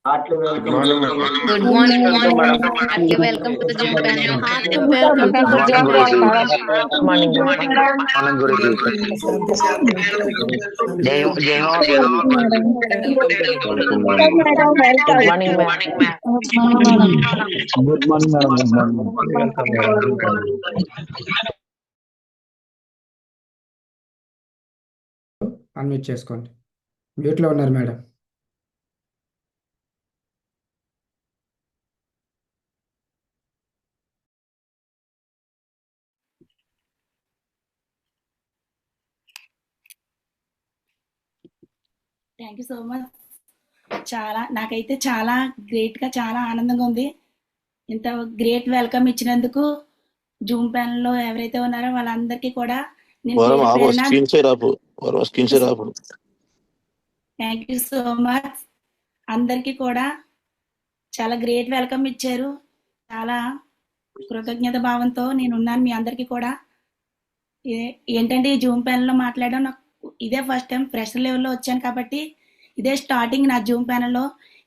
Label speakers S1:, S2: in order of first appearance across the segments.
S1: Heartily welcome.
S2: Morning, madam.
S3: Good morning, morning. Heartily welcome to the Zoom panel.
S4: Welcome to the Zoom call, madam.
S2: Morning,
S4: Morning.
S2: morning, Guruji. Jai Ho,
S4: Welcome, madam. Welcome.
S2: morning, ma'am.
S1: Good morning, madam. Good morning.
S2: Welcome, madam.
S5: Unmute చేసుకోండి. మ్యూట్లో ఉన్నారు madam.
S6: Thank you so much. నాకైతే చాలా గ్రేట్గా, చాలా ఆనందంగా ఉంది. ఇంత great welcome ఇచ్చినందుకు జూమ్ ప్యానల్లో ఎవరైతే ఉన్నారో వాళ్ళందరికీ కూడా థ్యాంక్ యూ సో మచ్. అందరికీ కూడా చాలా గ్రేట్ వెల్కమ్ ఇచ్చారు. చాలా కృతజ్ఞత భావంతో నేను ఉన్నాను మీ అందరికీ కూడా. ఏంటంటే ఈ జూమ్ ప్యానల్లో మాట్లాడడం నాకు ఇదే ఫస్ట్ టైం, ఫ్రెషర్ లెవెల్లో వచ్చాను కాబట్టి ఇదే స్టార్టింగ్ నా జూమ్ ప్యానల్లో.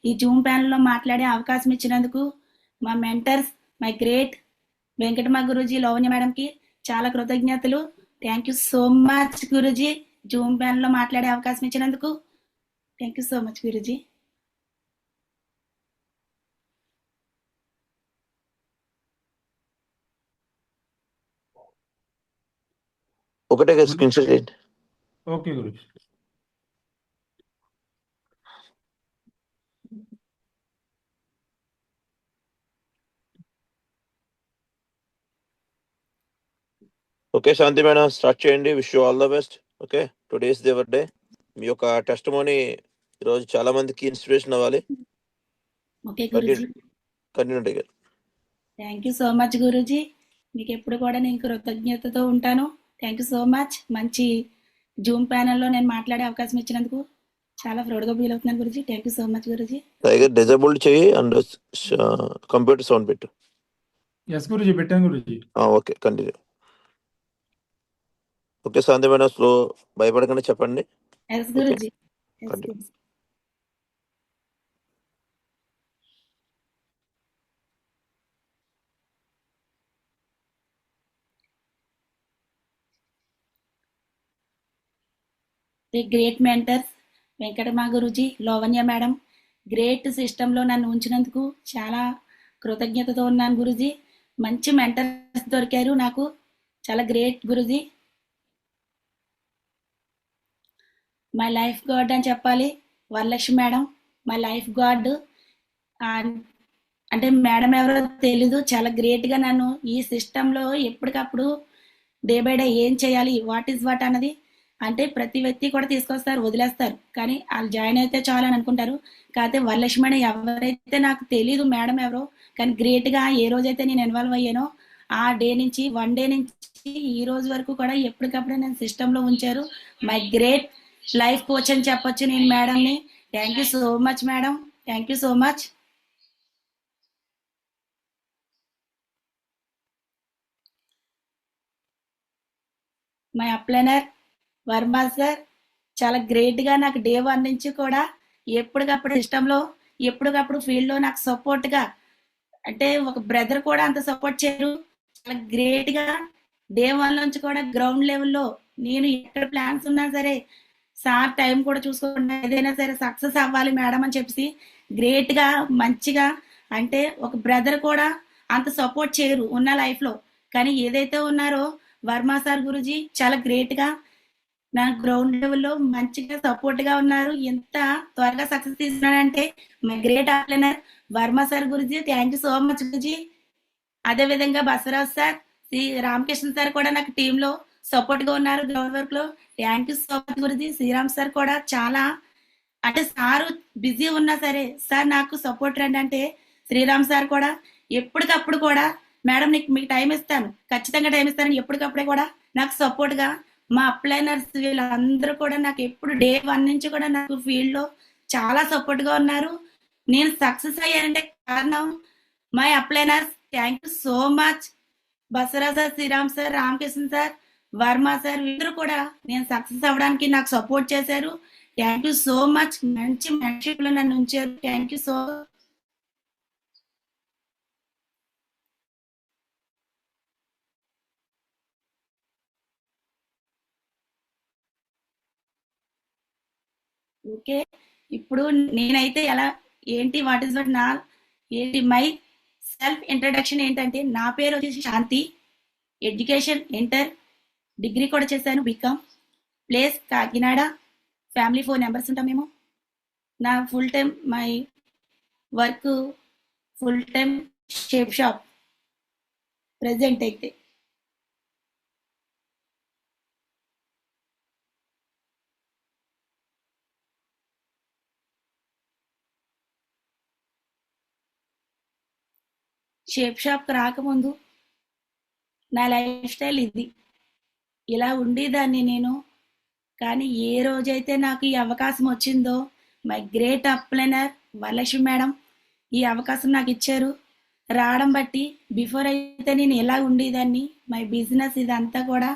S6: ఈ జూమ్ ప్యానల్లో మాట్లాడే అవకాశం ఇచ్చినందుకు మా mentors, my great Venkatamma guruji, Lavanya మేడంకి చాలా కృతజ్ఞతలు. Thank you so much Guruji, Zoom ప్యానల్లో మాట్లాడే అవకాశం ఇచ్చినందుకు. Thank you so much guruji.
S7: ఒకటే స్క్రీన్ షాట్ చేయండి.
S8: Okay guruji.
S7: Okay Shanti madam, start చేయండి. Wish you all the best. Okay, today is your day. మీ యొక్క టెస్టిమోనీ ఈరోజు చాలా మందికి ఇన్స్పిరేషన్ అవ్వాలి.
S6: ఓకే గురూజీ,
S7: కంటిన్యూ గారు.
S6: Thank you so much guruji. మీకు ఎప్పుడు కూడా నేను కృతజ్ఞతతో ఉంటాను. Thank you so much. మంచి జూమ్ ప్యానల్లో నేను మాట్లాడే అవకాశం ఇచ్చినందుకు చాలా ప్రౌడ్గా ఫీల్ అవుతున్నాను guruji. Thank you so much guruji.
S7: టైగర్ డిజేబుల్డ్ చేయి అండ్ కంప్యూటర్ సౌండ్ పెట్టు.
S8: ఎస్ గురుజీ, పెట్టాను guruji.
S7: Okay, continue. Okay Shanti madam, slow, భయపడకుండా చెప్పండి.
S6: Yes guruji. The great mentors Venkatamma guruji, Lavanya madam, great సిస్టంలో నన్ను ఉంచినందుకు చాలా కృతజ్ఞతతో ఉన్నాను గురూజీ. మంచి మెంటర్స్ దొరికారు నాకు, చాలా great Guruji. My life God అని చెప్పాలి, Varalakshmi madam, my life God. అంటే మేడం ఎవరో తెలీదు, చాలా గ్రేట్గా నన్ను ఈ సిస్టంలో ఎప్పటికప్పుడు డే బై డే ఏం చేయాలి, వాట్ ఈజ్ వాట్ అన్నది అంటే ప్రతి వ్యక్తి కూడా తీసుకొస్తారు, వదిలేస్తారు, కానీ వాళ్ళు జాయిన్ అయితే చాలు అని అనుకుంటారు. కాకపోతే వరలక్ష్మి మేడం ఎవరైతే నాకు తెలీదు మేడం ఎవరో, కానీ గ్రేట్గా ఏ రోజైతే నేను ఇన్వాల్వ్ అయ్యానో ఆ డే నుంచి, వన్ డే నుంచి ఈ రోజు వరకు కూడా ఎప్పటికప్పుడు నేను సిస్టంలో ఉంచారు. మై గ్రేట్ లైఫ్ కోచ్ అని చెప్పొచ్చు నేను మేడంని. Thank you so much madam, thank you so much. My upliner Varma sir, చాలా గ్రేట్గా నాకు డే వన్ నుంచి కూడా ఎప్పటికప్పుడు సిస్టంలో, ఎప్పటికప్పుడు ఫీల్డ్లో నాకు సపోర్ట్గా, అంటే ఒక బ్రదర్ కూడా అంత సపోర్ట్ చేయరు. చాలా గ్రేట్గా డే వన్ నుంచి కూడా గ్రౌండ్ లెవెల్లో నేను ఎక్కడ ప్లాన్స్ ఉన్నా సరే సార్ టైం కూడా చూసుకోకుండా ఏదైనా సరే సక్సెస్ అవ్వాలి మేడం అని చెప్పేసి గ్రేట్గా మంచిగా, అంటే ఒక బ్రదర్ కూడా అంత సపోర్ట్ చేయరు ఉన్న లైఫ్లో, కానీ ఏదైతే ఉన్నారో వర్మ సార్ గురూజీ చాలా గ్రేట్గా నా గ్రౌండ్ లెవెల్లో మంచిగా సపోర్ట్గా ఉన్నారు. ఎంత త్వరగా సక్సెస్ తీసుకున్నాడంటే my great upliner Varma sir guruji, thank you so much guruji. అదేవిధంగా బసవరాజ్ సార్, శ్రీ రామకృష్ణ సార్ కూడా నాకు టీంలో సపోర్ట్గా ఉన్నారు గ్రౌండ్ వర్క్లో. Thank you so much guruji. Sriram sir కూడా చాలా, అంటే సారు బిజీ ఉన్నా సరే సార్ నాకు సపోర్ట్ రండి అంటే శ్రీరామ్ సార్ కూడా ఎప్పటికప్పుడు కూడా మేడం మీకు టైం ఇస్తాను, ఖచ్చితంగా టైం ఇస్తాను, ఎప్పటికప్పుడే కూడా నాకు సపోర్ట్గా మా అప్లైనర్స్ వీళ్ళందరూ కూడా నాకు ఎప్పుడు డే వన్ నుంచి కూడా నాకు ఫీల్డ్లో చాలా సపోర్ట్గా ఉన్నారు. నేను సక్సెస్ అయ్యానంటే కారణం my appliners. Thank you so much. Basavaraj sir, Sriram sir, Ramakrishna sir, Varma sir, వీళ్ళందరూ కూడా నేను సక్సెస్ అవ్వడానికి నాకు సపోర్ట్ చేశారు. Thank you so much. మంచి మెంటర్షిప్ లో నన్ను ఉంచారు. Thank you so. ఓకే, ఇప్పుడు నేనైతే ఎలా ఏంటి వాట్ ఇస్ వాట్ నా ఏంటి మై సెల్ఫ్ ఇంట్రడక్షన్ ఏంటంటే, నా పేరు వచ్చేసి శాంతి. ఎడ్యుకేషన్ ఇంటర్, డిగ్రీ కూడా చేశాను, BCom. Place Kakinada. Family 4 members ఉంటాం మేము. నా full time my work full time shape shop present అయితే. షేప్ షాప్కి రాకముందు నా లైఫ్ స్టైల్ ఇది, ఇలా ఉండేదాన్ని నేను. కానీ ఏ రోజైతే నాకు ఈ అవకాశం వచ్చిందో, మై గ్రేట్ అప్లైనర్ వరలక్ష్మి మేడం ఈ అవకాశం నాకు ఇచ్చారు. రావడం బట్టి బిఫోర్ అయితే నేను ఎలా ఉండేదాన్ని, మై బిజినెస్ ఇదంతా కూడా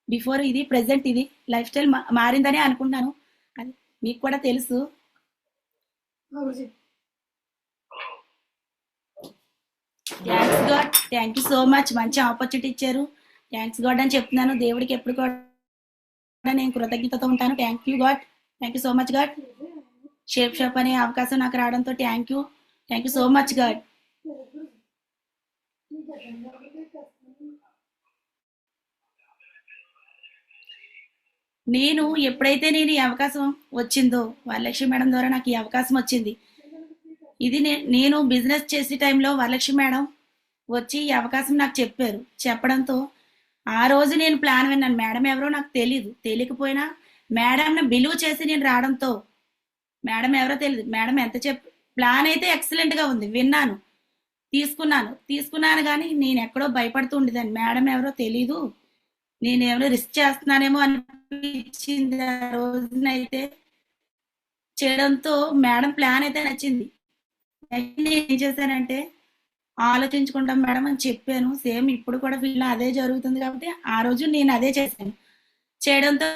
S6: బిఫోర్ ఇది ప్రెసెంట్ ఇది లైఫ్ స్టైల్ మారిందని అనుకుంటున్నాను. అది మీకు కూడా తెలుసు. Thanks God, thank you so much. మంచి ఆపర్చునిటీ ఇచ్చారు. థ్యాంక్స్ గాడ్ అని చెప్తున్నాను. దేవుడికి ఎప్పుడు కూడా నేను కృతజ్ఞతతో ఉంటాను. Thank you god, thank you so much God. Shape shop అనే అవకాశం నాకు రావడంతో thank you so much God. నేను ఎప్పుడైతే నేను ఈ అవకాశం వచ్చిందో, వరలక్ష్మి మేడం ద్వారా నాకు ఈ అవకాశం వచ్చింది. ఇది నేను బిజినెస్ చేసే టైంలో వరలక్ష్మి మేడం వచ్చి ఈ అవకాశం నాకు చెప్పారు. చెప్పడంతో ఆ రోజు నేను ప్లాన్ విన్నాను. మేడం ఎవరో నాకు తెలియకపోయినా మేడంని బిలీవ్ చేసి నేను రావడంతో, మేడం ఎవరో తెలియదు, మేడం ఎంత ప్లాన్ అయితే ఎక్సలెంట్గా ఉంది, విన్నాను, తీసుకున్నాను కానీ నేను ఎక్కడో భయపడుతూ ఉండేదాన్ని. మేడం ఎవరో తెలీదు, నేను ఎవరో రిస్క్ చేస్తున్నానేమో అనిపించింది ఆ రోజునైతే. చేయడంతో మేడం ప్లాన్ అయితే నచ్చింది. నేను ఏం చేశానంటే, ఆలోచించుకుంటాం మేడం అని చెప్పాను. సేమ్ ఇప్పుడు కూడా ఫీల్ అదే జరుగుతుంది కాబట్టి ఆ రోజు నేను అదే చేశాను. చేయడంతో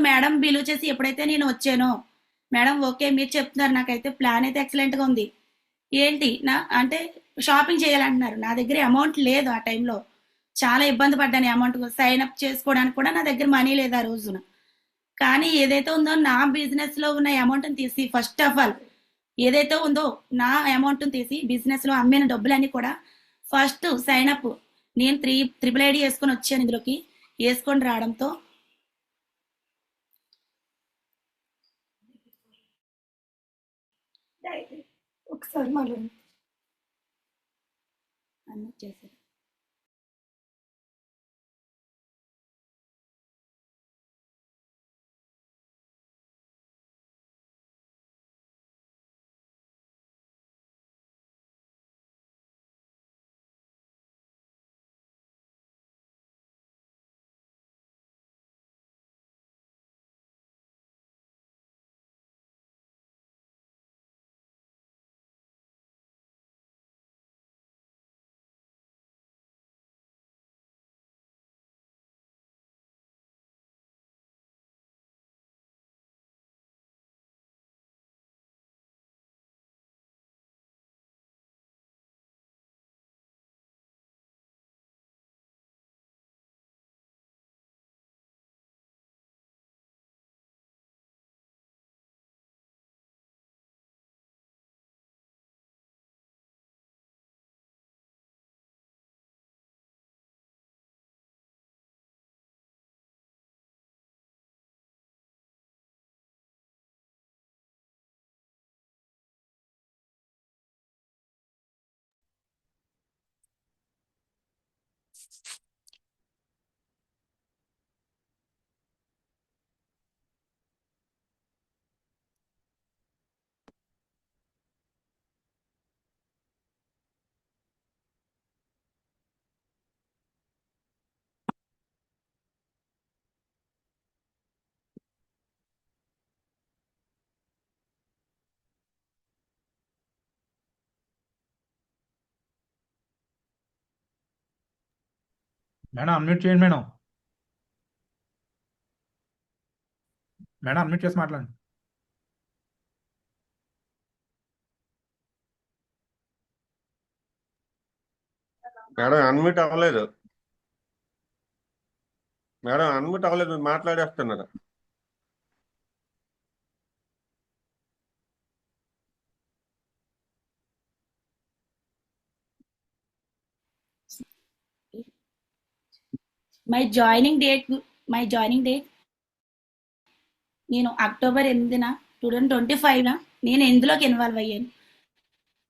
S6: మేడం బిలీవ్ చేసి ఎప్పుడైతే నేను వచ్చానో, మేడం ఓకే మీరు చెప్తున్నారు, నాకైతే ప్లాన్ అయితే ఎక్సలెంట్గా ఉంది, ఏంటి నా అంటే షాపింగ్ చేయాలంటున్నారు. నా దగ్గర అమౌంట్ లేదు ఆ టైంలో, చాలా ఇబ్బంది పడ్డాను. అమౌంట్ సైన్ అప్ చేసుకోవడానికి కూడా నా దగ్గర మనీ లేదు ఆ రోజున. కానీ ఏదైతే ఉందో నా బిజినెస్లో ఉన్న అమౌంట్ని తీసి, ఫస్ట్ ఆఫ్ ఆల్ ఏదైతే ఉందో నా అమౌంట్ని తీసి బిజినెస్లో అమ్మిన డబ్బులన్నీ కూడా ఫస్ట్ సైన్ అప్ నేను 3 ఐడి వేసుకొని వచ్చాను. ఇందులోకి వేసుకొని రావడంతో ఒకసారి మళ్ళీ అన్నీ చేశారు.
S8: మేడం అన్మ్యూట్ చేయండి మేడం. మేడం అన్మ్యూట్ చేసి మాట్లాడండి.
S1: మేడం అన్మ్యూట్ అవ్వలేదు. మేడం అన్మ్యూట్ అవ్వలేదు, మీరు మాట్లాడేస్తున్నారు.
S6: మై జాయినింగ్ డేట్ నేను అక్టోబర్ 8న 2025 నేను ఇందులోకి ఇన్వాల్వ్ అయ్యాను.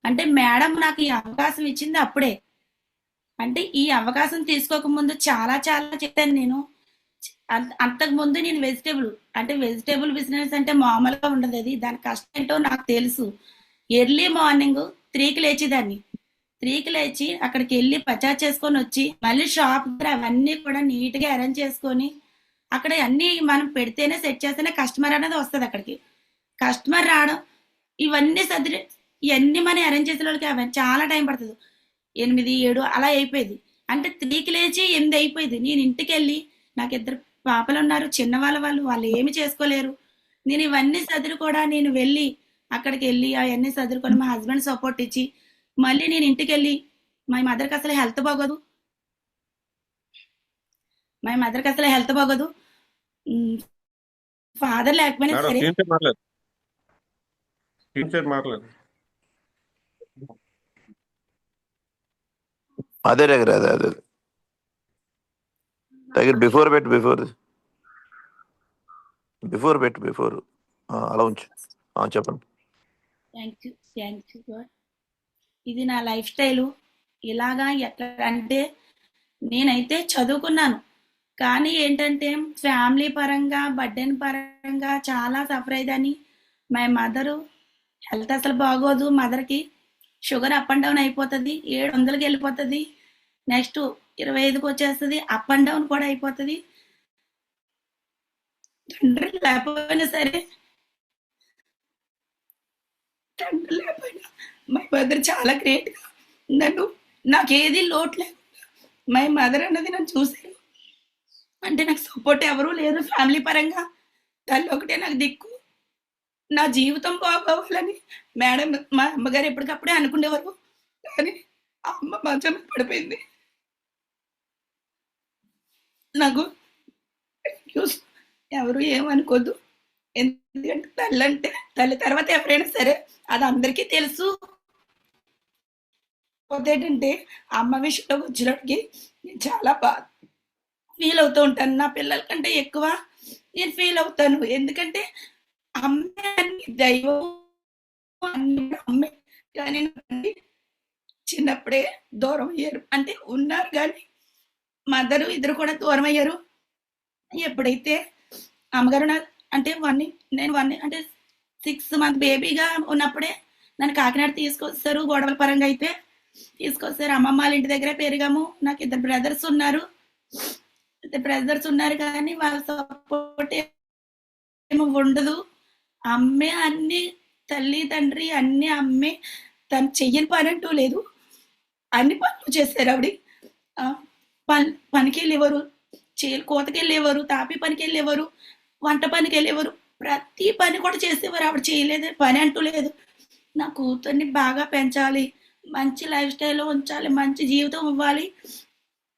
S6: అంటే మేడం నాకు ఈ అవకాశం ఇచ్చింది అప్పుడే. అంటే ఈ అవకాశం తీసుకోకముందు చాలా చెప్పాను నేను. అంతకుముందు నేను వెజిటేబుల్ బిజినెస్ అంటే మామూలుగా ఉండదు. అది దాని కష్టం ఏంటో నాకు తెలుసు. ఎర్లీ మార్నింగ్ 3కి లేచేదాన్ని. 3కి లేచి అక్కడికి వెళ్ళి పచార్ చేసుకొని వచ్చి మళ్ళీ షాప్ దగ్గర అవన్నీ కూడా నీట్గా అరేంజ్ చేసుకొని అక్కడ అన్ని మనం పెడితేనే సెట్ చేస్తేనే కస్టమర్ అనేది వస్తుంది. అక్కడికి కస్టమర్ రావడం ఇవన్నీ ఇవన్నీ మనం అరేంజ్ చేసే వాళ్ళకి అవన్నీ చాలా టైం పడుతుంది. 8, 7 అలా అయిపోయింది. అంటే 3కి లేచి 8 అయిపోయింది. నేను ఇంటికి వెళ్ళి నాకు 2 పాపలు ఉన్నారు, వాళ్ళు ఏమి చేసుకోలేరు. నేను ఇవన్నీ కూడా నేను వెళ్ళి అక్కడికి వెళ్ళి అవన్నీ సదురుకొని మా హస్బెండ్ సపోర్ట్ ఇచ్చి మళ్ళీ నేను ఇంటికి వెళ్ళి మా మదర్కి అసలు హెల్త్ బాగోదు. ఫాదర్ లేకపోయినా
S1: మేడం
S6: సరే
S1: స్క్రీన్ షేర్ మాట్లాడు.
S7: అదే దగ్గర అదే దగ్గర బిఫోర్ అలా ఉంచు. చెప్పండి.
S6: Thank you God. ఇది నా లైఫ్ స్టైలు. ఇలాగా ఎక్కడ అంటే నేనైతే చదువుకున్నాను, కానీ ఏంటంటే ఫ్యామిలీ పరంగా బర్డెన్ పరంగా చాలా సఫర్ అయ్యేదని. మా మదరు హెల్త్ అసలు బాగోదు. మదర్కి షుగర్ అప్ అండ్ డౌన్ అయిపోతుంది. 700కి వెళ్ళిపోతుంది. నెక్స్ట్ 25కి వచ్చేస్తుంది. అప్ అండ్ డౌన్ కూడా అయిపోతుంది. తండ్రి లేకపోయినా మై మదర్ చాలా గ్రేట్గా నాకేది లోటు లేకుండా మై మదర్ అన్నది నన్ను చూశారు. అంటే నాకు సపోర్ట్ ఎవరూ లేదు ఫ్యామిలీ పరంగా. తల్లి ఒకటే నాకు దిక్కు. నా జీవితం బాగోవాలని మేడం మా అమ్మగారు ఎప్పటికప్పుడే అనుకునేవారు, కానీ అమ్మ మంచం మీద పడిపోయింది. నాకు ఎవరు ఏమనుకోద్దు, ఎందుకంటే తల్లి తర్వాత ఎవరైనా సరే అది అందరికీ తెలుసు. ఏంటంటే అమ్మ విషయంలోకి వచ్చినప్పటికి నేను చాలా బాగా ఫీల్ అవుతూ ఉంటాను. నా పిల్లల కంటే ఎక్కువ నేను ఫీల్ అవుతాను. ఎందుకంటే అమ్మే దైవం, అమ్మే. కానీ చిన్నప్పుడే దూరం అయ్యారు. అంటే ఉన్నారు కానీ మదరు ఇద్దరు కూడా దూరం అయ్యారు. ఎప్పుడైతే అమ్మగారు అంటే నేను 6 మంత్ బేబీగా ఉన్నప్పుడే నన్ను కాకినాడ తీసుకొస్తారు. గొడవల పరంగా అయితే తీసుకొస్తారు. అమ్మమ్మ వాళ్ళ ఇంటి దగ్గరే పెరిగాము. నాకు 2 బ్రదర్స్ ఉన్నారు కానీ వాళ్ళ సపోర్ట్ ఏమో ఉండదు. అమ్మే అన్ని, తల్లి తండ్రి అన్ని అమ్మే. తను చెయ్యని పని అంటూ లేదు, అన్ని పనులు చేశారు ఆవిడ. పనికి వెళ్ళేవారు, కోతకి వెళ్ళేవారు, తాపి పనికి వెళ్ళేవారు, వంట పనికి వెళ్ళేవారు. ప్రతి పని కూడా చేసేవారు. ఆవిడ చేయలేదు పని అంటూ లేదు. నా కూతుర్ని బాగా పెంచాలి, మంచి లైఫ్ స్టైల్లో ఉంచాలి, మంచి జీవితం ఇవ్వాలి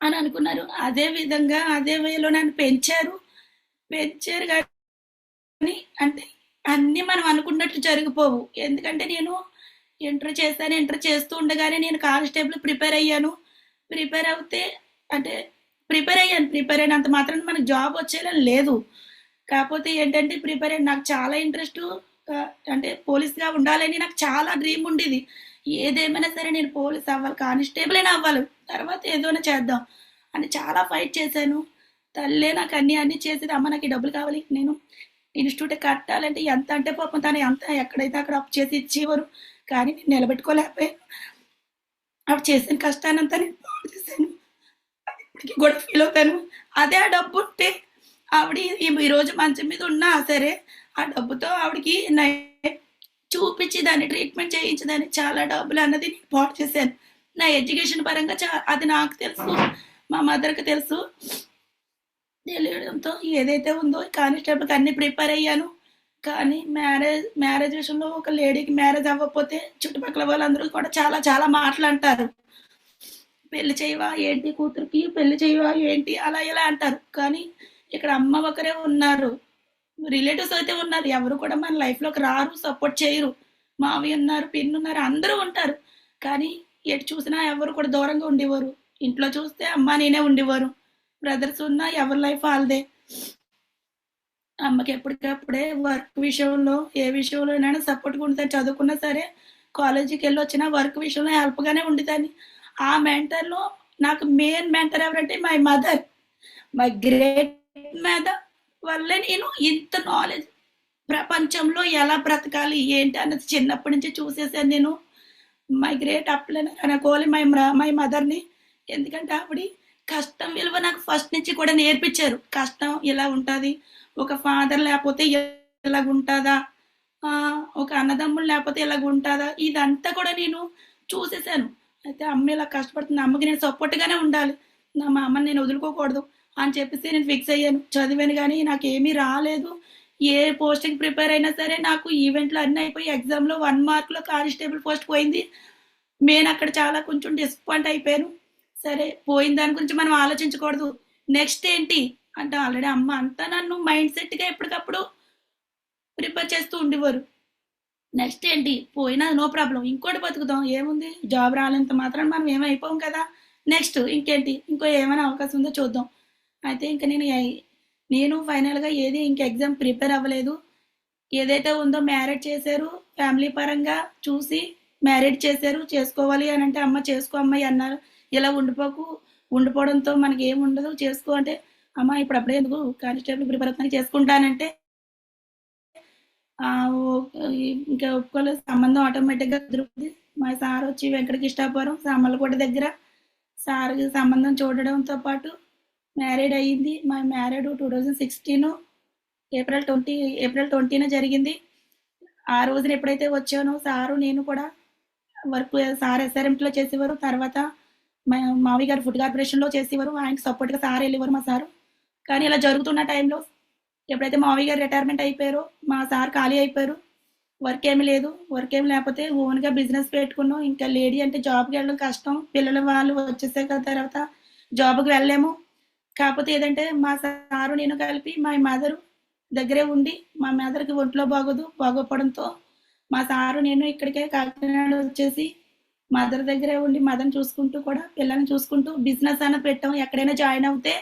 S6: అని అనుకున్నారు. అదే విధంగా అదే వేలో నన్ను పెంచారు కానీ అంటే అన్నీ మనం అనుకున్నట్లు జరిగిపోవు. ఎందుకంటే నేను ఇంటర్ చేస్తూ ఉండగానే నేను కానిస్టేబుల్ ప్రిపేర్ అయ్యాను. ప్రిపేర్ అయినంత మాత్రం మనకు జాబ్ వచ్చేలా లేదు. కాకపోతే ఏంటంటే నాకు చాలా ఇంట్రెస్ట్. అంటే పోలీస్గా ఉండాలని నాకు చాలా డ్రీమ్ ఉండేది. ఏదేమైనా సరే నేను పోలీస్ అవ్వాలి, కానిస్టేబుల్ అయినా అవ్వాలి, తర్వాత ఏదైనా చేద్దాం అని చాలా ఫైట్ చేశాను. తల్లే నాకు అన్ని చేసేది. అమ్మ నాకు డబ్బులు కావాలి, నేను ఇన్స్టిట్యూట్ కట్టాలంటే ఎంత అంటే పాపం తను ఎంత ఎక్కడైతే అక్కడ అప్పు చేసి ఇచ్చేవారు, కానీ నేను నిలబెట్టుకోలేకపోయాను. అప్పుడు చేసిన కష్టానంతా నేను పాడు చేశాను. ఇప్పటికీ కూడా ఫీల్ అవుతాను. అదే ఆ డబ్బు ఉంటే ఆవిడ ఈరోజు మంచం మీద ఉన్నా సరే ఆ డబ్బుతో ఆవిడకి చూపించేదాన్ని, ట్రీట్మెంట్ చేయించేదాన్ని. చాలా డబ్బులు అన్నది నేను పాడు చేశాను. నా ఎడ్యుకేషన్ పరంగా అది నాకు తెలుసు. మా మదర్కి తెలుసు. తెలియడంతో ఏదైతే ఉందో కానిస్టేబుల్కి అన్ని ప్రిపేర్ అయ్యాను. కానీ మ్యారేజ్ విషయంలో ఒక లేడీకి మ్యారేజ్ అవ్వకపోతే చుట్టుపక్కల వాళ్ళందరూ కూడా చాలా చాలా మాటలు అంటారు. పెళ్లి చేయవా ఏంటి, కూతురికి పెళ్లి చేయవా ఏంటి, అలా ఇలా అంటారు. కానీ ఇక్కడ అమ్మ ఒకరే ఉన్నారు, రిలేటివ్స్ అయితే ఉన్నారు, ఎవరు కూడా మన లైఫ్లోకి రారు, సపోర్ట్ చేయరు. మావి ఉన్నారు, పిన్ ఉన్నారు, అందరూ ఉంటారు. కానీ ఎటు చూసినా ఎవరు కూడా దూరంగా ఉండేవారు. ఇంట్లో చూస్తే అమ్మ నేనే ఉండేవారు. బ్రదర్స్ ఉన్నా ఎవరి లైఫ్ వాళ్ళదే. అమ్మకి ఎప్పటికప్పుడే వర్క్ విషయంలో ఏ విషయంలోనైనా సపోర్ట్గా ఉంటుంది. చదువుకున్నా సరే కాలేజీకి వెళ్ళి వచ్చిన వర్క్ విషయంలో హెల్ప్గానే ఉండేదాన్ని. ఆ మెంటర్లో నాకు మెయిన్ మెంటర్ ఎవరంటే my mother, my great mother వల్లే నేను ఇంత నాలెడ్జ్ ప్రపంచంలో ఎలా బ్రతకాలి ఏంటి అన్నది చిన్నప్పటి నుంచి చూసేసాను నేను. మై గ్రేట్ అప్లైనర్ అనుకోవాలి మై మదర్ని. ఎందుకంటే ఆవిడ కష్టం విలువ నాకు ఫస్ట్ నుంచి కూడా నేర్పించారు. కష్టం ఇలా ఉంటుంది, ఒక ఫాదర్ లేకపోతే ఇలాగ ఉంటుందా, ఒక అన్నదమ్ములు లేకపోతే ఇలాగ ఉంటుందా, ఇదంతా కూడా నేను చూసేసాను. అయితే అమ్మ ఇలా కష్టపడుతుంది, అమ్మకి నేను సపోర్ట్గానే ఉండాలి, మా అమ్మని నేను వదులుకోకూడదు అని చెప్పేసి నేను ఫిక్స్ అయ్యాను. చదివాను కానీ నాకు ఏమీ రాలేదు. ఏ పోస్ట్కి ప్రిపేర్ అయినా సరే నాకు ఈవెంట్లో అన్నీ అయిపోయి ఎగ్జామ్లో 1 మార్కులో కానిస్టేబుల్ పోస్ట్ పోయింది. నేను అక్కడ చాలా కొంచెం డిసప్పాయింట్ అయిపోయాను. సరే పోయిన దాని గురించి మనం ఆలోచించకూడదు, నెక్స్ట్ ఏంటి అంటే ఆల్రెడీ అమ్మ అంతా నన్ను మైండ్ సెట్గా ఎప్పటికప్పుడు ప్రిపేర్ చేస్తూ ఉండేవారు. నెక్స్ట్ ఏంటి, పోయినా నో ప్రాబ్లం, ఇంకోటి బతుకుదాం, ఏముంది, జాబ్ రాలేంత మాత్రం మనం ఏమైపోం కదా, నెక్స్ట్ ఇంకేంటి, ఇంకో ఏమైనా అవకాశం ఉందో చూద్దాం. అయితే ఇంకా నేను ఫైనల్గా ఏది ఇంక ఎగ్జామ్ ప్రిపేర్ అవ్వలేదు. ఏదైతే ఉందో మ్యారేజ్ చేశారు, ఫ్యామిలీ పరంగా చూసి మ్యారేజ్ చేశారు. చేసుకోవాలి అని అంటే అమ్మ చేసుకో అమ్మాయి అన్నారు. ఇలా ఉండిపోవడంతో మనకి ఏమి ఉండదు, చేసుకో అంటే అమ్మ ఇప్పుడు అప్పుడే ఎందుకు కానిస్టేబుల్ ప్రిపేర్ అవుతానికి చేసుకుంటానంటే ఇంకా ఒప్పుకోలేదు. సంబంధం ఆటోమేటిక్గా కుదురుతుంది. మా సార్ వచ్చి వెంకటకృష్ణాపురం సామర్లకోట దగ్గర సార్ సంబంధం చూడడంతో పాటు మ్యారీడ్ అయ్యింది. మా మ్యారీడ్ 2016 ఏప్రిల్ 20 జరిగింది. ఆ రోజున ఎప్పుడైతే వచ్చానో సారు నేను కూడా వర్క్ సార్ SRMలో చేసేవారు. తర్వాత మా మావి గారు ఫుడ్ కార్పొరేషన్లో చేసేవారు. ఆయనకి సపోర్ట్గా సార్ వెళ్ళేవారు మా సారు. కానీ ఇలా జరుగుతున్న టైంలో ఎప్పుడైతే మావి గారు రిటైర్మెంట్ అయిపోయారో మా సార్ ఖాళీ అయిపోయారు. వర్క్ ఏమి లేదు. వర్క్ ఏమి లేకపోతే ఓన్గా బిజినెస్ పెట్టుకున్నాం. ఇంకా లేడీ అంటే జాబ్కి వెళ్ళడం కష్టం, పిల్లల వాళ్ళు వచ్చేసాక తర్వాత జాబ్కి వెళ్ళలేము. కాకపోతే ఏదంటే మా సారు నేను కలిపి మా మదరు దగ్గరే ఉండి, మా మదర్కి ఒంట్లో బాగోపోవడంతో మా సారు నేను ఇక్కడికే కాకినాడ వచ్చేసి మదర్ దగ్గరే ఉండి మదర్ని చూసుకుంటూ కూడా పిల్లల్ని చూసుకుంటూ బిజినెస్ అన్న పెట్టాం. ఎక్కడైనా జాయిన్ అవుతే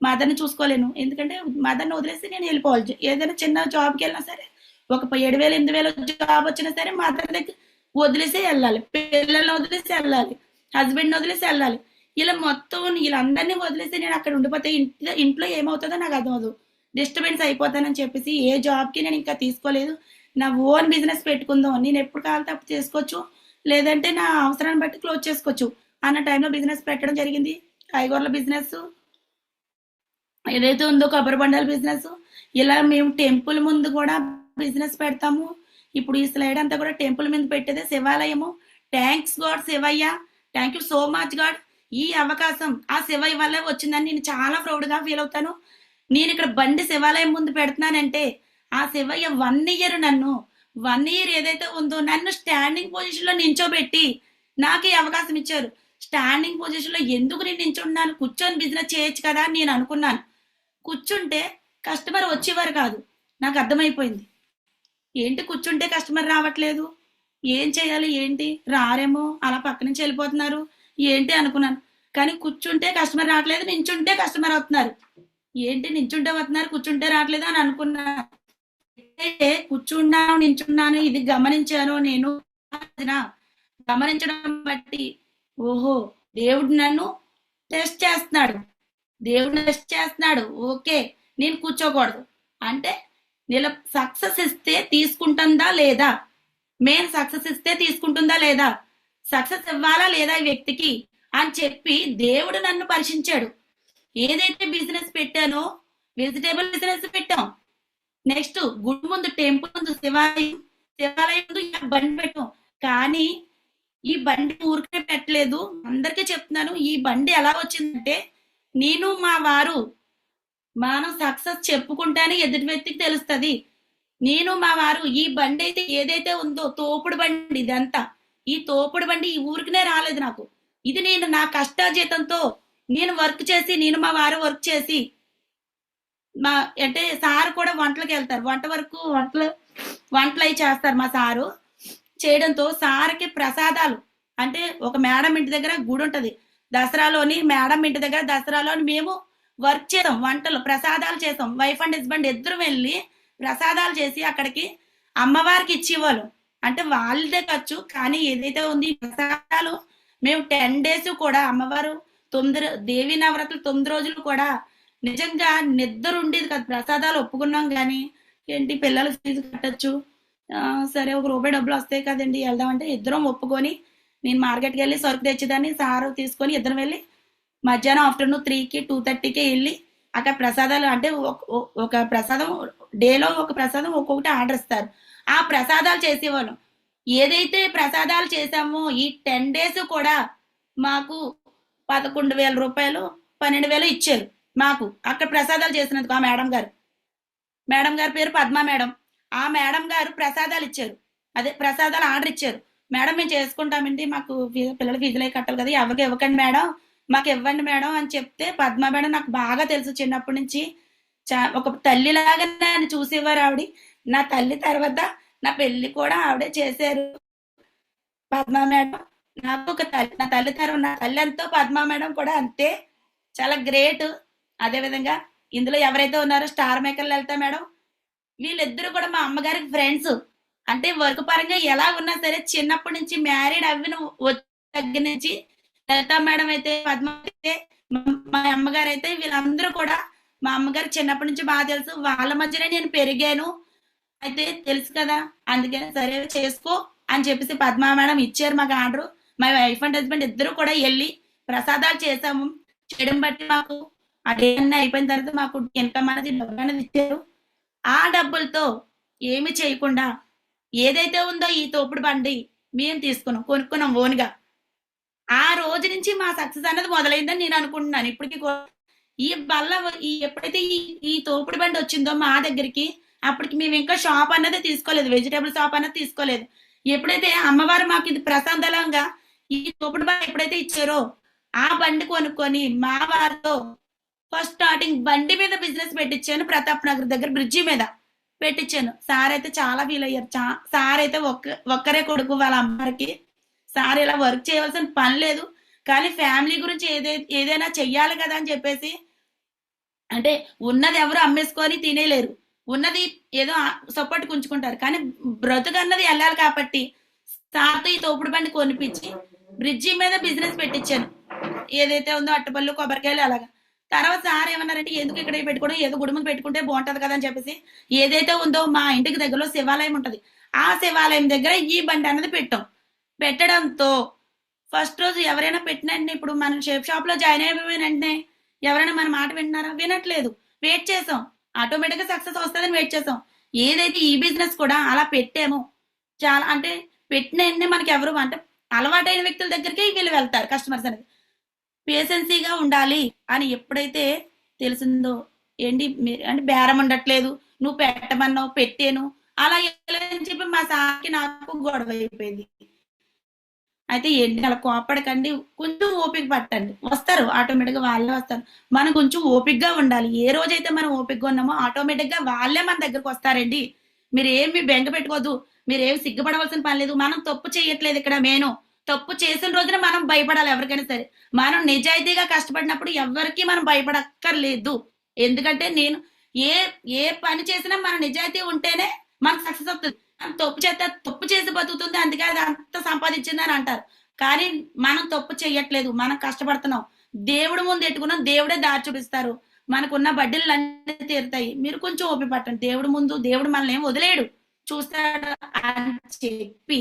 S6: మదర్ని చూసుకోలేను, ఎందుకంటే మదర్ని వదిలేసి నేను వెళ్ళిపోవాలి. ఏదైనా చిన్న జాబ్కి వెళ్ళినా సరే ఒక 7,000 8,000 జాబ్ వచ్చినా సరే మదర్ దగ్గర వదిలేసి వెళ్ళాలి, పిల్లల్ని వదిలేసి వెళ్ళాలి, హస్బెండ్ని వదిలేసి వెళ్ళాలి. ఇలా మొత్తం వీళ్ళందరినీ వదిలేసి నేను అక్కడ ఉండిపోతే ఇంట్లో ఏమవుతుందో నాకు అర్థమవుతుంది, డిస్టర్బెన్స్ అయిపోతానని చెప్పేసి ఏ జాబ్కి నేను ఇంకా తీసుకోలేదు. నా ఓన్ బిజినెస్ పెట్టుకుందాం, నేను ఎప్పుడు కావాలంటే అప్పుడు చేసుకోవచ్చు, లేదంటే నా అవసరాన్ని బట్టి క్లోజ్ చేసుకోవచ్చు అన్న టైంలో బిజినెస్ పెట్టడం జరిగింది. కాయగూరల బిజినెస్ ఏదైతే ఉందో, కొబ్బరి బండాల బిజినెస్, ఇలా మేము టెంపుల్ ముందు కూడా బిజినెస్ పెడతాము. ఇప్పుడు ఈ స్లైడ్ అంతా కూడా టెంపుల్ మీద పెట్టేదే శివాలయము. Thanks god Shivayya, thank you so much god. ఈ అవకాశం ఆ శివయ్య వల్లే వచ్చిందని నేను చాలా ప్రౌడ్గా ఫీల్ అవుతాను. నేను ఇక్కడ బండి శివాలయం ముందు పెడుతున్నానంటే ఆ శివయ్య 1 ఇయర్ నన్ను 1 ఇయర్ ఏదైతే ఉందో నన్ను స్టాండింగ్ పొజిషన్లో నించోబెట్టి నాకు ఈ అవకాశం ఇచ్చారు. స్టాండింగ్ పొజిషన్లో ఎందుకు నేను నించున్నాను, కూర్చొని బిజినెస్ చేయొచ్చు కదా అని నేను అనుకున్నాను. కూర్చుంటే కస్టమర్ వచ్చేవారు కాదు, నాకు అర్థమైపోయింది. ఏంటి కూర్చుంటే కస్టమర్ రావట్లేదు, ఏం చేయాలి, ఏంటి రారేమో, అలా పక్క నుంచి వెళ్ళిపోతున్నారు ఏంటి అనుకున్నాను. కానీ కూర్చుంటే కస్టమర్ రావట్లేదు, నించుంటే కస్టమర్ అవుతున్నారు. ఏంటి నించుంటే వస్తున్నారు, కూర్చుంటే రావట్లేదు అని అనుకున్నా. కూర్చున్నాను నించున్నాను ఇది గమనించాను నేను. గమనించడం బట్టి ఓహో దేవుడు నన్ను టెస్ట్ చేస్తున్నాడు, ఓకే నేను కూర్చోకూడదు అంటే నేను సక్సెస్ ఇస్తే తీసుకుంటుందా లేదా, మెయిన్ సక్సెస్ ఇస్తే తీసుకుంటుందా లేదా, సక్సెస్ ఇవ్వాలా లేదా ఈ వ్యక్తికి అని చెప్పి దేవుడు నన్ను పరీక్షించాడు. ఏదైతే బిజినెస్ పెట్టానో వెజిటేబుల్ బిజినెస్ పెట్టాం, నెక్స్ట్ గుడి ముందు టెంపుల్ ముందు శివాలయం ముందు బండి పెట్టాం. కానీ ఈ బండి ఊరికే పెట్టలేదు, అందరికీ చెప్తున్నాను. ఈ బండి ఎలా వచ్చిందంటే నేను మా వారు మనం సక్సెస్ చెప్పుకుంటేనే ఎదుటి వ్యక్తికి తెలుస్తుంది. నేను మా వారు ఈ బండి అయితే ఏదైతే ఉందో తోపుడు బండి, ఇదంతా ఈ తోపుడు బండి ఈ ఊరికినే రాలేదు నాకు. ఇది నేను నా కష్టాజీతంతో నేను వర్క్ చేసి, నేను మా వారు వర్క్ చేసి, మా అంటే సార్ కూడా వంటలకు వెళ్తారు, వంటలు అవి చేస్తారు మా సారు. చేయడంతో సార్కి ప్రసాదాలు అంటే ఒక మేడం ఇంటి దగ్గర గుడి ఉంటది, దసరాలోని మేడం ఇంటి దగ్గర దసరాలోని మేము వర్క్ చేసాం, వంటలు ప్రసాదాలు చేసాం. వైఫ్ అండ్ హస్బెండ్ ఇద్దరు వెళ్ళి ప్రసాదాలు చేసి అక్కడికి అమ్మవారికి ఇచ్చేవాళ్ళు. అంటే వాళ్ళదే ఖర్చు, కానీ ఏదైతే ఉంది ఈ ప్రసాదాలు మేము 10 days కూడా అమ్మవారు 9 దేవీ నవరాత్రులు 9 రోజులు కూడా నిజంగా నిద్ర ఉండేది కాదు. ప్రసాదాలు ఒప్పుకున్నాం, కానీ ఏంటి పిల్లలు ఫీజు కట్టచ్చు, సరే ఒక రూపాయి డబ్బులు వస్తాయి కదండి వెళ్దామంటే ఇద్దరం ఒప్పుకొని నేను మార్కెట్కి వెళ్ళి సరుకు తెచ్చేదాన్ని, సారు తీసుకొని ఇద్దరం వెళ్ళి మధ్యాహ్నం ఆఫ్టర్నూన్ 3కి 2:30కి వెళ్ళి అక్కడ ప్రసాదాలు అంటే ఒక ప్రసాదం డేలో ఒక ప్రసాదం ఒక్కొక్కటి ఆర్డర్ ఇస్తారు, ఆ ప్రసాదాలు చేసేవాళ్ళం. ఏదైతే ప్రసాదాలు చేసామో ఈ 10 days కూడా మాకు 11,000 రూపాయలు 12,000 ఇచ్చారు మాకు అక్కడ ప్రసాదాలు చేసినందుకు. ఆ మేడం గారి పేరు పద్మ మేడం. ఆ మేడం గారు ప్రసాదాలు ఇచ్చారు, అదే ప్రసాదాలు ఆర్డర్ ఇచ్చారు. మేడం మేము చేసుకుంటామండి, మాకు పిల్లల ఫీజులే కట్టాలి కదా, ఎవరికి ఇవ్వకండి మేడం, మాకు ఇవ్వండి మేడం అని చెప్తే, పద్మ మేడం నాకు బాగా తెలుసు చిన్నప్పటి నుంచి, ఒక తల్లిలాగా నన్ను చూసేవారు ఆవిడ. నా తల్లి తర్వాత నా పెళ్లి కూడా ఆవిడే చేశారు పద్మ మేడం. నాకు ఒక తల్లి, నా తల్లి తర్వాత నా తల్లి ఎంతో పద్మ మేడం కూడా అంతే, చాలా గ్రేట్. అదే విధంగా ఇందులో ఎవరైతే ఉన్నారో స్టార్ మేకర్ లలిత మేడం, వీళ్ళిద్దరూ కూడా మా అమ్మగారికి ఫ్రెండ్స్. అంటే వర్క్ పరంగా ఎలా ఉన్నా సరే చిన్నప్పటి నుంచి మ్యారీడ్ అవ్విన దగ్గర నుంచి లలిత మేడం అయితే, పద్మ అయితే, మా అమ్మగారు అయితే, వీళ్ళందరూ కూడా మా అమ్మగారు చిన్నప్పటి నుంచి బాగా తెలుసు. వాళ్ళ మధ్యనే నేను పెరిగాను అయితే తెలుసు కదా, అందుకని సరే చేసుకో అని చెప్పేసి పద్మా మేడం ఇచ్చారు మాకు ఆర్డర్. మా వైఫ్ అండ్ హస్బెండ్ ఇద్దరు కూడా వెళ్ళి ప్రసాదాలు చేసాము. చేయడం బట్టి మాకు ఆ డే అన్నీ అయిపోయిన తర్వాత మాకు ఇన్కమ్ అనేది డబ్బు అనేది ఇచ్చారు. ఆ డబ్బులతో ఏమి చేయకుండా ఏదైతే ఉందో ఈ తోపుడు బండి మేము కొనుక్కున్నాం ఓన్గా. ఆ రోజు నుంచి మా సక్సెస్ అనేది మొదలైందని నేను అనుకుంటున్నాను. ఇప్పటికీ ఈ ఎప్పుడైతే ఈ తోపుడు బండి వచ్చిందో మా దగ్గరికి, అప్పటికి మేము ఇంకా షాప్ అన్నది తీసుకోలేదు, వెజిటేబుల్ షాప్ అన్నది తీసుకోలేదు. ఎప్పుడైతే అమ్మవారు మాకు ఇది ప్రశాంతంగా ఈ తోపుడు బండి ఎప్పుడైతే ఇచ్చారో ఆ బండి కొనుక్కొని మా వారితో ఫస్ట్ స్టార్టింగ్ బండి మీద బిజినెస్ పెట్టించాను. ప్రతాప్ నగర్ దగ్గర బ్రిడ్జి మీద పెట్టించాను. సార్ అయితే చాలా ఫీల్ అయ్యారు. సార్ అయితే ఒక్కరే కొడుకు వాళ్ళ అమ్మకి. సార్ ఇలా వర్క్ చేయవలసిన పని లేదు, కానీ ఫ్యామిలీ గురించి ఏదైనా చెయ్యాలి కదా అని చెప్పేసి, అంటే ఉన్నది ఎవరు అమ్మేసుకొని తినేలేరు, ఉన్నది ఏదో సపోర్ట్ ఉంచుకుంటారు, కానీ బ్రతుకు అన్నది వెళ్ళాలి కాబట్టి సార్తో ఈ తోపుడు బండి కొనిపించి బ్రిడ్జి మీద బిజినెస్ పెట్టించాను. ఏదైతే ఉందో అట్టపళ్ళు కొబ్బరికాయలు అలాగా. తర్వాత సార్ ఏమన్నారంటే, ఎందుకు ఇక్కడ పెట్టుకోవడం, ఏదో గుడి ముందు పెట్టుకుంటే బాగుంటది కదా అని చెప్పేసి ఏదైతే ఉందో మా ఇంటికి దగ్గరలో శివాలయం ఉంటది, ఆ శివాలయం దగ్గర ఈ బండి అన్నది పెట్టడంతో ఫస్ట్ రోజు ఎవరైనా పెట్టినండి, ఇప్పుడు మనం షాప్ లో జాయిన్ అయిపోయిన వెంటనే ఎవరైనా మన మాట వింటున్నారా, వినట్లేదు. వెయిట్ చేసాం, ఆటోమేటిక్ గా సక్సెస్ వస్తుందని వెయిట్ చేసాం. ఏదైతే ఈ బిజినెస్ కూడా అలా పెట్టామో, చాలా అంటే పెట్టిన వెంటనే మనకి ఎవరు అంటే అలవాటైన వ్యక్తుల దగ్గరికి వీళ్ళు వెళ్తారు కస్టమర్స్ అనేది. పేషెన్సీగా ఉండాలి అని ఎప్పుడైతే తెలిసిందో, ఏంటి అంటే బేరం ఉండట్లేదు, నువ్వు పెట్టమన్నావు పెట్టాను అలా అని చెప్పి మా సార్కి నాకు గొడవ అయిపోయింది. అయితే ఏంటి అలా కోపడకండి, కొంచెం ఓపిక పట్టండి, వస్తారు ఆటోమేటిక్ గా వాళ్ళే వస్తారు. మనం కొంచెం ఓపికగా ఉండాలి. ఏ రోజైతే మనం ఓపికగా ఉన్నామో ఆటోమేటిక్ గా వాళ్ళే మన దగ్గరకు వస్తారండి. మీరు ఏమి బెంగ పెట్టుకోవద్దు, మీరేమి సిగ్గుపడవలసిన పని లేదు. మనం తప్పు చేయట్లేదు ఇక్కడ. తప్పు చేసిన రోజున మనం భయపడాలి ఎవరికైనా సరే. మనం నిజాయితీగా కష్టపడినప్పుడు ఎవరికి మనం భయపడక్కర్లేదు. ఎందుకంటే నేను ఏ పని చేసినా మన నిజాయితీ ఉంటేనే మనకు సక్సెస్ అవుతుంది. తప్పు చేసి బతుకుతుంది, అందుకే అది అంత సంపాదించిందని అంటారు. కానీ మనం తప్పు చెయ్యట్లేదు, మనం కష్టపడుతున్నాం. దేవుడు ముందు ఎట్టుకున్నాం, దేవుడే దారి చూపిస్తారు. మనకున్న బడ్డీలు అన్నీ తీరుతాయి. మీరు కొంచెం ఓపిక పట్టండి. దేవుడు ముందు దేవుడు మనల్ని ఏం వదిలేడు, చూస్తాడు అని చెప్పి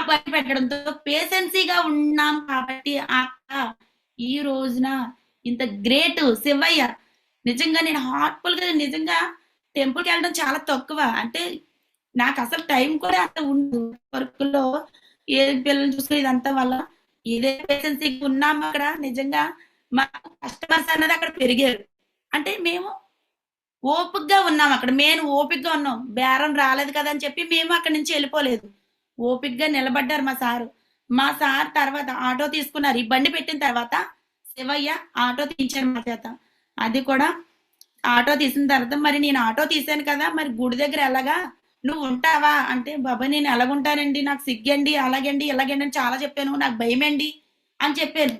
S6: పని పెట్టడంతో పేషెన్సీగా ఉన్నాం కాబట్టి ఈ రోజున ఇంత గ్రేట్ శివయ్య. నిజంగా నేను హార్ట్ఫుల్ గా నిజంగా టెంపుల్కి వెళ్ళడం చాలా తక్కువ. అంటే నాకు అసలు టైం కూడా అంత ఉండదు వర్క్ లో, ఏ పిల్లల్ని చూసుకుని ఇదంతా వల్ల. ఇదే పేషెన్సీగా ఉన్నాం అక్కడ. నిజంగా మా కస్టమర్స్ అన్నది అక్కడ పెరిగారు. అంటే మేము ఓపికగా ఉన్నాం అక్కడ. మేము ఓపికగా ఉన్నాం. బేరం రాలేదు కదా అని చెప్పి మేము అక్కడి నుంచి వెళ్ళిపోలేదు. ఓపికగా నిలబడ్డారు మా సారు. మా సార్ తర్వాత ఆటో తీసుకున్నారు. ఈ బండి పెట్టిన తర్వాత శివయ్య ఆటో తీయించారు మా చేత. అది కూడా ఆటో తీసిన తర్వాత మరి నేను ఆటో తీసాను కదా, మరి గుడి దగ్గర ఎలాగా నువ్వు ఉంటావా అంటే, బాబా నేను ఎలాగుంటానండి, నాకు సిగ్గండి, అలాగండి ఇలాగండి అని చాలా చెప్పాను, నాకు భయమండి అని చెప్పాను.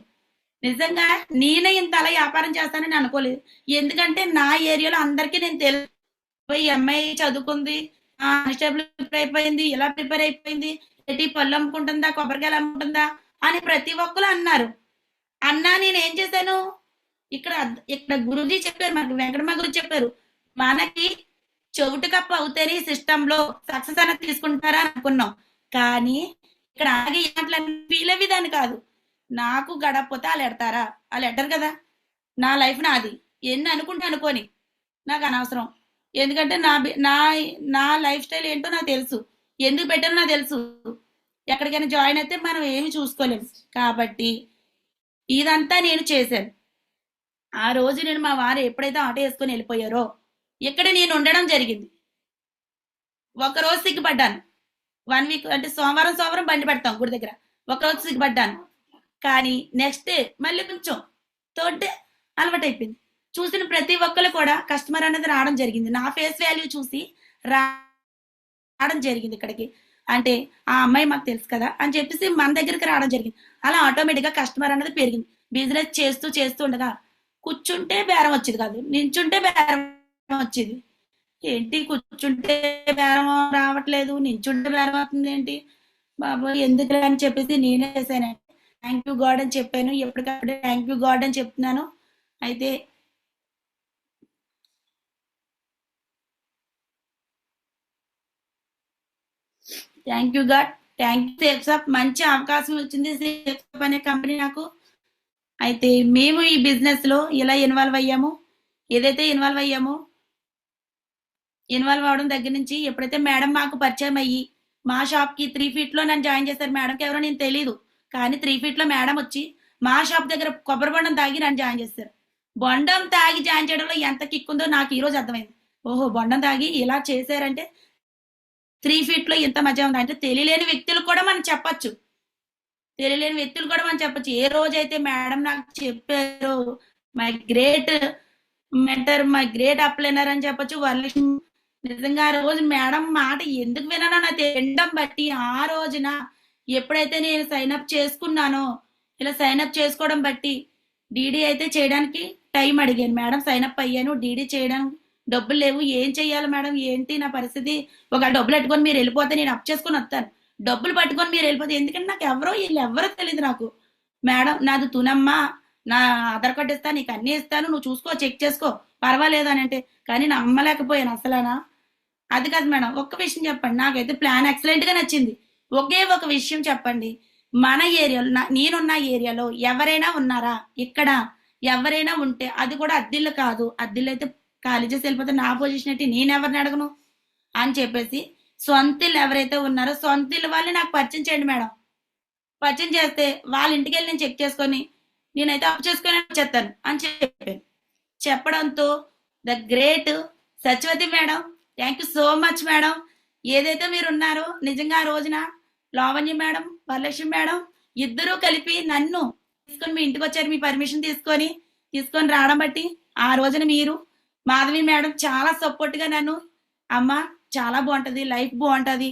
S6: నిజంగా నేనే ఇంత అలా వ్యాపారం చేస్తానని అనుకోలేదు. ఎందుకంటే నా ఏరియాలో అందరికీ నేను తెలుసు, ఈ అమ్మాయి చదువుకుంది, కానిస్టేబుల్ ప్రిపేర్ అయిపోయింది, ఇలా ప్రిపేర్ అయిపోయింది, ఎట్టి పళ్ళు అమ్ముకుంటుందా, కొబ్బరికాయలు అమ్ముకుంటుందా అని ప్రతి ఒక్కరు అన్నారు. అన్నా నేను ఏం చేశాను, ఇక్కడ గురుజీ చెప్పారు, మనకి వెంకటమ్మ గురు చెప్పారు, మనకి చెవిటి కప్పు అవుతేనే సిస్టమ్ లో సక్సెస్ అనేది తీసుకుంటారా అని అనుకున్నాం. కానీ ఇక్కడ అలాగే అట్లా ఫీల్ అయ్యేదాన్ని కాదు. నాకు గడపోతే వాళ్ళు ఎడతారా, వాళ్ళు ఎడతారు కదా, నా లైఫ్ నాది, ఎన్ని అనుకుంటే అనుకోని నాకు అనవసరం. ఎందుకంటే నా లైఫ్ స్టైల్ ఏంటో నాకు తెలుసు, ఎందుకు పెట్టానో నాకు తెలుసు. ఎక్కడికైనా జాయిన్ అయితే మనం ఏమి చూసుకోలేము. కాబట్టి ఇదంతా నేను చేశాను. ఆ రోజు నేను మా వారు ఎప్పుడైతే ఆటో వేసుకొని వెళ్ళిపోయారో ఇక్కడ నేను ఉండడం జరిగింది. ఒకరోజు సిగ్గుపడ్డాను. 1 వీక్ అంటే సోమవారం బండి పెడతాం గుడి దగ్గర. ఒకరోజు సిగ్గుపడ్డాను. కానీ నెక్స్ట్ డే మళ్ళీ కొంచెం థర్డ్ డే అలవాటు అయిపోయింది. చూసిన ప్రతి ఒక్కరు కూడా కస్టమర్ అనేది రావడం జరిగింది. నా ఫేస్ వాల్యూ చూసి రావడం జరిగింది ఇక్కడికి. అంటే ఆ అమ్మాయి మాకు తెలుసు కదా అని చెప్పేసి మన దగ్గరికి రావడం జరిగింది. అలా ఆటోమేటిక్గా కస్టమర్ అనేది పెరిగింది. బిజినెస్ చేస్తూ ఉండగా కూర్చుంటే బేరం వచ్చేది కాదు, నించుంటే బేరం వచ్చేది. ఏంటి కూర్చుంటే బేరం రావట్లేదు, నించుంటే బేరం అవుతుంది ఏంటి బాబు ఎందుకు అని చెప్పేసి నేనే చేశాను. థ్యాంక్ యూ గాడ్ అని చెప్పాను. ఎప్పటికప్పుడే థ్యాంక్ యూ గాడ్ అని చెప్తున్నాను. అయితే thank you god, thank you Safeshop, మంచి అవకాశం వచ్చింది సేఫ్సాప్ అనే కంపెనీ నాకు. అయితే మేము ఈ బిజినెస్ లో ఇలా ఇన్వాల్వ్ అయ్యాము. ఏదైతే ఇన్వాల్వ్ అవడం దగ్గర నుంచి ఎప్పుడైతే మేడం మాకు పరిచయం అయ్యి మా షాప్ కి 3 feet లో నన్ను జాయిన్ చేశారు. మేడంకి ఎవరో నేను తెలియదు, కానీ 3 feet లో మేడం వచ్చి మా షాప్ దగ్గర కొబ్బరి బొండం తాగి నన్ను జాయిన్ చేశారు. బొండం తాగి జాయిన్ చేయడంలో ఎంత కిక్ ఉందో నాకు ఈ రోజు అర్థమైంది. ఓహో బొండం తాగి ఇలా చేశారంటే 3 feet లో ఎంత మజా ఉంది అంటే తెలియలేని వ్యక్తులు కూడా మనం చెప్పచ్చు. ఏ రోజైతే మేడం నాకు చెప్పారో my great mentor, my great upliner అని చెప్పొచ్చు వరలక్ష్మి. నిజంగా ఆ రోజు మేడం మాట ఎందుకు వినానో నాకు తినడం బట్టి, ఆ రోజున ఎప్పుడైతే నేను సైన్అప్ చేసుకున్నానో, ఇలా సైన్అప్ చేసుకోవడం బట్టి డీడీ అయితే చేయడానికి టైం అడిగాను. మేడం సైన్అప్ అయ్యాను, డీడీ చేయడానికి డబ్బులు లేవు, ఏం చెయ్యాలి మేడం, ఏంటి నా పరిస్థితి, ఒక డబ్బులు పెట్టుకొని మీరు వెళ్ళిపోతే నేను అప్ చేసుకొని వస్తాను, డబ్బులు పట్టుకొని మీరు వెళ్ళిపోతే, ఎందుకంటే నాకు వీళ్ళు ఎవరో తెలియదు నాకు. మేడం నాది తునమ్మా, నా ఆధార్ కార్డు ఇస్తా, నీకు అన్ని ఇస్తాను, నువ్వు చూసుకో, చెక్ చేసుకో, పర్వాలేదు అని అంటే, కానీ నమ్మలేకపోయాను అసలనా. అది కాదు మేడం, ఒక్క విషయం చెప్పండి, నాకైతే ప్లాన్ ఎక్సలెంట్ గా నచ్చింది. ఒకే ఒక విషయం చెప్పండి, మన ఏరియాలో నేనున్న ఏరియాలో ఎవరైనా ఉన్నారా, ఇక్కడ ఎవరైనా ఉంటే అది కూడా అద్దిల్లు కాదు, అద్దిల్లు అయితే ఖాళీ చేసి వెళ్ళిపోతే నా పొజిషన్ ఏంటి, నేను ఎవరిని అడగను అని చెప్పేసి సొంత ఇల్లు ఎవరైతే ఉన్నారో సొంత ఇల్లు వాళ్ళని నాకు పరిచయం చేయండి మేడం. పరిచయం చేస్తే వాళ్ళ ఇంటికి వెళ్ళి నేను చెక్ చేసుకొని నేనైతే అప్ చేసుకొని వచ్చేస్తాను అని చెప్పడంతో the great Satyavathi madam, thank you so much madam. ఏదైతే మీరు ఉన్నారో నిజంగా ఆ రోజున లావణ్య మేడం, వరలక్ష్మి మేడం ఇద్దరూ కలిపి నన్ను తీసుకొని మీ ఇంటికి వచ్చారు, మీ పర్మిషన్ తీసుకొని రావడం బట్టి ఆ రోజున మీరు మాధవి మేడం చాలా సపోర్ట్ గా నన్ను, అమ్మ చాలా బాగుంటది, లైఫ్ బాగుంటది,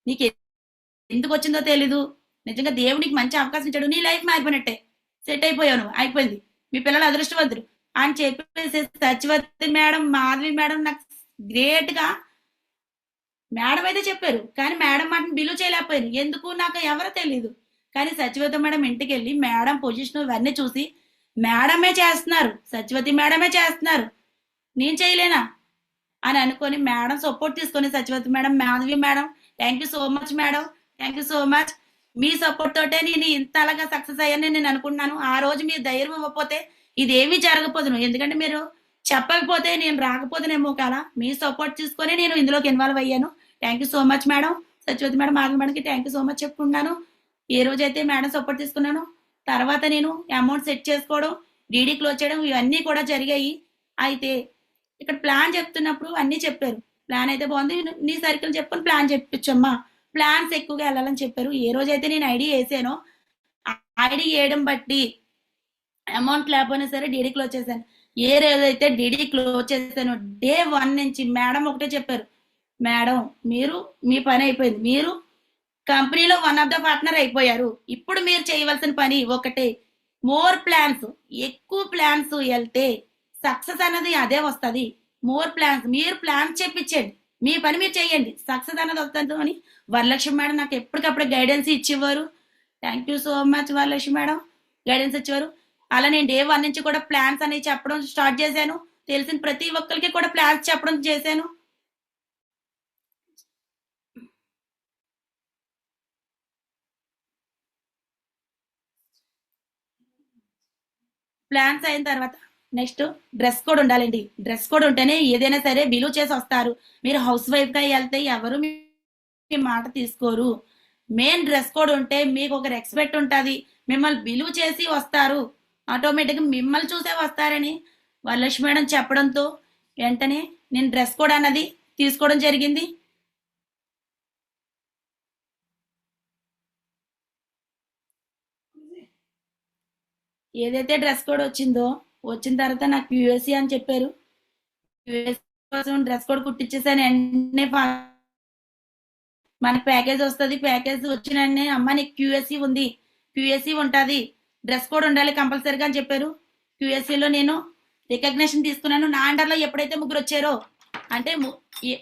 S6: నీకు ఎందుకు వచ్చిందో తెలీదు, నిజంగా దేవుడికి మంచి అవకాశం ఇచ్చాడు, నీ లైఫ్ మారిపోయినట్టే, సెట్ అయిపోయాను, అయిపోయింది, మీ పిల్లలు అదృష్టవంతులు అని చెప్పేసి సత్యవతి మేడం, మాధవి మేడం నాకు గ్రేట్ గా మేడం అయితే చెప్పారు. కానీ మేడం మాటను బిలీవ్ చేయలేకపోయాను, ఎందుకు నాకు ఎవరో తెలీదు. కానీ సత్యవతి మేడం ఇంటికి వెళ్ళి మేడం పొజిషన్ ఇవన్నీ చూసి మేడమే చేస్తున్నారు, సత్యవతి మేడమే చేస్తున్నారు, నేను చేయలేనా అని అనుకొని మేడం సపోర్ట్ తీసుకొని Satyavati madam, Madhavi madam, thank you so much madam, thank you so much. మీ సపోర్ట్ తోటే నేను ఇంత అలాగా సక్సెస్ అయ్యానని నేను అనుకుంటున్నాను. ఆ రోజు మీరు ధైర్యం ఇవ్వకపోతే ఇదేమీ జరగకపోదును, ఎందుకంటే మీరు చెప్పకపోతే నేను రాకపోతేనేమో కదా, మీ సపోర్ట్ తీసుకొని నేను ఇందులోకి ఇన్వాల్వ్ అయ్యాను. Thank you so much madam, Satyavathi madam, Madhavi మేడంకి థ్యాంక్ యూ సో మచ్ చెప్పుకున్నాను. ఏ రోజైతే మేడం సపోర్ట్ తీసుకున్నాను తర్వాత నేను అమౌంట్ సెట్ చేసుకోవడం, డీడీ క్లోజ్ చేయడం ఇవన్నీ కూడా జరిగాయి. అయితే ఇక్కడ ప్లాన్ చెప్తున్నప్పుడు అన్నీ చెప్పారు. ప్లాన్ అయితే బాగుంది, నీ సర్కిల్ చెప్పుకొని ప్లాన్ చెప్పించమ్మా, ప్లాన్స్ ఎక్కువగా వెళ్ళాలని చెప్పారు. ఏ రోజైతే నేను ఐడి వేసానో ఐడి వేయడం బట్టి అమౌంట్ లేకపోయినా సరే డీడీ క్లోజ్ చేశాను. ఏ రోజైతే డీడీ క్లోజ్ చేశానో డే 1 నుంచి మేడం ఒకటే చెప్పారు, మేడం మీరు మీ పని అయిపోయింది, మీరు కంపెనీలో వన్ ఆఫ్ ద పార్ట్నర్ అయిపోయారు. ఇప్పుడు మీరు చేయవలసిన పని ఒకటే, మోర్ ప్లాన్స్, ఎక్కువ ప్లాన్స్ వెళ్తే సక్సెస్ అన్నది అదే వస్తుంది. మోర్ ప్లాన్స్, మీరు ప్లాన్స్ చెప్పించండి, మీ పని మీరు చేయండి, సక్సెస్ అన్నది వస్తుంది అని వరలక్ష్మి మేడం నాకు ఎప్పటికప్పుడు గైడెన్స్ ఇచ్చేవారు. Thank you so much Varalakshmi madam, guidance ఇచ్చేవారు. అలా నేను డే 1 నుంచి కూడా ప్లాన్స్ అనేవి చెప్పడం స్టార్ట్ చేశాను. తెలిసిన ప్రతి ఒక్కరికి కూడా ప్లాన్స్ చెప్పడం చేశాను. ప్లాన్స్ అయిన తర్వాత నెక్స్ట్ డ్రెస్ కోడ్ ఉండాలండి. డ్రెస్ కోడ్ ఉంటేనే ఏదైనా సరే బిలీవ్ చేసి వస్తారు. మీరు హౌస్ వైఫ్ గా వెళ్తే ఎవరు మీ మాట తీసుకోరు. మెయిన్ డ్రెస్ కోడ్ ఉంటే మీకు ఒక రెస్పెక్ట్ ఉంటుంది, మిమ్మల్ని బిలీవ్ చేసి వస్తారు, ఆటోమేటిక్ గా మిమ్మల్ని చూసే వస్తారని వరలక్ష్మి మేడం చెప్పడంతో వెంటనే నేను డ్రెస్ కోడ్ అన్నది తీసుకోవడం జరిగింది. ఏదైతే డ్రెస్ కోడ్ వచ్చిందో వచ్చిన తర్వాత నాకు యూఎస్సీ అని చెప్పారు. యూఎస్సీ కోసం డ్రెస్ కోడ్ కుట్టించేసాను. వెంటనే మనకి ప్యాకేజ్ వస్తుంది, ప్యాకేజ్ వచ్చిన వెంటనే అమ్మ నీకు క్యూఎస్సీ ఉంది, క్యూఎస్సీ ఉంటుంది, డ్రెస్ కోడ్ ఉండాలి కంపల్సరీగా అని చెప్పారు. క్యూఎస్సీలో నేను రికగ్నిషన్ తీసుకున్నాను. నా అండర్లో ఎప్పుడైతే ముగ్గురు వచ్చారో అంటే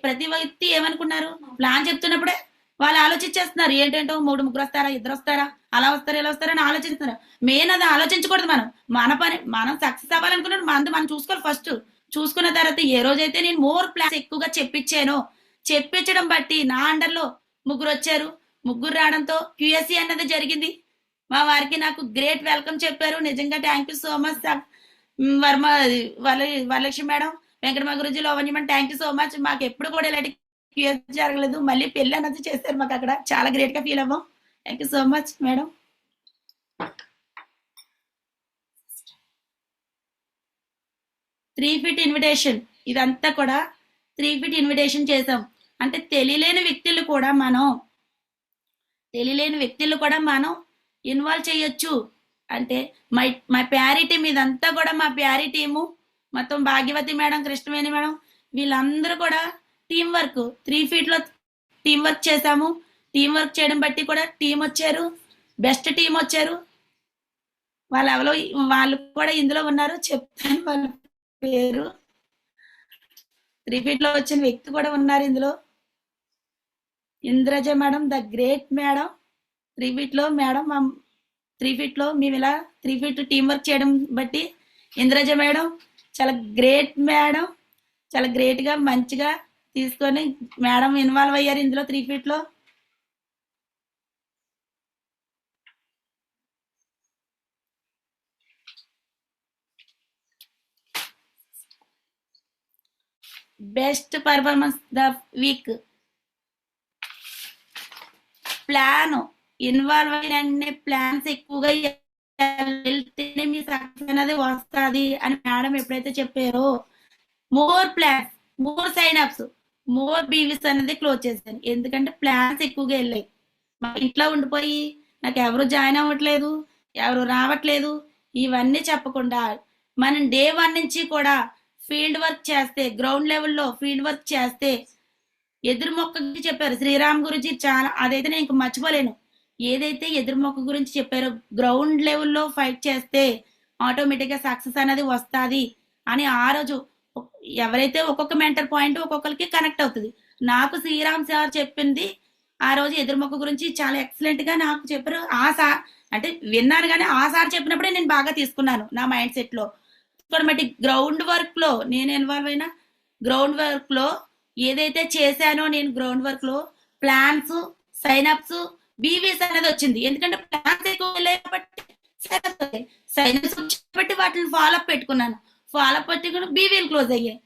S6: ప్రతి వ్యక్తి ఏమనుకున్నారు, ప్లాన్ చెప్తున్నప్పుడే వాళ్ళు ఆలోచించేస్తున్నారు, ఏంటంటో ముగ్గురు వస్తారా, ఇద్దరు వస్తారా, అలా వస్తారా, ఇలా వస్తారా అని ఆలోచిస్తున్నారు. మెయిన్ అది ఆలోచించకూడదు. మన పని మనం సక్సెస్ అవ్వాలనుకున్నాడు, మనం చూసుకోవాలి. ఫస్ట్ చూసుకున్న తర్వాత ఏ రోజైతే నేను మోర్ ప్లాన్స్ ఎక్కువగా చెప్పించడం బట్టి నా అండర్లో ముగ్గురు వచ్చారు. ముగ్గురు రావడంతో క్యూఎస్సీ అన్నది జరిగింది. మా వారికి నాకు గ్రేట్ వెల్కమ్ చెప్పారు. నిజంగా thank you so much Varma, Varalakshmi madam, Venkatamma గురించి, లోవన్యమని థ్యాంక్ యూ సో మచ్. మాకు ఎప్పుడు కూడా ఇలాంటి క్యూఎస్సీ జరగలేదు. మళ్ళీ పెళ్లి అన్నది చేశారు మాకు, అక్కడ చాలా గ్రేట్ గా ఫీల్ అవ్వం. Thank you so much madam. 3 feet invitation, ఇదంతా కూడా 3 feet ఇన్విటేషన్ చేసాం. అంటే తెలియలేని వ్యక్తులు కూడా మనం ఇన్వాల్వ్ చేయొచ్చు. అంటే మా ప్యారీ టీమ్, ఇదంతా కూడా మా ప్యారీ టీము మొత్తం భాగ్యవతి మేడం, కృష్ణవేణి మేడం, వీళ్ళందరూ కూడా టీం వర్క్ 3 feet లో టీం వర్క్ చేశాము. టీం వర్క్ చేయడం బట్టి కూడా టీం వచ్చారు, బెస్ట్ టీం వచ్చారు. వాళ్ళు కూడా ఇందులో ఉన్నారు, చెప్తాను వాళ్ళ పేరు. 3 feet లో వచ్చిన వ్యక్తి కూడా ఉన్నారు ఇందులో. Indraja madam, the great madam. 3 feet లో మేడం, 3 feet లో మేము ఇలా 3 feet టీం వర్క్ చేయడం బట్టి ఇంద్రజ మేడం చాలా గ్రేట్ మేడం, చాలా గ్రేట్ గా మంచిగా తీసుకొని మేడం ఇన్వాల్వ్ అయ్యారు ఇందులో 3 feet లో. Best performance the week plan, involve అయిన ప్లాన్స్ ఎక్కువగా వెళ్తేనే మీ సక్సెస్ అనేది వస్తుంది అని మేడం ఎప్పుడైతే చెప్పారో more plans, more sign ups, more BVs అనేది క్లోజ్ చేశాను. ఎందుకంటే ప్లాన్స్ ఎక్కువగా వెళ్ళాయి. మా ఇంట్లో ఉండిపోయి నాకు ఎవరు జాయిన్ అవ్వట్లేదు, ఎవరు రావట్లేదు, ఇవన్నీ చెప్పకుండా మనం డే 1 నుంచి కూడా ఫీల్డ్ వర్క్ చేస్తే, గ్రౌండ్ లెవెల్లో ఫీల్డ్ వర్క్ చేస్తే, ఎదురు మొక్క చెప్పారు శ్రీరామ్ గురించి, చాలా అదైతే నేను ఇంక మర్చిపోలేను. ఏదైతే ఎదురు మొక్క గురించి చెప్పారో గ్రౌండ్ లెవెల్లో ఫైట్ చేస్తే ఆటోమేటిక్ గా సక్సెస్ అనేది వస్తుంది అని ఆ రోజు ఎవరైతే ఒక్కొక్క మెంటర్ పాయింట్ ఒక్కొక్కరికి కనెక్ట్ అవుతుంది. నాకు శ్రీరామ్ సార్ చెప్పింది ఆ రోజు ఎదురు మొక్క గురించి చాలా ఎక్సలెంట్ గా నాకు చెప్పారు. ఆ సార్ అంటే విన్నాను కానీ ఆ సార్ చెప్పినప్పుడే నేను బాగా తీసుకున్నాను నా మైండ్ సెట్ లో. గ్రౌండ్ వర్క్ లో నేను ఇన్వాల్వ్ అయినా, గ్రౌండ్ వర్క్ లో ఏదైతే చేశానో నేను గ్రౌండ్ వర్క్ లో ప్లాన్స్, సైన్ అప్స్, బీవీస్ అనేది వచ్చింది. ఎందుకంటే ప్లాన్స్ ఎక్కువ లేకపోతే సైన్ అప్స్ వచ్చి వాటిని ఫాలోఅప్ పెట్టుకున్నాను. ఫాలోఅప్ పెట్టుకుని బీవీలు క్లోజ్ అయ్యాయి,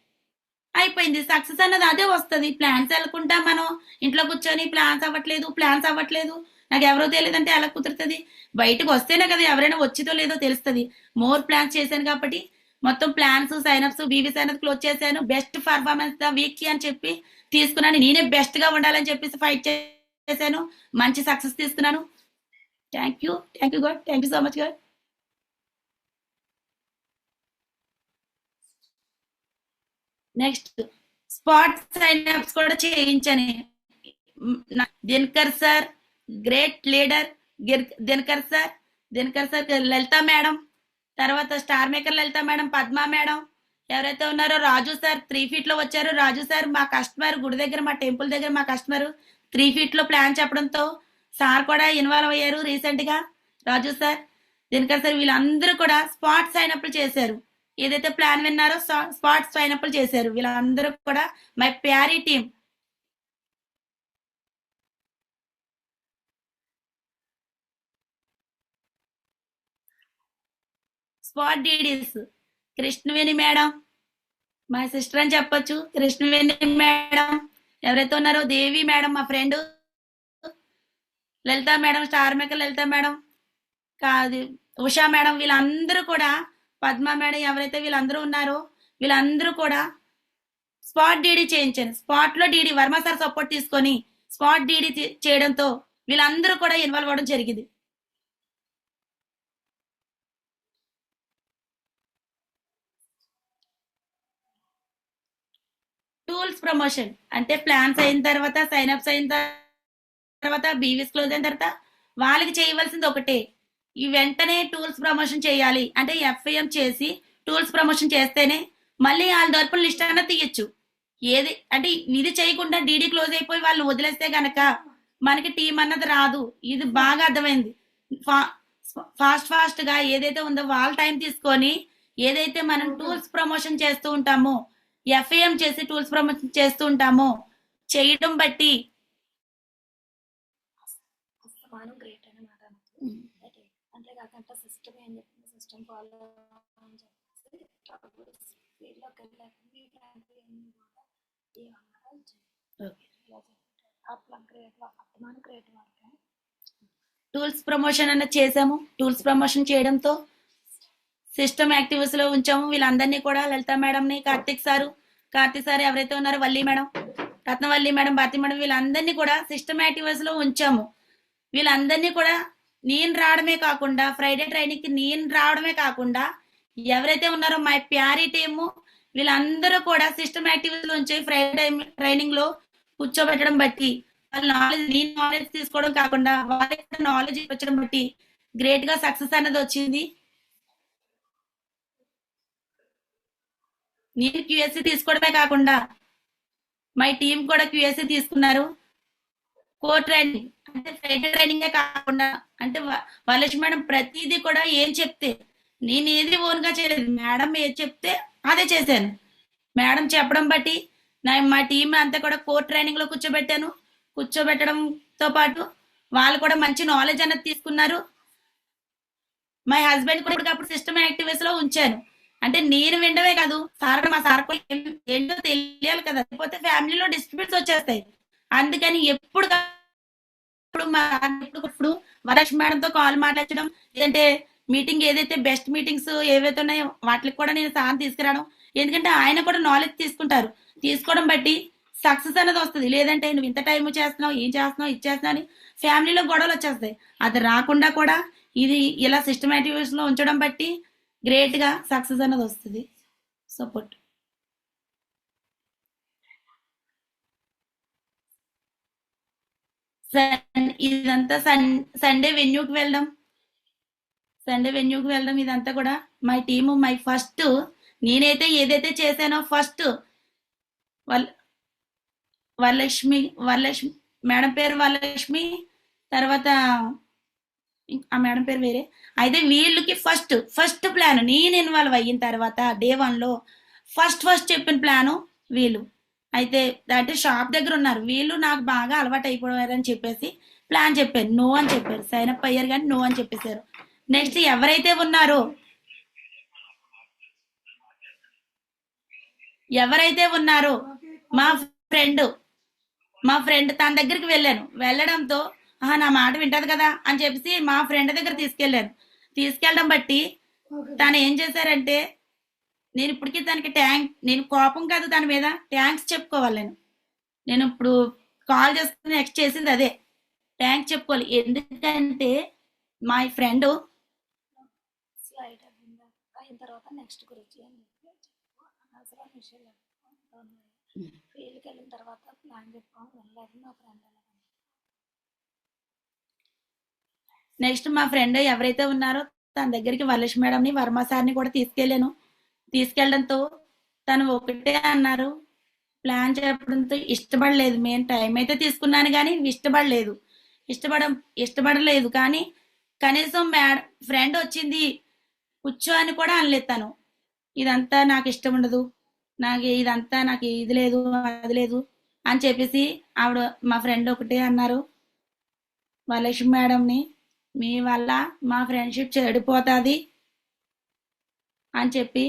S6: అయిపోయింది. సక్సెస్ అనేది అదే వస్తుంది. ప్లాన్స్ వెళ్ళకుండా మనం ఇంట్లో కూర్చొని ప్లాన్స్ అవ్వట్లేదు నాకు ఎవరో తెలియదంటే ఎలా కుదురుతుంది? బయటకు వస్తేనే కదా ఎవరైనా వచ్చిదో లేదో తెలుస్తుంది. మోర్ ప్లాన్స్ చేశాను కాబట్టి మొత్తం plans, sign-ups, BB sign-up close చేశాను. బెస్ట్ పర్ఫార్మెన్స్ ద వీక్ అని చెప్పి తీసుకున్నాను. నేనే బెస్ట్ గా ఉండాలని చెప్పేసి ఫైట్ చేశాను. మంచి సక్సెస్ తీసుకున్నాను. Thank you god, thank you so much god. Next spot signups కూడా చేయించాను. Dinakar sir great leader, Dinakar sir Lalitha madam, తర్వాత star maker Lalitha madam, Padma madam, ఎవరైతే ఉన్నారో రాజు సార్ 3 feet లో వచ్చారు. రాజు సార్ మా కస్టమర్, గుడి దగ్గర మా టెంపుల్ దగ్గర మా కస్టమర్ 3 feet లో ప్లాన్ చెప్పడంతో సార్ కూడా ఇన్వాల్వ్ అయ్యారు రీసెంట్ గా. రాజు సార్, దినకర్ సార్ వీళ్ళందరూ కూడా స్పాట్ సైనప్లు చేశారు. ఏదైతే ప్లాన్ విన్నారో స్పాట్ సైనప్లు చేశారు. వీళ్ళందరూ కూడా మై ప్యారీ టీమ్. స్పాట్ డీడీస్ కృష్ణవేణి మేడం, మా సిస్టర్ అని చెప్పొచ్చు. కృష్ణవేణి మేడం, ఎవరైతే ఉన్నారో దేవి మేడం మా friend, Lalitha madam, star maker Lalitha madam, కాదు ఉషా మేడం, వీళ్ళందరూ కూడా, పద్మ మేడం, ఎవరైతే వీళ్ళందరూ ఉన్నారో వీళ్ళందరూ కూడా స్పాట్ డీడీ చేయించాను. స్పాట్ లో డీడీ వర్మ సార్ సపోర్ట్ తీసుకొని స్పాట్ డీడీ చేయడంతో వీళ్ళందరూ కూడా ఇన్వాల్వ్ అవ్వడం జరిగింది. టూల్స్ ప్రమోషన్ అంటే ప్లాన్స్ అయిన తర్వాత, సైన్అప్స్ అయిన తర్వాత, బీవీస్ క్లోజ్ అయిన తర్వాత వాళ్ళకి చేయవలసింది ఒకటే, ఈ వెంటనే టూల్స్ ప్రమోషన్ చేయాలి. అంటే ఎఫ్ఐఎం చేసి టూల్స్ ప్రమోషన్ చేస్తేనే మళ్ళీ వాళ్ళ తరపున లిస్ట్ అన్న తీయచ్చు. ఏది అంటే ఇది చేయకుండా డీడీ క్లోజ్ అయిపోయి వాళ్ళు వదిలేస్తే గనక మనకి టీం అన్నది రాదు. ఇది బాగా అర్థమైంది. ఫాస్ట్ గా ఏదైతే ఉందో వాళ్ళ టైం తీసుకొని ఏదైతే మనం టూల్స్ ప్రమోషన్ చేస్తూ ఉంటామో, ఎఫ్ఐఎం చేసి టూల్స్ ప్రమోషన్ చేస్తూ ఉంటామో, చేయడం బట్టి టూల్స్ ప్రమోషన్ అన్నది చేసాము. టూల్స్ ప్రమోషన్ చేయడంతో సిస్టమ్ యాక్టివ్స్ లో ఉంచాము. వీళ్ళందరినీ కూడా లలిత మేడం ని, కార్తిక్ సార్ ఎవరైతే ఉన్నారో, Valli madam, Ratnavalli madam, Bharati madam, వీళ్ళందరినీ కూడా సిస్టమ్ యాక్టివ్స్ లో ఉంచాము. వీళ్ళందరినీ కూడా నేను రావడమే కాకుండా, ఫ్రైడే ట్రైనింగ్ కి నేను రావడమే కాకుండా, ఎవరైతే ఉన్నారో మై ప్యారీ టీము వీళ్ళందరూ కూడా సిస్టమ్ యాక్టివ్స్ లో ఉంచి ఫ్రైడే ట్రైనింగ్ లో కూర్చోబెట్టడం బట్టి వాళ్ళ నాలెడ్జ్ తీసుకోవడం కాకుండా వాళ్ళకి నాలెడ్జ్ ఇవ్వడం బట్టి గ్రేట్ గా సక్సెస్ అనేది వచ్చింది. నేను క్యూఎస్సీ తీసుకోవడమే కాకుండా మై టీం కూడా క్యూఎస్సీ తీసుకున్నారు. కోర్ ట్రైనింగ్ అంటే ఫ్రైడే ట్రైనింగే కాకుండా, అంటే వరలక్ష్మి మేడం ప్రతిదీ కూడా ఏం చెప్తే, నేను ఏది ఓన్ గా చేయలేదు, మేడం ఏది చెప్తే అదే చేశాను. మేడం చెప్పడం బట్టి మా టీం అంతా కూడా కోర్ ట్రైనింగ్ లో కూర్చోబెట్టడంతో పాటు వాళ్ళు కూడా మంచి నాలెడ్జ్ అన్నది తీసుకున్నారు. మై హస్బెండ్ కూడా అప్పుడు సిస్టమ్ యాక్టివిటీస్ లో ఉంచాను. అంటే నేను వినడమే కాదు, మా సార్ ఏంటో తెలియాలి కదా, లేకపోతే ఫ్యామిలీలో డిస్ట్రిబ్యూట్స్ వచ్చేస్తాయి. అందుకని ఎప్పుడు వరలక్ష్మి మేడంతో కాల్ మాట్లాడడం, లేదంటే మీటింగ్ ఏదైతే బెస్ట్ మీటింగ్స్ ఏవైతే ఉన్నాయో వాటికి కూడా నేను సార్ తీసుకురావడం. ఎందుకంటే ఆయన కూడా నాలెడ్జ్ తీసుకుంటారు. తీసుకోవడం బట్టి సక్సెస్ అనేది వస్తుంది. లేదంటే నువ్వు ఇంత టైం చేస్తున్నావు, ఏం చేస్తున్నావు, ఇచ్చేస్తున్నావు అని ఫ్యామిలీలో గొడవలు వచ్చేస్తాయి. అది రాకుండా కూడా ఇది ఇలా సిస్టమేటివ్స్ లో ఉంచడం బట్టి గ్రేట్ గా సక్సెస్ అనేది వస్తుంది. సపోర్ట్ ఇదంతా సండే వెన్యూకి వెళ్ళడం ఇదంతా కూడా మై టీము, మై ఫస్ట్ నేనైతే ఏదైతే చేశానో ఫస్ట్ వరలక్ష్మి మేడం పేరు వరలక్ష్మి, తర్వాత ఆ మేడం పేరు వేరే. అయితే వీళ్ళకి ఫస్ట్ ప్లాన్ నేను ఇన్వాల్వ్ అయిన తర్వాత డే 1 లో ఫస్ట్ చెప్పిన ప్లాను వీళ్ళు. అయితే అంటే షాప్ దగ్గర ఉన్నారు వీళ్ళు, నాకు బాగా అలవాటు అయిపోయారని చెప్పేసి ప్లాన్ చెప్పారు. నో అని చెప్పారు. సైన్ అప్ అయ్యారు కానీ నో అని చెప్పేశారు. నెక్స్ట్ ఎవరైతే ఉన్నారో మా ఫ్రెండ్ తన దగ్గరికి వెళ్ళాను. వెళ్ళడంతో నా మాట వింటది కదా అని చెప్పేసి మా ఫ్రెండ్ దగ్గర తీసుకెళ్ళాను. తీసుకెళ్ళడం బట్టి తను ఏం చేశారంటే, నేను ఇప్పటికీ తనకి నేను కోపం కాదు దాని మీద, థ్యాంక్స్ చెప్పుకోవాలి. నేను ఇప్పుడు కాల్ చేసుకుని నెక్స్ట్ చేసింది అదే, థ్యాంక్స్ చెప్పుకోవాలి. ఎందుకంటే మా ఫ్రెండ్ స్లైడ్ అయిన తర్వాత నెక్స్ట్ గురించి అవసరం విషయాలు ఫీల్డ్కి వెళ్ళిన తర్వాత ప్లాన్ చెప్పుకోవడం వెళ్ళలేదు మా ఫ్రెండ్. నెక్స్ట్ మా ఫ్రెండ్ ఎవరైతే ఉన్నారో తన దగ్గరికి వరలక్ష్మి మేడంని, వర్మ సార్ని కూడా తీసుకెళ్ళాను. తీసుకెళ్ళడంతో తను ఒకటే అన్నారు, ప్లాన్ చెప్పడంతో ఇష్టపడలేదు. మేము టైం అయితే తీసుకున్నాను కానీ ఇష్టపడలేదు. కానీ కనీసం ఫ్రెండ్ వచ్చింది కూర్చో అని కూడా అనలేదు తను. ఇదంతా నాకు ఇష్టం ఉండదు, ఇదంతా నాకు ఇది లేదు అది లేదు అని చెప్పేసి ఆవిడ మా ఫ్రెండ్ ఒకటే అన్నారు, వరలక్ష్మి మేడంని మీ వల్ల మా ఫ్రెండ్షిప్ చెడిపోతుంది అని చెప్పి,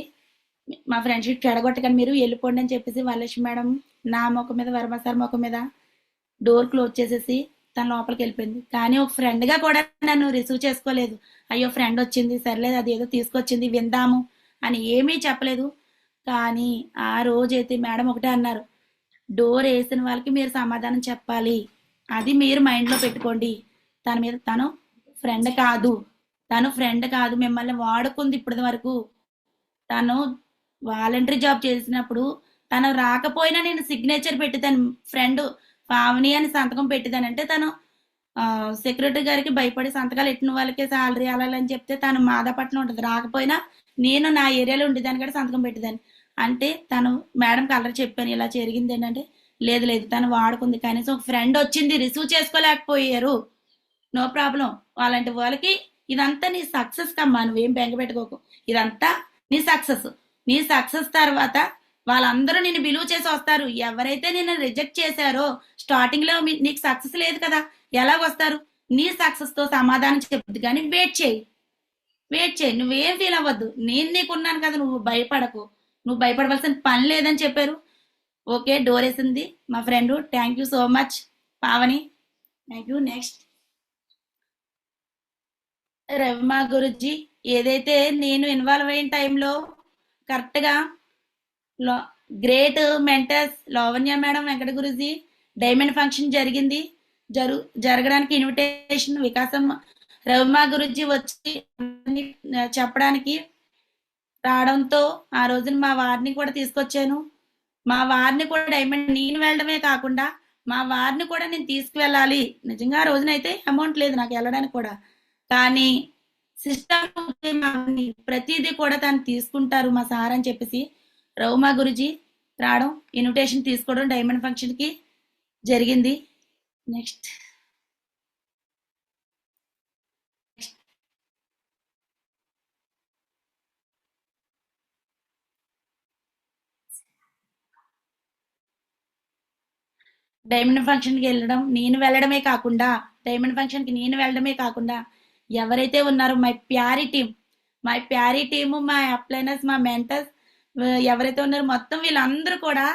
S6: మా ఫ్రెండ్షిప్ చెడగొట్టకండి మీరు వెళ్ళిపోండి అని చెప్పేసి వరలక్ష్మి మేడం నా ముఖం మీద, వర్మ సార్ ముఖం మీద డోర్ క్లోజ్ చేసేసి తన లోపలికి వెళ్ళిపోయింది. కానీ ఒక ఫ్రెండ్గా కూడా నన్ను రిసీవ్ చేసుకోలేదు. అయ్యో ఫ్రెండ్ వచ్చింది, సర్లేదు అది ఏదో తీసుకొచ్చింది విందాము అని ఏమీ చెప్పలేదు. కానీ ఆ రోజైతే మేడం ఒకటే అన్నారు, డోర్ వేసిన వాళ్ళకి మీరు సమాధానం చెప్పాలి, అది మీరు మైండ్లో పెట్టుకోండి. తను ఫ్రెండ్ కాదు, మిమ్మల్ని వాడుకుంది ఇప్పటి వరకు. తను వాలంటరీ జాబ్ చేసినప్పుడు తను రాకపోయినా నేను సిగ్నేచర్ పెట్టిదాను, ఫ్రెండ్ పావని అని సంతకం పెట్టిదానంటే తను సెక్రటరీ గారికి భయపడి సంతకాలు ఎట్టిన వాళ్ళకే శాలరీ అలాలని చెప్తే తను మాదాపట్నం ఉంటుంది, రాకపోయినా నేను నా ఏరియాలో ఉండేదాన్ని కూడా సంతకం పెట్టేదాన్ని. అంటే తను మేడం కలర్ చెప్పాను ఇలా జరిగింది ఏంటంటే, లేదు తను వాడుకుంది, కనీసం ఒక ఫ్రెండ్ వచ్చింది రిసీవ్ చేసుకోలేకపోయారు, నో ప్రాబ్లం. అలాంటి వాళ్ళకి ఇదంతా నీ సక్సెస్ కమ్మా, నువ్వేం బెంగ పెట్టుకోకు, ఇదంతా నీ సక్సెస్ తర్వాత వాళ్ళందరూ నిన్ను బిలీవ్ చేసి వస్తారు. ఎవరైతే నిన్ను రిజెక్ట్ చేశారో స్టార్టింగ్ లో నీకు సక్సెస్ లేదు కదా, ఎలా వస్తారు? నీ సక్సెస్ తో సమాధానం చెప్తుంది. కానీ వెయిట్ చేయి, నువ్వేం ఫీల్ అవ్వద్దు, నేను నీకున్నాను కదా, నువ్వు భయపడవలసిన పని లేదని చెప్పారు. ఓకే, డోర్ వేసింది మా friend. Thank you so much Pavani, thank you. Next రవిమా గురుజీ, ఏదైతే నేను ఇన్వాల్వ్ అయిన టైంలో కరెక్ట్గా great mentors Lavanya madam, Venkata guruji diamond function జరిగింది. జరగడానికి ఇన్విటేషన్ వికాసం రవిమా గురుజీ వచ్చి చెప్పడానికి రావడంతో ఆ రోజున మా వారిని కూడా తీసుకొచ్చాను. మా వారిని కూడా డైమండ్ నేను వెళ్ళడమే కాకుండా మా వారిని కూడా నేను తీసుకువెళ్ళాలి. నిజంగా ఆ రోజునైతే అమౌంట్ లేదు నాకు వెళ్ళడానికి కూడా, కానీ సిస్టమ్ ప్రతిదీ కూడా తను తీసుకుంటారు మా సార్ అని చెప్పేసి రవిమా గురుజీ రావడం, ఇన్విటేషన్ తీసుకోవడం డైమండ్ ఫంక్షన్ కి జరిగింది. నెక్స్ట్ డైమండ్ ఫంక్షన్ కి నేను వెళ్ళడమే కాకుండా ఎవరైతే ఉన్నారో మై ప్యారీ టీమ్, మా అప్లైనర్స్, మా మెంటర్స్ ఎవరైతే ఉన్నారో మొత్తం వీళ్ళందరూ కూడా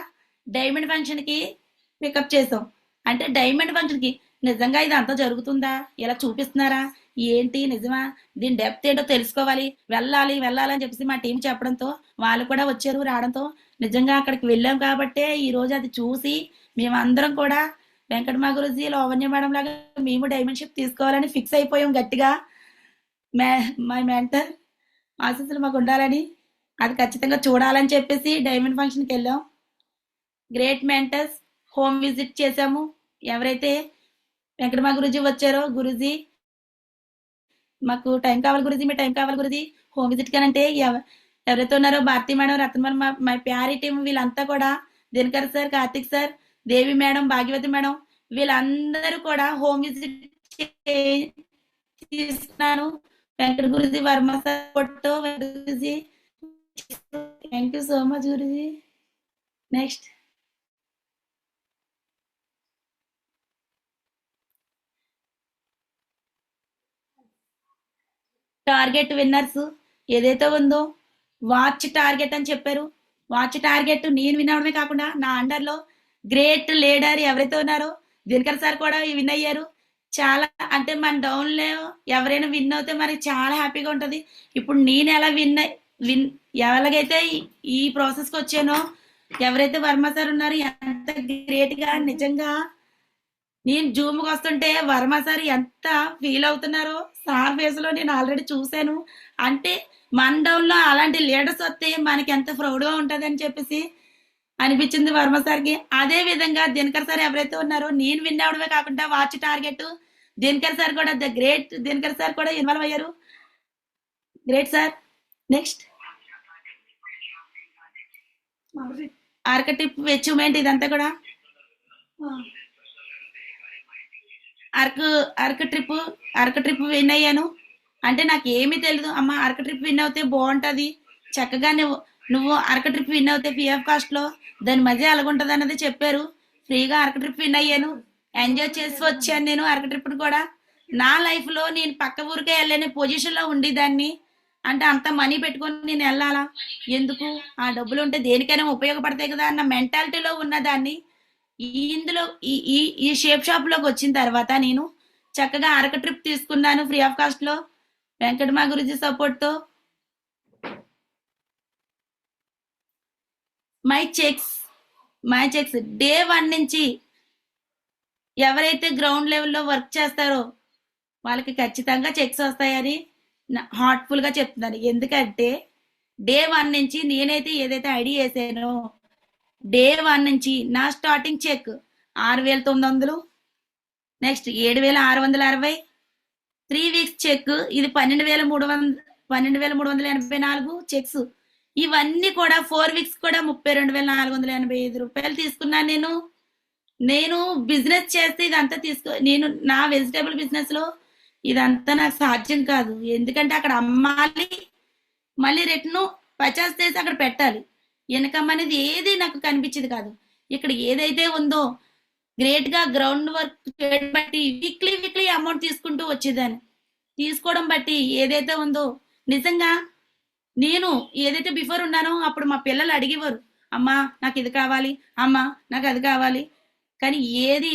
S6: డైమండ్ ఫంక్షన్ కి పికప్ చేసాం. అంటే డైమండ్ ఫంక్షన్ కి నిజంగా ఇది అంతా జరుగుతుందా, ఇలా చూపిస్తున్నారా ఏంటి, నిజమా, దీని డెప్త్ ఏంటో తెలుసుకోవాలి, వెళ్ళాలి అని చెప్పేసి మా టీం చెప్పడంతో వాళ్ళు కూడా వచ్చారు. రావడంతో నిజంగా అక్కడికి వెళ్ళాం కాబట్టే ఈ రోజు అది చూసి మేమందరం కూడా వెంకటమా గురుజీ, లావణ్య మేడం లాగా మేము డైమండ్ షిప్ తీసుకోవాలని ఫిక్స్ అయిపోయాం గట్టిగా. మై మెంటర్ ఆశీస్సులు మాకు ఉండాలని, అది ఖచ్చితంగా చూడాలని చెప్పేసి డైమండ్ ఫంక్షన్కి వెళ్ళాం. గ్రేట్ మెంటర్స్ హోమ్ విజిట్ చేసాము. ఎవరైతే వెంకటమా గురుజీ వచ్చారో, గురుజీ మాకు టైం కావాలి గురుజీ, మీ టైం కావాలి గురుజీ హోమ్ విజిట్ కానంటే ఎవరైతే ఉన్నారో Bharati madam, Ratna my Pyari team వీళ్ళంతా కూడా, Dinakar sir, Karthik sir, Devi madam, Bhagyavathi madam వీళ్ళందరూ కూడా హోమ్ విజిట్ తీసుకున్నాను. వెంకట గురుజీ, వర్మ సార్, పొట్టో Guruji, thank you so much Guruji. Next target winners ఏదైతే ఉందో వాచ్ టార్గెట్ అని చెప్పారు. వాచ్ టార్గెట్ నేను విన్ అవడమే కాకుండా నా అండర్ లో గ్రేట్ లీడర్ ఎవరైతే ఉన్నారో దినకర్ సార్ కూడా విన్ అయ్యారు. చాలా అంటే మన డౌన్లో ఎవరైనా విన్ అవుతే మనకి చాలా హ్యాపీగా ఉంటుంది. ఇప్పుడు నేను ఎలా విన్ ఎలాగైతే ఈ ప్రాసెస్కి వచ్చానో, ఎవరైతే వర్మ సార్ ఉన్నారో ఎంత గ్రేట్గా, నిజంగా నేను జూమ్కి వస్తుంటే వర్మ సార్ ఎంత ఫీల్ అవుతున్నారో సార్ ఫేస్లో నేను ఆల్రెడీ చూశాను. అంటే మన డౌన్లో అలాంటి లీడర్స్ వస్తే మనకి ఎంత ప్రౌడ్గా ఉంటుంది అని చెప్పేసి అనిపించింది వర్మ సార్కి. అదే విధంగా దినకర్ సార్ ఎవరైతే ఉన్నారో, నేను విన్ అవడమే కాకుండా వాచ్ టార్గెట్ దినకర్ సార్ కూడా, ద గ్రేట్ దినకర్ సార్ కూడా ఇన్వాల్వ్ అయ్యారు. Great sir. నెక్స్ట్ ఆర్కటిప్ అచీవ్మెంట్, ఇదంతా కూడా అరకు ట్రిప్ విన్ అయ్యాను. అంటే నాకు ఏమీ తెలియదు, అమ్మ అరకు ట్రిప్ విన్ అవుతే బాగుంటుంది, చక్కగా నువ్వు అరకు ట్రిప్ విన్ అవుతే పిఎఫ్ కాస్ట్లో దాని మధ్య ఎలాగుంటుంది అన్నది చెప్పారు. ఫ్రీగా అరకు ట్రిప్ విన్ అయ్యాను, ఎంజాయ్ చేసి వచ్చాను నేను అరకు ట్రిప్ని కూడా. నా లైఫ్లో నేను పక్క ఊరికే వెళ్ళలేని పొజిషన్లో ఉండేదాన్ని. అంటే అంత మనీ పెట్టుకొని నేను వెళ్ళాలా, ఎందుకు, ఆ డబ్బులు ఉంటే దేనికైనా ఉపయోగపడతాయి కదా అన్న మెంటాలిటీలో ఉన్నదాన్ని. ఇందులో ఈ షేప్ షాప్లోకి వచ్చిన తర్వాత నేను చక్కగా అరకు ట్రిప్ తీసుకున్నాను ఫ్రీ ఆఫ్ కాస్ట్లో, వెంకటమా గురుజీ సపోర్ట్తో. మై చెక్స్ డే 1 నుంచి ఎవరైతే గ్రౌండ్ లెవెల్లో వర్క్ చేస్తారో వాళ్ళకి ఖచ్చితంగా చెక్స్ వస్తాయని హార్ట్ఫుల్గా చెప్తున్నాను. ఎందుకంటే డే 1 నుంచి నేనైతే ఏదైతే ఐడి వేసానో, డే 1 నుంచి నా starting check 6,900, next 7,660, 3 weeks check ఇది 12,384 చెక్స్. ఇవన్నీ కూడా 4 వీక్స్ కూడా 32,485 రూపాయలు తీసుకున్నాను. నేను బిజినెస్ చేస్తే ఇదంతా నేను నా వెజిటేబుల్ బిజినెస్ లో ఇదంతా నాకు సాధ్యం కాదు. ఎందుకంటే అక్కడ అమ్మాలి, మళ్ళీ రిటర్న్ పర్చేస్ చేసి అక్కడ పెట్టాలి. ఇన్కమ్ అనేది ఏది నాకు కనిపించేది కాదు. ఇక్కడ ఏదైతే ఉందో గ్రేట్ గా గ్రౌండ్ వర్క్ చేయడం బట్టి వీక్లీ అమౌంట్ తీసుకుంటూ వచ్చేదాన్ని. తీసుకోవడం బట్టి ఏదైతే ఉందో, నిజంగా నేను ఏదైతే బిఫోర్ ఉన్నానో అప్పుడు మా పిల్లలు అడిగేవారు, అమ్మా నాకు ఇది కావాలి, అమ్మా నాకు అది కావాలి. కానీ ఏది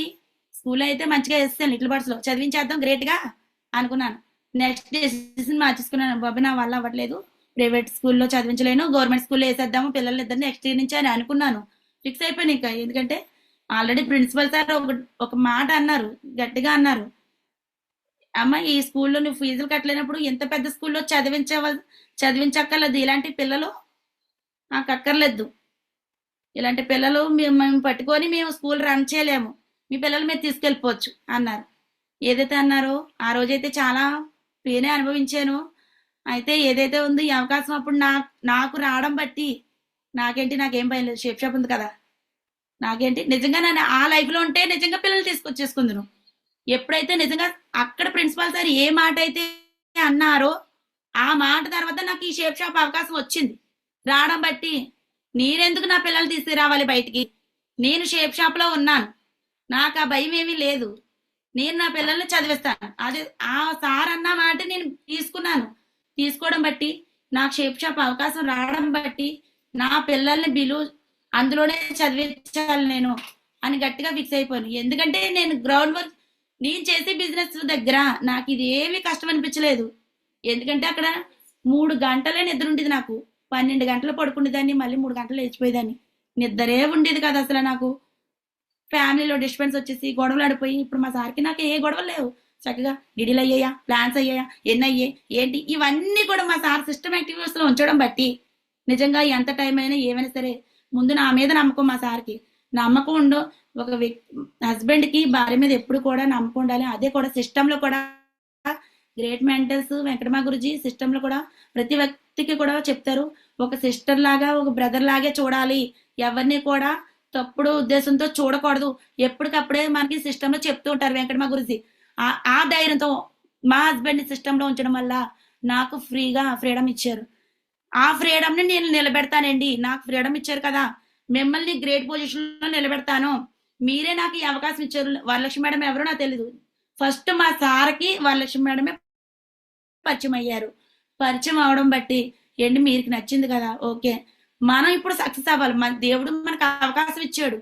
S6: స్కూల్లో అయితే మంచిగా వేస్తాను, లిటిల్ బర్డ్స్ లో చదివించేద్దాం గ్రేట్ గా అనుకున్నాను. నెక్స్ట్ డెసిషన్ మార్చేసుకున్నాను, బాబు నా వల్ల అవ్వట్లేదు, ప్రైవేట్ స్కూల్లో చదివించలేను, గవర్నమెంట్ స్కూల్లో వేసేద్దాము పిల్లలు ఇద్దరు నెక్స్ట్ ఇయర్ నుంచి అని అనుకున్నాను. ఫిక్స్ అయిపోయాను ఇంకా. ఎందుకంటే ఆల్రెడీ ప్రిన్సిపల్ సార్ ఒక మాట అన్నారు, గట్టిగా అన్నారు, అమ్మ ఈ స్కూల్లో నువ్వు ఫీజులు కట్టలేనప్పుడు ఎంత పెద్ద స్కూల్లో చదివించక్కర్లేదు, ఇలాంటి పిల్లలు నాకు అక్కర్లేదు, ఇలాంటి పిల్లలు మేము పట్టుకొని మేము స్కూల్ రన్ చేయలేము, మీ పిల్లలు మీరు తీసుకెళ్ళిపోవచ్చు అన్నారు. ఏదైతే అన్నారో ఆ రోజైతే చాలా పేనే అనుభవించాను. అయితే ఏదైతే ఉందో ఈ అవకాశం అప్పుడు నాకు రావడం బట్టి నాకేం భయం లేదు, షేప్ షాప్ ఉంది కదా, నాకేంటి నిజంగా నేను ఆ లైఫ్లో ఉంటే నిజంగా పిల్లలు తీసుకొచ్చేసుకుందును. ఎప్పుడైతే నిజంగా అక్కడ ప్రిన్సిపాల్ సార్ ఏ మాట అయితే అన్నారో ఆ మాట తర్వాత నాకు ఈ షేప్ షాప్ అవకాశం వచ్చింది. రావడం బట్టి నేనెందుకు నా పిల్లలు తీసుకురావాలి బయటికి, నేను షేప్ షాప్ లో ఉన్నాను, నాకు ఆ భయం ఏమీ లేదు, నేను నా పిల్లల్ని చదివిస్తాను. అదే ఆ సార్ అన్న మాట నేను తీసుకోవడం బట్టి నాకు షేప్ షాప్ అవకాశం రావడం బట్టి నా పిల్లల్ని అందులోనే చదివించాలి నేను అని గట్టిగా ఫిక్స్ అయిపోయాను. ఎందుకంటే నేను గ్రౌండ్ వర్క్ నేను చేసే బిజినెస్ దగ్గర నాకు ఇది ఏమీ కష్టం అనిపించలేదు. ఎందుకంటే అక్కడ 3 గంటలే నిద్ర ఉండేది నాకు, 12 గంటలు పడుకునేదాన్ని, మళ్ళీ 3 గంటలు లేచిపోయేదాన్ని, నిద్రే ఉండేది కదా అసలు. నాకు ఫ్యామిలీలో డిస్టర్బెన్స్ వచ్చేసి గొడవలు ఆడిపోయి, ఇప్పుడు మా సార్కి నాకు ఏ గొడవలు లేవు, చక్కగా డిడీలు అయ్యాయా, ప్లాన్స్ అయ్యాయా, ఎన్ని అయ్యాయి ఏంటి, ఇవన్నీ కూడా మా సార్ సిస్టమ్ యాక్టివిటీస్ లో ఉంచడం బట్టి నిజంగా ఎంత టైం అయినా ఏమైనా సరే ముందు నా మీద నమ్మకం, మా సార్కి నమ్మకం ఉండో. ఒక హస్బెండ్ కి భార్య మీద ఎప్పుడు కూడా నమ్మకం ఉండాలి. అదే కూడా సిస్టమ్ లో కూడా గ్రేట్ మెంటర్స్ వెంకటమా గురుజీ సిస్టమ్ లో కూడా ప్రతి వ్యక్తికి కూడా చెప్తారు, ఒక సిస్టర్ లాగా ఒక బ్రదర్ లాగే చూడాలి, ఎవరిని కూడా తప్పుడు ఉద్దేశంతో చూడకూడదు. ఎప్పటికప్పుడే మనకి సిస్టమ్ లో చెప్తూ ఉంటారు వెంకటమా గురుజీ. ఆ ధైర్యంతో మా హస్బెండ్ ని సిస్టమ్ లో ఉంచడం వల్ల నాకు ఫ్రీడమ్ ఇచ్చారు. ఆ ఫ్రీడమ్ ని నేను నిలబెడతానండి. నాకు ఫ్రీడమ్ ఇచ్చారు కదా, మిమ్మల్ని గ్రేట్ పొజిషన్ లో నిలబెడతాను, మీరే నాకు ఈ అవకాశం ఇచ్చారు. వరలక్ష్మి మేడం ఎవరో నాకు తెలీదు, ఫస్ట్ మా సార్కి వరలక్ష్మి మేడమే పరిచయం అయ్యారు. పరిచయం అవడం బట్టి ఏంటి మీకు నచ్చింది కదా, ఓకే మనం ఇప్పుడు సక్సెస్ అవ్వాలి, మన దేవుడు మనకు అవకాశం ఇచ్చాడు.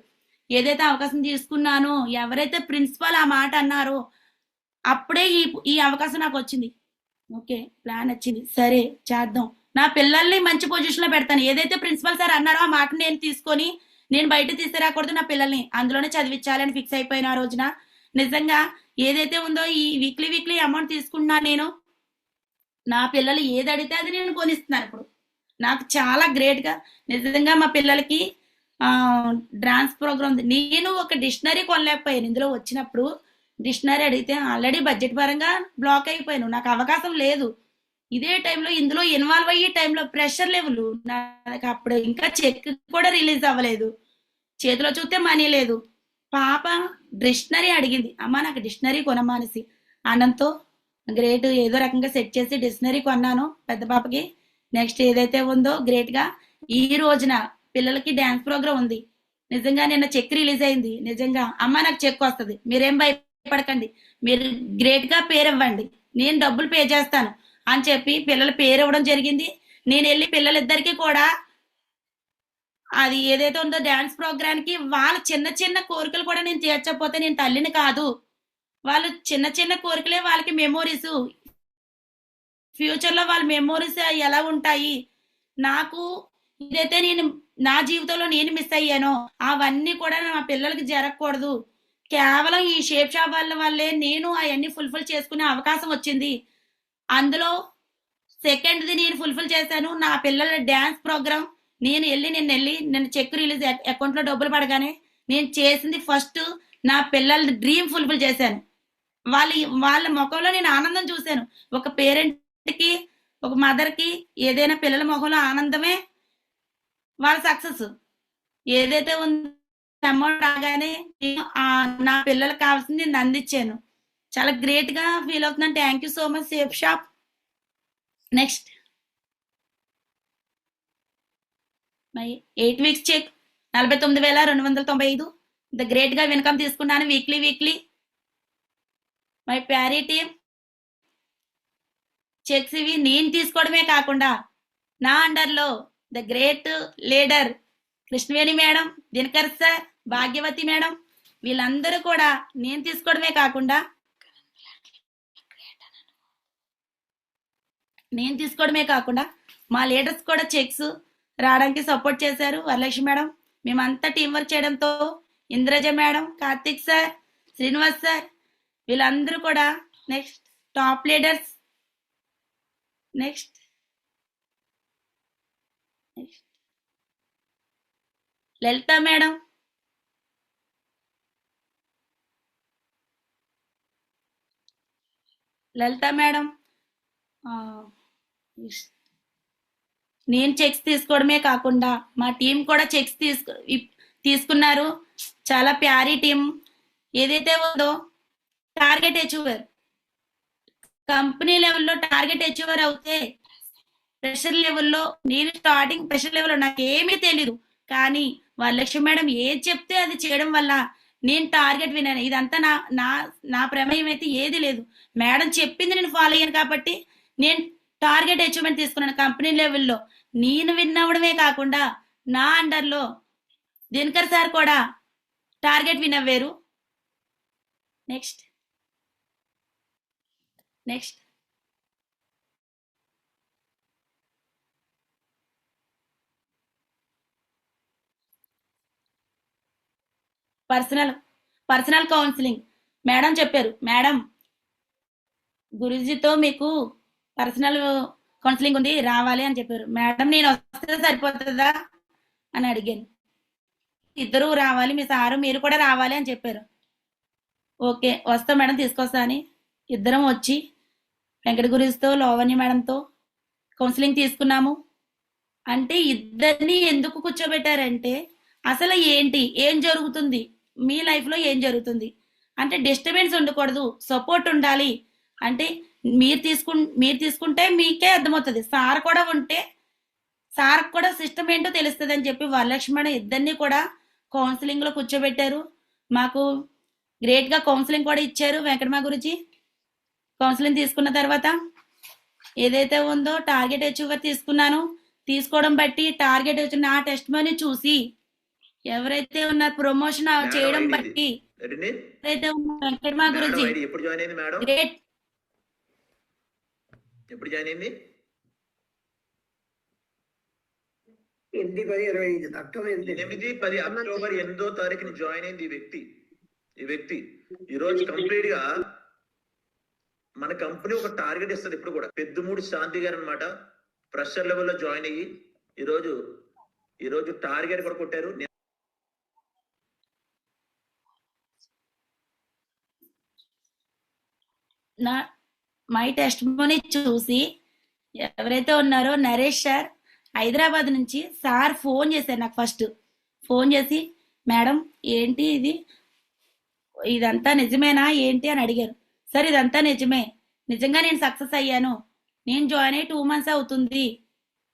S6: ఏదైతే అవకాశం తీసుకున్నానో, ఎవరైతే ప్రిన్సిపల్ ఆ మాట అన్నారో అప్పుడే ఈ అవకాశం నాకు వచ్చింది. ఓకే, ప్లాన్ వచ్చింది, సరే చేద్దాం. నా పిల్లల్ని మంచి పొజిషన్ లో పెడతాను. ఏదైతే ప్రిన్సిపల్ సార్ అన్నారో ఆ మాట నేను తీసుకొని నేను బయట తీసుకురాకూడదు, నా పిల్లల్ని అందులోనే చదివించాలని ఫిక్స్ అయిపోయిన ఆ రోజున. నిజంగా ఏదైతే ఉందో ఈ వీక్లీ అమౌంట్ తీసుకుంటున్నా నేను, నా పిల్లలు ఏది అడిగితే అది నేను కొనిస్తున్నాను. ఇప్పుడు నాకు చాలా గ్రేట్ గా నిజంగా మా పిల్లలకి డాన్స్ ప్రోగ్రామ్ ఉంది. నేను ఒక డిక్షనరీ కొనలేకపోయాను. ఇందులో వచ్చినప్పుడు డిక్షనరీ అడిగితే ఆల్రెడీ బడ్జెట్ పరంగా బ్లాక్ అయిపోయాను, నాకు అవకాశం లేదు. ఇదే టైంలో ఇందులో ఇన్వాల్వ్ అయ్యే టైంలో ప్రెషర్ లెవెల్ నాకు అప్పుడు ఇంకా చెక్ కూడా రిలీజ్ అవ్వలేదు, చేతిలో చూస్తే మనీ లేదు. పాప డిక్షనరీ అడిగింది, అమ్మ నాకు డిక్షనరీ కొనమానేసి. ఆనందంతో గ్రేట్ ఏదో రకంగా సెట్ చేసి డిక్షనరీ కొన్నాను పెద్ద పాపకి. నెక్స్ట్ ఏదైతే ఉందో గ్రేట్ గా ఈ రోజున పిల్లలకి డాన్స్ ప్రోగ్రామ్ ఉంది. నిజంగా నిన్న చెక్ రిలీజ్ అయింది. నిజంగా అమ్మ నాకు చెక్ వస్తుంది, మీరేం భయపడకండి, మీరు గ్రేట్ గా పేరు ఇవ్వండి, నేను డబ్బులు పే చేస్తాను అని చెప్పి పిల్లల పేరు ఇవ్వడం జరిగింది. నేను వెళ్ళి పిల్లలిద్దరికి కూడా అది ఏదైతే ఉందో డాన్స్ ప్రోగ్రామ్ కి వాళ్ళ చిన్న కోరికలు కూడా నేను తీర్చకపోతే నేను తల్లిని కాదు. వాళ్ళు చిన్న కోరికలే వాళ్ళకి మెమోరీస్, ఫ్యూచర్ లో వాళ్ళ మెమోరీస్ ఎలా ఉంటాయి. నాకు ఇదైతే నేను నా జీవితంలో నేను మిస్ అయ్యానో అవన్నీ కూడా నా పిల్లలకి జరగకూడదు. కేవలం ఈ షేప్ షాప్ వల్లే నేను అవన్నీ ఫుల్ఫిల్ చేసుకునే అవకాశం వచ్చింది. అందులో సెకండ్ది నేను ఫుల్ఫిల్ చేశాను. నా పిల్లల డాన్స్ ప్రోగ్రామ్ నిన్న చెక్ రిలీజ్ అకౌంట్ లో డబ్బులు పడగానే నేను చేసింది ఫస్ట్ నా పిల్లల డ్రీమ్ ఫుల్ఫిల్ చేశాను. వాళ్ళ ముఖంలో నేను ఆనందం చూశాను. ఒక పేరెంట్ కి ఒక మదర్ కి ఏదైనా పిల్లల ముఖంలో ఆనందమే వాళ్ళ సక్సెస్. ఏదైతే ఉందో అమౌంట్ రాగానే నా పిల్లలకు కావాల్సింది నేను అందించాను. చాలా గ్రేట్ గా ఫీల్ అవుతున్నాను. Thank you so much safe shop. Next my 8 weeks check 49,295. The great గా ఇన్కమ్ తీసుకున్నాను వీక్లీ. మై ప్యారీ టీమ్ చెక్స్ ఇవి నేను తీసుకోవడమే కాకుండా నా అండర్లో the great leader Krishnaveni madam, Dinakar sir, Bhagyavathi madam, వీళ్ళందరూ కూడా నేను తీసుకోవడమే కాకుండా మా లీడర్స్ కూడా చెక్స్ రావడానికి సపోర్ట్ చేశారు. వరలక్ష్మి మేడం, మేమంతా టీం వర్క్ చేయడంతో Indraja madam, Karthik sir, Srinivas sir, వీళ్ళందరూ కూడా నెక్స్ట్ టాప్ లీడర్స్. నెక్స్ట్ లలిత మేడం, నేను చెక్స్ తీసుకోవడమే కాకుండా మా టీం కూడా చెక్స్ తీసుకున్నారు. చాలా ప్యారీ టీం. ఏదైతే ఉందో టార్గెట్ అచీవర్, కంపెనీ లెవెల్లో టార్గెట్ అచీవర్ అవుతే ప్రెషర్ లెవెల్లో నేను స్టార్టింగ్ ప్రెషర్ లెవెల్లో నాకు ఏమీ తెలీదు, కానీ వరలక్ష్మి మేడం ఏది చెప్తే అది చేయడం వల్ల నేను టార్గెట్ విన్నాను. ఇదంతా నా ప్రమేయం అయితే ఏది లేదు, మేడం చెప్పింది నేను ఫాలో అయ్యాను కాబట్టి నేను టార్గెట్ అచీవ్మెంట్ తీసుకున్నాను. కంపెనీ లెవెల్లో నేను విన్ అవ్వడమే కాకుండా నా అండర్లో దినకర్ సార్ కూడా టార్గెట్ విన్ అవ్వారు. నెక్స్ట్ పర్సనల్ కౌన్సిలింగ్ మేడం చెప్పారు. మేడం గురూజీతో మీకు పర్సనల్ కౌన్సిలింగ్ ఉంది, రావాలి అని చెప్పారు. మేడం నేను వస్తే సరిపోతుందా అని అడిగాను. ఇద్దరు రావాలి, మీ సారు మీరు కూడా రావాలి అని చెప్పారు. ఓకే వస్తా మేడం, తీసుకొస్తా అని ఇద్దరం వచ్చి వెంకట గురూజీతో లావణ్య మేడంతో కౌన్సిలింగ్ తీసుకున్నాము. అంటే ఇద్దరిని ఎందుకు కూర్చోబెట్టారంటే అసలు ఏం జరుగుతుంది మీ లైఫ్ లో, ఏం జరుగుతుంది అంటే డిస్టర్బెన్స్ ఉండకూడదు, సపోర్ట్ ఉండాలి. అంటే మీరు తీసుకుంటే మీకే అర్థమవుతుంది, సార్ కూడా ఉంటే సార్ కూడా సిస్టమ్ ఏంటో తెలుస్తుంది అని చెప్పి వరలక్ష్మి మేడం ఇద్దరిని కూడా కౌన్సిలింగ్ లో కూర్చోబెట్టారు. మాకు గ్రేట్ గా కౌన్సిలింగ్ కూడా ఇచ్చారు వెంకటమా గురుజీ. కౌన్సిలింగ్ తీసుకున్న తర్వాత ఏదైతే ఉందో టార్గెట్ అచీవర్ తీసుకున్నాను. తీసుకోవడం బట్టి టార్గెట్ వచ్చిన నా టెస్ట్ మనీ చూసి ఎవరైతే ఉన్న ప్రమోషన్ చేయడం బట్టి
S7: ఏంటండి
S6: ఎవరైతే ఉన్నారో వెంకటమా
S7: మేడం
S6: గురుజీ
S7: ఐడి ఎప్పుడు జాయిన్ అయింది మేడం?
S6: గ్రేట్.
S7: ఎప్పుడు జాయిన్ అయింది?
S9: 8/10/25 అక్టోబర్ 8.
S7: 8/10 అక్టోబర్ 8వ తారీఖుని జాయిన్ అయింది ఈ వ్యక్తి ఈ రోజు కంప్లీట్ గా మన కంపెనీ ఒక టార్గెట్ ఇస్తుంది. ఇప్పుడు కూడా పెద్దమూడి శాంతి గారు అనమాట ప్రెషర్ లెవెల్లో జాయిన్ అయ్యి ఈ రోజు టార్గెట్ కూడా కొట్టారు.
S6: నా మై టెస్ట్ మనీ చూసి ఎవరైతే ఉన్నారో నరేష్ సార్ హైదరాబాద్ నుంచి సార్ ఫోన్ చేశారు నాకు. ఫస్ట్ ఫోన్ చేసి మేడం ఏంటి ఇదంతా నిజమేనా ఏంటి అని అడిగారు. సార్ ఇదంతా నిజమే, నిజంగా నేను సక్సెస్ అయ్యాను, నేను జాయిన్ అయ్యి 2 months అవుతుంది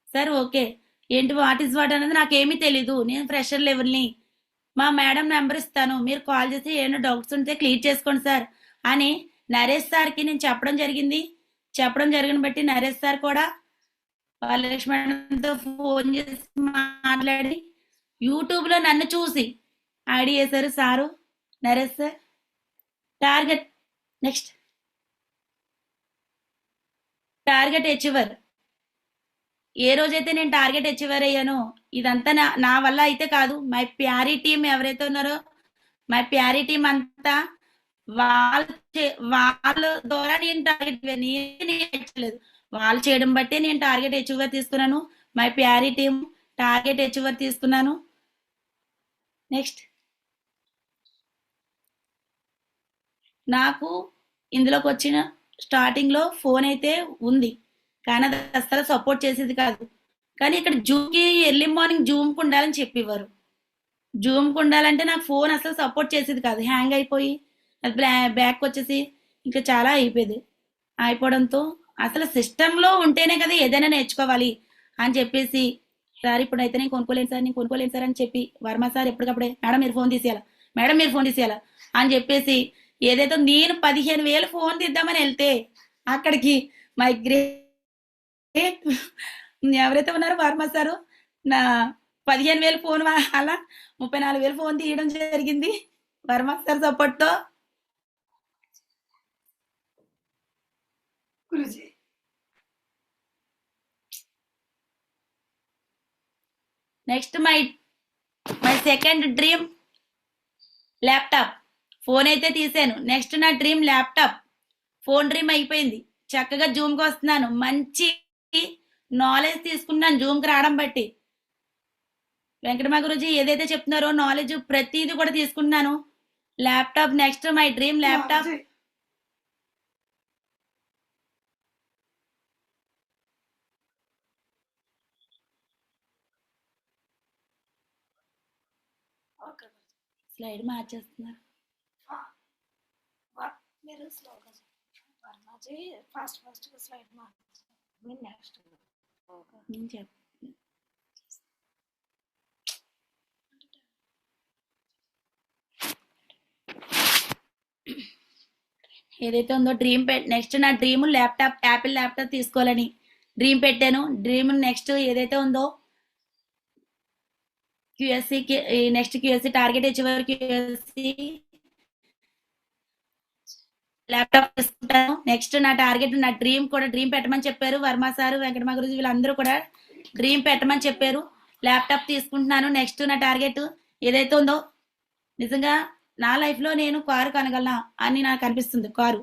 S6: సార్. ఓకే ఏంటి వాట్ ఈస్ వాట్ అనేది నాకేమీ తెలీదు, నేను ఫ్రెషర్ లెవెల్ని, మా మేడం నెంబర్ ఇస్తాను, మీరు కాల్ చేసి ఏమైనా డౌట్స్ ఉంటే క్లియర్ చేసుకోండి సార్ అని నరేష్ సార్కి నేను చెప్పడం జరిగిన బట్టి నరేష్ సార్ కూడా వాళ్ళ లక్ష్మణ్తో ఫోన్ చేసి మాట్లాడి యూట్యూబ్లో నన్ను చూసి ఐడి చేశారు sir Naresh sir. Target next target achiever. ఏ రోజైతే నేను టార్గెట్ అచీవర్ అయ్యానో ఇదంతా నా వల్ల అయితే కాదు. మై ప్యారీ టీం ఎవరైతే ఉన్నారో మై ప్యారీ టీం అంతా వాళ్ళ ద్వారా నేను టార్గెట్ లేదు, వాళ్ళు చేయడం బట్టే నేను టార్గెట్ అచీవర్ తీసుకున్నాను. My Pyari team target achiever తీసుకున్నాను. నెక్స్ట్ నాకు ఇందులోకి వచ్చిన స్టార్టింగ్ లో ఫోన్ అయితే ఉంది కానీ అది అసలు సపోర్ట్ చేసేది కాదు. కానీ ఇక్కడ జూమ్కి ఎర్లీ మార్నింగ్ జూమ్కి ఉండాలని చెప్పేవారు. జూమ్కి ఉండాలంటే నాకు ఫోన్ అసలు సపోర్ట్ చేసేది కాదు, హ్యాంగ్ అయిపోయి అది బ్యాక్ వచ్చేసి ఇంకా చాలా అయిపోవడంతో అసలు సిస్టంలో ఉంటేనే కదా ఏదైనా నేర్చుకోవాలి అని చెప్పేసి సార్ ఇప్పుడైతే నేను కొనుక్కోలేను సార్ అని చెప్పి వర్మ సార్ ఎప్పటికప్పుడే మేడం మీరు ఫోన్ తీసేయాలా అని చెప్పేసి ఏదైతే నేను 15,000 ఫోన్ తీద్దామని వెళ్తే అక్కడికి మై గ్రేట్ ఎవరైతే ఉన్నారో వర్మ సారు నా 15,000 ఫోన్ అలా 34,000 ఫోన్ తీయడం జరిగింది వర్మ సార్ సపోర్ట్తో. Next my second dream laptop. Phone అయితే తీసాను, నెక్స్ట్ నా డ్రీమ్ ల్యాప్టాప్. ఫోన్ డ్రీమ్ అయిపోయింది, చక్కగా జూమ్కి వస్తున్నాను, మంచి నాలెడ్జ్ తీసుకున్నాను జూమ్కి రావడం బట్టి. వెంకటమా గురుజీ ఏదైతే చెప్తున్నారో నాలెడ్జ్ ప్రతిదీ కూడా తీసుకున్నాను. Laptop next my dream laptop. Slide మార్చేస్తున్నారు మీరు స్లోగా వర్మజీ ఫాస్ట్ స్లైడ్ మార్చేస్తున్నారు నెక్స్ట్ నేను చెప్తాను. ఏదైతే ఉందో డ్రీమ్ నెక్స్ట్ నా డ్రీమ్ ల్యాప్టాప్, యాపిల్ ల్యాప్టాప్ తీసుకోవాలని డ్రీమ్ పెట్టాను. డ్రీమ్ నెక్స్ట్ ఏదైతే ఉందో క్యూఎస్సీకి next QSC target achiever QSC laptop తీసుకుంటాను. నెక్స్ట్ నా టార్గెట్ నా డ్రీమ్ కూడా డ్రీమ్ పెట్టమని చెప్పారు వర్మ సారు వెంకటమా గురుజీ వీళ్ళందరూ కూడా డ్రీమ్ పెట్టమని చెప్పారు. ల్యాప్టాప్ తీసుకుంటున్నాను. నెక్స్ట్ నా టార్గెట్ ఏదైతే ఉందో నిజంగా నా లైఫ్లో నేను కారు కొనగలనా అని నాకు అనిపిస్తుంది. కారు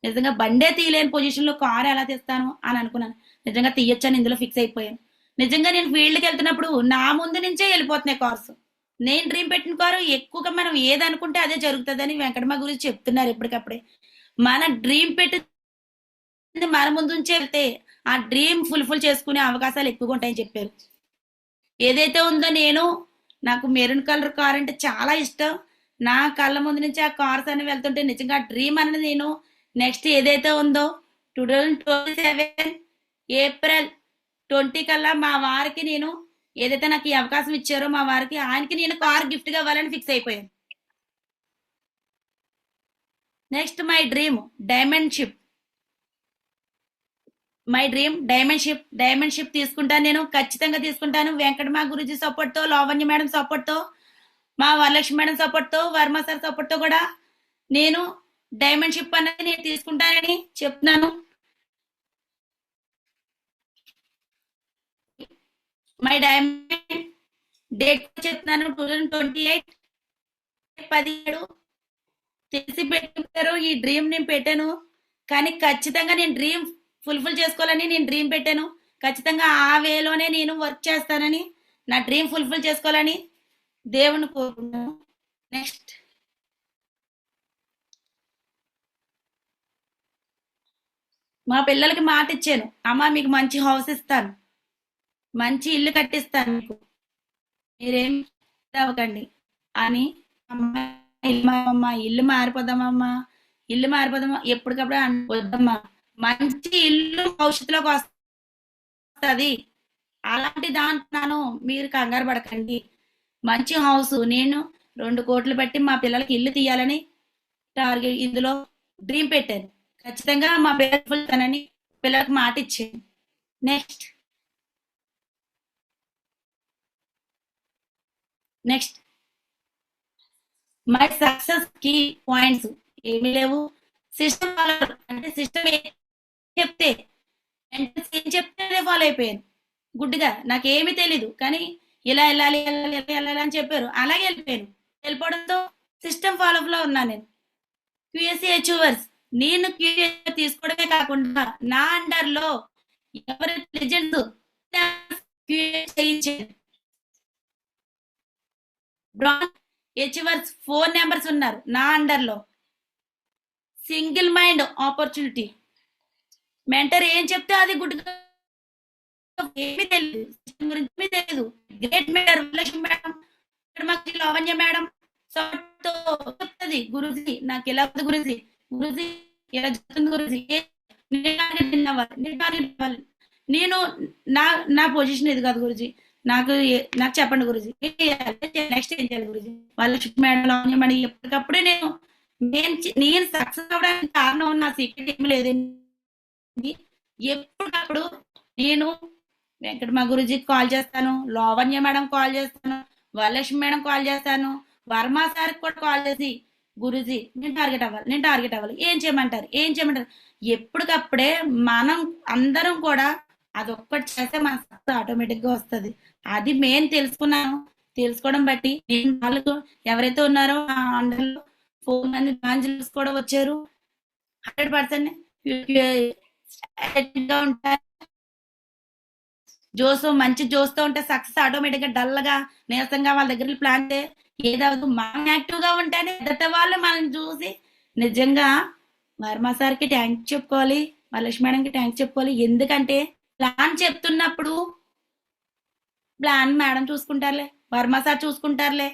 S6: నిజంగా బండే తీయలేని పొజిషన్లో కారు ఎలా తీస్తాను అని అనుకున్నాను. నిజంగా తీయొచ్చని ఇందులో ఫిక్స్ అయిపోయాను. నిజంగా నేను ఫీల్డ్కి వెళ్తున్నప్పుడు నా ముందు నుంచే వెళ్ళిపోతున్నాయి కార్స్. నేను డ్రీమ్ పెట్టిన కారు ఎక్కువగా మనం ఏదనుకుంటే అదే జరుగుతుందని వెంకటమా గురించి చెప్తున్నారు ఎప్పటికప్పుడే. మన డ్రీమ్ పెట్టి మన ముందు నుంచే వెళ్తే ఆ డ్రీమ్ ఫుల్ఫిల్ చేసుకునే అవకాశాలు ఎక్కువగా ఉంటాయని చెప్పారు. ఏదైతే ఉందో నాకు మెరూన్ కలర్ కార్ అంటే చాలా ఇష్టం. నా కళ్ళ ముందు నుంచి ఆ కార్స్ అని వెళ్తుంటే నిజంగా డ్రీమ్ అనేది నేను నెక్స్ట్ ఏదైతే ఉందో 2027 ఏప్రిల్ 20 కల్లా మా వారికి నేను ఏదైతే నాకు ఈ అవకాశం ఇచ్చారో మా వారికి ఆయనకి నేను కార్ గిఫ్ట్ గా ఇవ్వాలని ఫిక్స్ అయిపోయాను. Next my dream diamond ship. My dream diamond ship తీసుకుంటాను, నేను ఖచ్చితంగా తీసుకుంటాను. వెంకటమా గురుజీ సపోర్ట్ తో, లావణ్య మేడం సపోర్ట్ తో మా వరలక్ష్మి మేడం సపోర్ట్ తో వర్మ సార్ సపోర్ట్ తో కూడా నేను డైమండ్ షిప్ అనేది నేను తీసుకుంటానని చెప్తున్నాను. మై డైమండ్ డేట్ చెప్తున్నాను 2028 17 తెలిసి పెట్టారు. ఈ డ్రీమ్ నేను పెట్టాను, కానీ ఖచ్చితంగా నేను డ్రీమ్ ఫుల్ఫిల్ చేసుకోవాలని నేను డ్రీమ్ పెట్టాను. ఖచ్చితంగా ఆ వేలోనే నేను వర్క్ చేస్తానని, నా డ్రీమ్ ఫుల్ఫిల్ చేసుకోవాలని దేవుని కోరుకుంటున్నాను. నెక్స్ట్ మా పిల్లలకి మాట ఇచ్చాను, అమ్మ మీకు మంచి హౌస్ ఇస్తాను, మంచి ఇల్లు కట్టిస్తాను, మీకు మీరేం అవ్వకండి అని. అమ్మ ఇల్లు మారిపోదామమ్మా, ఇల్లు మారిపోదామా, ఎప్పటికప్పుడు వద్దమ్మా, మంచి ఇల్లు భవిష్యత్తులోకి వస్తుంది, అలాంటి దాంట్లో మీరు కంగారు పడకండి, మంచి హౌస్ నేను 2 కోట్లు పెట్టి మా పిల్లలకి ఇల్లు తీయాలని టార్గెట్ ఇందులో డ్రీమ్ పెట్టాను. ఖచ్చితంగా మా పిల్లలకి పిల్లలకు మాట ఇచ్చాను. Next my success key points ఏమీ లేవు. సిస్టమ్ అంటే సిస్టమ్ చెప్తే ఏం చెప్తే ఫాలో అయిపోయాను గుడ్డుగా, నాకేమీ తెలీదు, కానీ ఇలా వెళ్ళాలి అని చెప్పారు, అలాగే వెళ్ళిపోవడంతో సిస్టమ్ ఫాలో లో ఉన్నాను. నేను క్యూఎస్సీ అచీవర్స్, నేను క్యూఎస్సీ తీసుకోవడమే కాకుండా నా అండర్ లో ఎవరైతే లెజెండ్స్ బ్రాంజ్ అచీవర్స్ 4 నెంబర్స్ ఉన్నారు నా అండర్ లో. సింగిల్ మైండ్ ఆపర్చునిటీ మెంటర్ ఏం చెప్తే అది గుడ్గా, ఏమీ తెలియదు, సిస్టమ్ గురించి తెలియదు. Great madam Lakshmi madam, Lavanya madam చెప్తుంది, గురుజీ నాకు ఎలా ఉంది గురుజీ, గురుజీ ఎలా జరుగుతుంది గురుజీ, నేను నా పొజిషన్ ఇది కాదు గురుజీ, నాకు చెప్పండి గురుజీ, నెక్స్ట్ ఏం చేయాలి గురుజీ. వాళ్ళ మేడం లావణ్య మేడం ఎప్పటికప్పుడే నేను సక్సెస్ అవ్వడానికి కారణం నా సీక్రెట్ ఏమి లేదండి. ఎప్పటికప్పుడు నేను వెంకట మా గురుజీకి కాల్ చేస్తాను, లావణ్య మేడం కాల్ చేస్తాను, వరలక్ష్మి మేడం కాల్ చేస్తాను, వర్మ సార్కి కూడా కాల్ చేసి గురుజీ నేను టార్గెట్ అవ్వాలి, ఏం చేయమంటారు. ఎప్పటికప్పుడే మనం అందరం కూడా అదొక్కటి చేస్తే మన సక్సెస్ ఆటోమేటిక్ గా వస్తుంది. అది మెయిన్ తెలుసుకోవడం బట్టి నేను వాళ్ళకు ఎవరైతే ఉన్నారో ఆ అండర్లో 4 మంది బ్రాంచెస్ కూడా వచ్చారు. 100% ఉంటారు. మంచి జోస్తో ఉంటే సక్సెస్ ఆటోమేటిక్ గా డల్ గా నీరసంగా వాళ్ళ దగ్గర ప్లాన్ ఏదవదు. మనం యాక్టివ్ గా ఉంటేనే ఎదుట వాళ్ళు మనం చూసి నిజంగా వర్మ సార్కి థ్యాంక్స్ చెప్పుకోవాలి, వరలక్ష్మి మేడంకి థ్యాంక్స్ చెప్పుకోవాలి. ఎందుకంటే ప్లాన్ చెప్తున్నప్పుడు ప్లాన్ మేడం చూసుకుంటారులే, వర్మ సార్ చూసుకుంటారులే,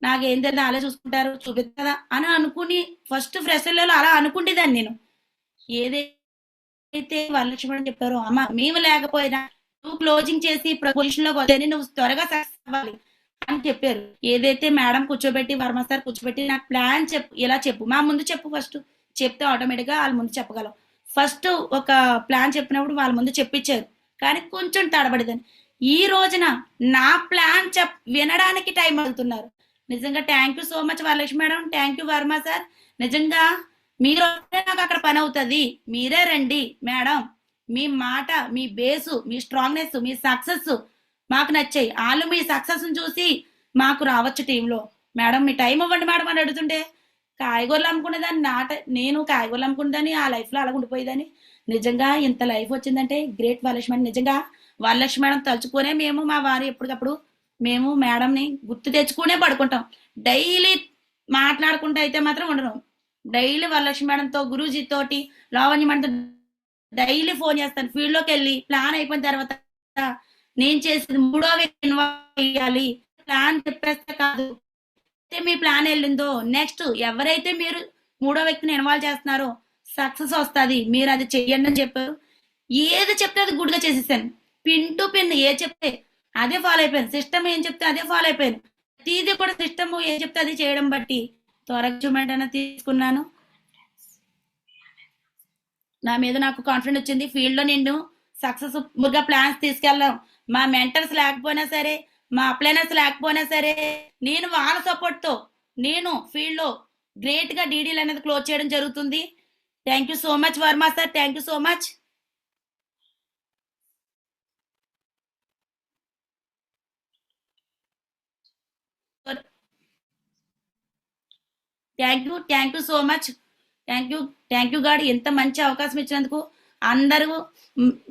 S6: నాకేం తెలియదు అలా చూసుకుంటారు చూపిస్తుందా అని అనుకుని ఫస్ట్ ఫ్రెషర్లలో అలా అనుకుంటేదాన్ని నేను. ఏదైతే వరలక్ష్మి మేడం చెప్పారో, అమ్మ మేము లేకపోయినా నువ్వు క్లోజింగ్ చేసి పొజిషన్ లోకి వస్తే నువ్వు త్వరగా సక్సెస్ అవ్వాలి అని చెప్పారు. ఏదైతే మేడం కూర్చోబెట్టి వర్మ సార్ కూర్చోబెట్టి నాకు ప్లాన్ చెప్పు, ఇలా చెప్పు, మా ముందు చెప్పు, ఫస్ట్ చెప్తే ఆటోమేటిక్ గా వాళ్ళ ముందు చెప్పగలం. ఫస్ట్ ఒక ప్లాన్ చెప్పినప్పుడు వాళ్ళ ముందు చెప్పించారు, కానీ కొంచెం తడబడిదని. ఈ రోజున నా ప్లాన్ వినడానికి టైం అవుతున్నారు. నిజంగా thank you so much Varalakshmi madam, thank you Varma sir. నిజంగా మీరు నాకు అక్కడ పని అవుతుంది, మీరే రండి మేడం, మీ మాట, మీ బేసు, మీ స్ట్రాంగ్నెస్, మీ సక్సెస్ మాకు నచ్చాయి. వాళ్ళు మీ సక్సెస్ చూసి మాకు రావచ్చు టీంలో. మేడం మీ టైం ఇవ్వండి మేడం అని అడుగుతుంటే కాయగూరలు అమ్ముకునేదాన్ని, నేను కాయగూరలు అమ్ముకునేదాన్ని, ఆ లైఫ్ లో అలా ఉండిపోయేదాన్ని. నిజంగా ఇంత లైఫ్ వచ్చిందంటే గ్రేట్ వరలక్ష్మి మేడం. నిజంగా వరలక్ష్మి మేడం తలుచుకునే మేము మా వారు ఎప్పటికప్పుడు మేము మేడంని గుర్తు తెచ్చుకునే పడుకుంటాం. డైలీ మాట్లాడుకుంటూ అయితే మాత్రం ఉండను. డైలీ వరలక్ష్మి మేడంతో, గురూజీ తోటి, లావణ్య మేడంతో డైలీ ఫోన్ చేస్తాను. ఫీల్డ్ లోకి వెళ్ళి ప్లాన్ అయిపోయిన తర్వాత నేను చేసేది 3వ వ్యక్తి ఇన్వాల్వ్ అయ్యాలి. ప్లాన్ చెప్పేస్తే కాదు, మీ ప్లాన్ వెళ్ళిందో నెక్స్ట్ ఎవరైతే మీరు 3వ వ్యక్తిని ఇన్వాల్వ్ చేస్తున్నారో సక్సెస్ వస్తుంది, మీరు అది చెయ్యండి అని చెప్పారు. ఏది చెప్తే అది గుడ్గా చేసేసాను. పిన్ టు పిన్ ఏ చెప్తే అదే ఫాలో అయిపోయాను. సిస్టమ్ ఏం చెప్తే అదే ఫాలో అయిపోయాను. ప్రతిదీ కూడా సిస్టమ్ ఏం చెప్తే అది చేయడం బట్టి త్వరగా తీసుకున్నాను. నా మీద నాకు కాన్ఫిడెంట్ వచ్చింది. ఫీల్డ్ లో నేను సక్సెస్ఫుల్ గా ప్లాన్స్ తీసుకెళ్ళాం. మా మెంటర్స్ లేకపోయినా సరే మా అప్లైనర్స్ లేకపోయినా సరే నేను వాళ్ళ సపోర్ట్ తో నేను ఫీల్డ్ లో గ్రేట్ గా డీడీలు అనేది క్లోజ్ చేయడం జరుగుతుంది. Thank you so much Varma sir, thank you so much. Thank you so much. Thank you God, ఎంత మంచి అవకాశం ఇచ్చినందుకు. అందరూ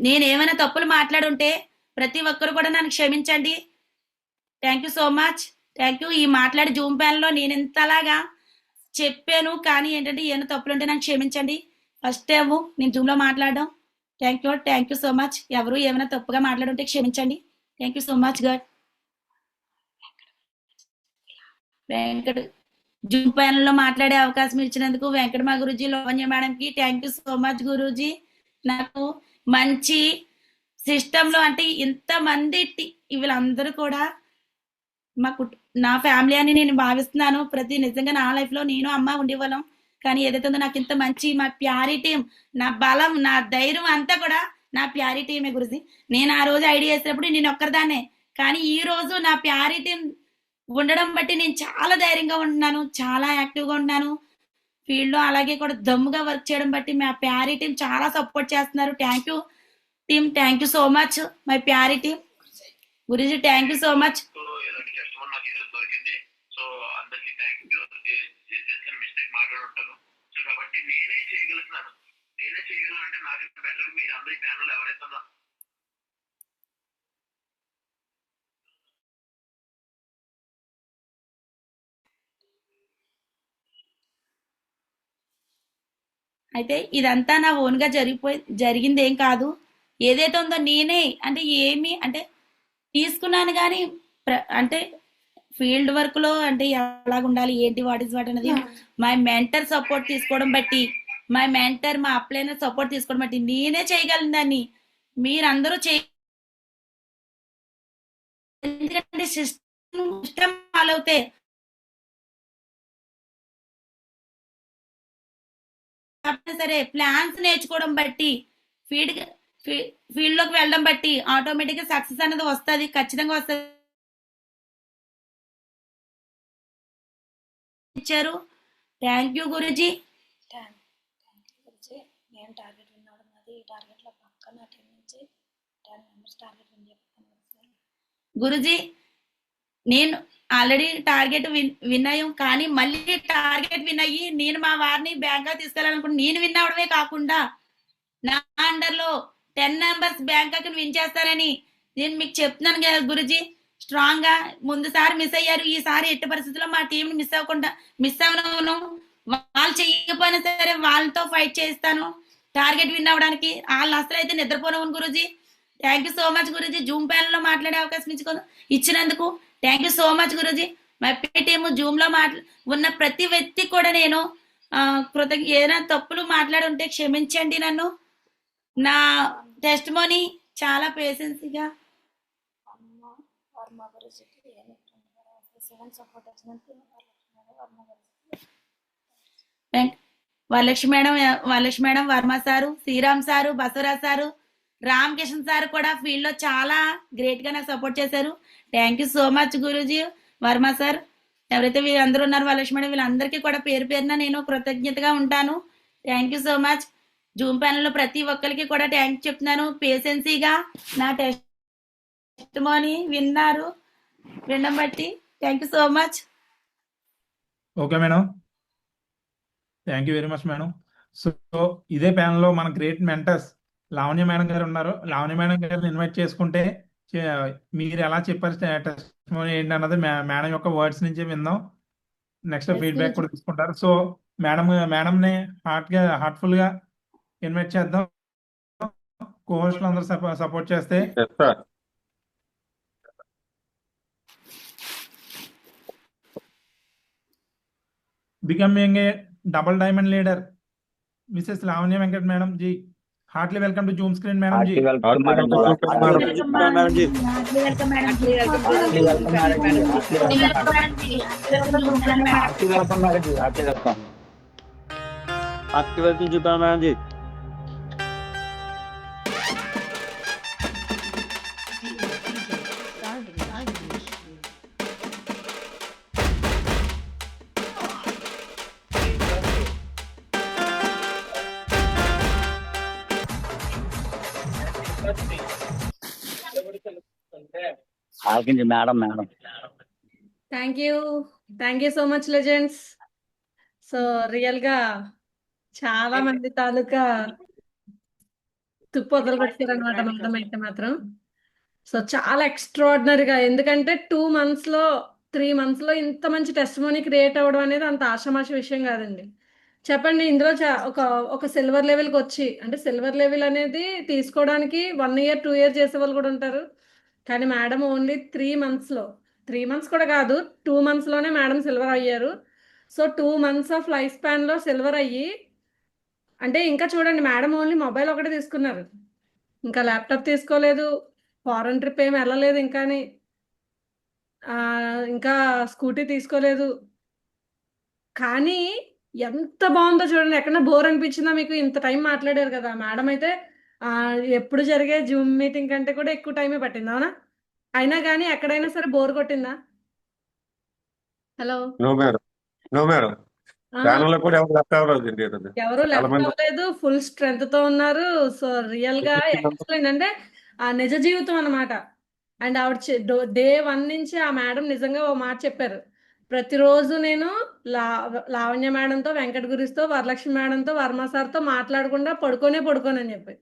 S6: నేను ఏమైనా తప్పులు మాట్లాడుంటే ప్రతి ఒక్కరు కూడా నన్ను క్షమించండి. Thank you so much. Thank you. ఈ మాట్లాడే జూమ్ ప్యానల్లో నేను ఇంతలాగా చెప్పాను, కానీ ఏంటంటే ఏమైనా తప్పులు ఉంటే నన్ను క్షమించండి. ఫస్ట్ టైం నేను జూమ్ లో మాట్లాడడం. Thank you so much. ఎవరు ఏమైనా తప్పుగా మాట్లాడుంటే క్షమించండి. Thank you so much God. Venkat Zoom panel లో మాట్లాడే అవకాశం ఇచ్చినందుకు వెంకటమా గురూజీ, లోవన్య మేడంకి thank you so much Guruji. నాకు మంచి సిస్టమ్ లో అంటే ఇంతమంది వీళ్ళందరూ కూడా నా ఫ్యామిలీ అని నేను భావిస్తున్నాను. నిజంగా నా లైఫ్ లో నేను అమ్మ ఉండేవాళ్ళం, కానీ ఏదైతే ఉందో నాకు ఇంత మంచి మా ప్యారీ టీం, నా బలం, నా ధైర్యం అంతా కూడా నా ప్యారీ టీమే గురించి. నేను ఆ రోజు ఐడియా చేసినప్పుడు నేను ఒక్కరిదాన్నే, కానీ ఈ రోజు నా ప్యారీ టీం ఉండడం బట్టి నేను చాలా ధైర్యంగా ఉంటున్నాను, చాలా యాక్టివ్ గా ఉంటున్నాను ఫీల్డ్ లో. అలాగే కూడా దమ్ముగా వర్క్ చేయడం బట్టి మా ప్యారీ టీం చాలా సపోర్ట్ చేస్తున్నారు. Thank you team, thank you so much my Pyari team. Guruji thank you so much.
S7: కాబట్టి నేనే చేయగలుగుతున్నాను అంటే నాకంటే బెటర్ మీరు అందరి ప్యానల్ ఎవరైతే
S6: అయితే ఇదంతా నా ఓన్ గా జరిగింది ఏం కాదు. ఏదైతే ఉందో నేనే అంటే ఏమి అంటే తీసుకున్నాను, కానీ అంటే ఫీల్డ్ వర్క్ లో అంటే ఎలాగ ఉండాలి, ఏంటి, వాట్ ఇస్ వాట్ అనేది మై మెంటర్ సపోర్ట్ తీసుకోవడం బట్టి, మై మెంటర్ మా అప్లైనర్ సపోర్ట్ తీసుకోవడం బట్టి నేనే చేయగలను దాన్ని. మీరందరూ ఎందుకంటే సిస్టమ్ ఫాలో అవుతే సరే ప్లాన్స్ నేర్చుకోవడం బట్టి ఫీల్డ్ లోకి వెళ్ళడం బట్టి ఆటోమేటిక్ గా సక్సెస్ అనేది వస్తుంది, ఖచ్చితంగా వస్తుంది. ఇచ్చారు. Thank you Guruji. నేను టార్గెట్ విన్నాడు అది ఈ టార్గెట్ లో పక్కన నుంచి 10 మెంబర్స్ టార్గెట్ విన్ చెప్పాను గురూజీ. నేను ఆల్రెడీ టార్గెట్ విన్ అయ్యాం, కానీ మళ్ళీ టార్గెట్ విన్ అయ్యి నేను మా వారిని బ్యాంకాక్ తీసుకెళ్ళాలనుకుంటే నేను విన్ అవడమే కాకుండా నా అండర్ లో 10 మెంబర్స్ బ్యాంకాక్ విన్ చేస్తారని నేను మీకు చెప్తున్నాను కదా గురూజీ. స్ట్రాంగ్ గా ముందుసారి మిస్ అయ్యారు, ఈసారి ఎట్టి పరిస్థితుల్లో మా టీం మిస్ అవ్వను. వాళ్ళు చెయ్యకపోయినా సరే వాళ్ళతో ఫైట్ చేస్తాను టార్గెట్ విన్ అవ్వడానికి. వాళ్ళు అసలు అయితే నిద్రపోను Guruji. Thank you so much Guruji. Zoom panel లో మాట్లాడే అవకాశం ఇచ్చినందుకు thank you so much Guruji. మా టీము జూమ్ లో ఉన్న ప్రతి వ్యక్తి కూడా నేను ఏదైనా తప్పులు మాట్లాడి ఉంటే క్షమించండి నన్ను. నా టెస్ట్ మోనీ చాలా పేషెన్సీగా Varalakshmi madam, Varma sir, Sriram sir, Basavaraj sir, Ram Kishan sir కూడా ఫీల్డ్ లో చాలా గ్రేట్ గా నాకు సపోర్ట్ చేశారు. Thank you so much Guruji, Varma sir, ఎవరైతే వీళ్ళందరూ ఉన్నారు వరలక్ష్మి మేడం, వీళ్ళందరికీ కూడా పేరు పేరున నేను కృతజ్ఞతగా ఉంటాను. Thank you so much. Zoom panel లో ప్రతి ఒక్కరికి కూడా థ్యాంక్ చెప్తున్నాను. పేషెన్సీగా నా టెస్ట్ మోనీ వినడం బట్టి thank you so much.
S8: Okay madam, thank you very much madam. So ఇదే ప్యానల్లో మన గ్రేట్ మెంటర్స్ లావణ్య మేడం గారు ఉన్నారు. లావణ్య మేడం గారిని ఇన్వైట్ చేసుకుంటే మీరు ఎలా చెప్పారు టెస్టిమోనీ ఏంటి అన్నది మేడం యొక్క వర్డ్స్ నుంచి విందాం. నెక్స్ట్ ఫీడ్బ్యాక్ కూడా తీసుకుంటారు. సో మేడంని హార్ట్ఫుల్ గా ఇన్వైట్ చేద్దాం. కోహోస్టులు అందరూ సపోర్ట్ చేస్తే becoming a double diamond leader, Mrs. Lavanya Venkat Madam ji. Heartily welcome to Zoom screen, Madam ji.
S2: Welcome, madam ji. ఆలకించి madam madam
S9: thank you so much legends. So real గా చాలా మంది తాలూకా తుప్పు వదలగొట్టారనమాట madam అయితే మాత్రం. So చాలా ఎక్స్ట్రాడినరీగా, ఎందుకంటే 2 months లో 3 months లో ఇంత మంచి టెస్ట్ మనీ క్రియేట్ అవ్వడం అనేది అంత ఆషామాషి విషయం కాదండి. చెప్పండి, ఇందులో ఒక సిల్వర్ లెవెల్కి వచ్చి, అంటే సిల్వర్ లెవెల్ అనేది తీసుకోవడానికి 1 year 2 year చేసే వాళ్ళు కూడా ఉంటారు. కానీ మేడం ఓన్లీ 3 months లో, 3 months కూడా కాదు, 2 months లోనే మేడం సిల్వర్ అయ్యారు. So 2 months of life span లో సిల్వర్ అయ్యి, అంటే ఇంకా చూడండి, మేడం ఓన్లీ మొబైల్ ఒకటే తీసుకున్నారు, ఇంకా ల్యాప్టాప్ తీసుకోలేదు, ఫారెన్ ట్రిప్ ఏమి వెళ్ళలేదు, ఇంకా స్కూటీ తీసుకోలేదు. కానీ ఎంత బాగుందో చూడండి, ఎక్కడన్నా బోర్ అనిపించిందా మీకు? ఇంత టైం మాట్లాడారు కదా మేడం అయితే. ఎప్పుడు జరిగే జూమ్ మీటింగ్ కంటే కూడా ఎక్కువ టైమే పట్టింది, అవునా? అయినా కానీ ఎక్కడైనా సరే బోర్ కొట్టిందా? Hello,
S1: no madam, no madam. Panel లో కూడా ఎవరు లెఫ్ట్ అవ్వలేదండి ఈరోజు.
S9: ఎవరు
S1: చాలా
S9: లెఫ్ట్
S1: మంది
S9: అవ్వలేదు, ఫుల్ స్ట్రెంగ్త్ తో ఉన్నారు. సో రియల్ గా ఎక్సలెంట్, అంటే ఆ నిజ జీవితం అన్నమాట. అండ్ ఆవిడ డే 1 నుంచి ఆ మేడం నిజంగా ఓ మాట చెప్పారు, ప్రతిరోజు నేను లావణ్య మేడంతో, వెంకట గురిస్తో, వరలక్ష్మి మేడంతో, వర్మ సార్తో మాట్లాడకుండా పడుకోనని చెప్పి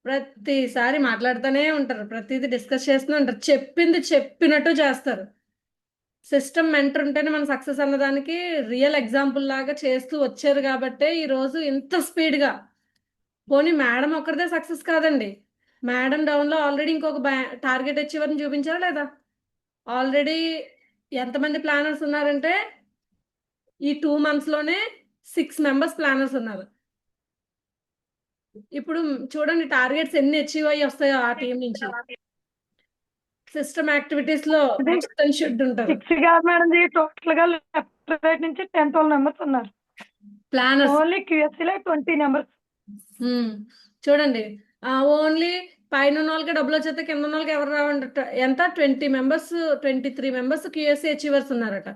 S9: ప్రతిసారి మాట్లాడుతూనే ఉంటారు, ప్రతిదీ డిస్కస్ చేస్తూనే ఉంటారు, చెప్పింది చెప్పినట్టు చేస్తారు. సిస్టమ్ మెంటర్ ఉంటేనే మన సక్సెస్ అన్నదానికి రియల్ ఎగ్జాంపుల్ లాగా చేస్తూ వచ్చారు కాబట్టే ఈరోజు ఇంత స్పీడ్గా. పోనీ మేడం ఒక్కరిదే సక్సెస్ కాదండి, మేడం డౌన్లో ఆల్రెడీ ఇంకొక టార్గెట్ అచీవర్ని చూపించారా లేదా? ఆల్రెడీ ఎంతమంది ప్లానర్స్ ఉన్నారంటే ఈ 2 months లోనే 6 members ప్లానర్స్ ఉన్నారు. ఇప్పుడు చూడండి టార్గెట్స్ ఎన్ని అచీవ్ అయ్యి వస్తాయో ఆ టీం నుంచి. సిస్టమ్ యాక్టివిటీస్ లో షుడ్ ఉంటారు
S4: 6 కాదు మేడం, టోటల్ గా లెఫ్ట్ రైట్ నుంచి 10-12 members ఉన్నారు.
S9: ప్లానర్స్.
S4: ఓన్లీ QSC లో 20 members.
S9: చూడండి, ఓన్లీ పైన ఉన్న వాళ్ళకి డబ్బులు వచ్చేస్తే కింద ఉన్న వాళ్ళకి ఎవరు రావండి. ఎంత 20 members, 23 members QSC అచీవర్స్ ఉన్నారట.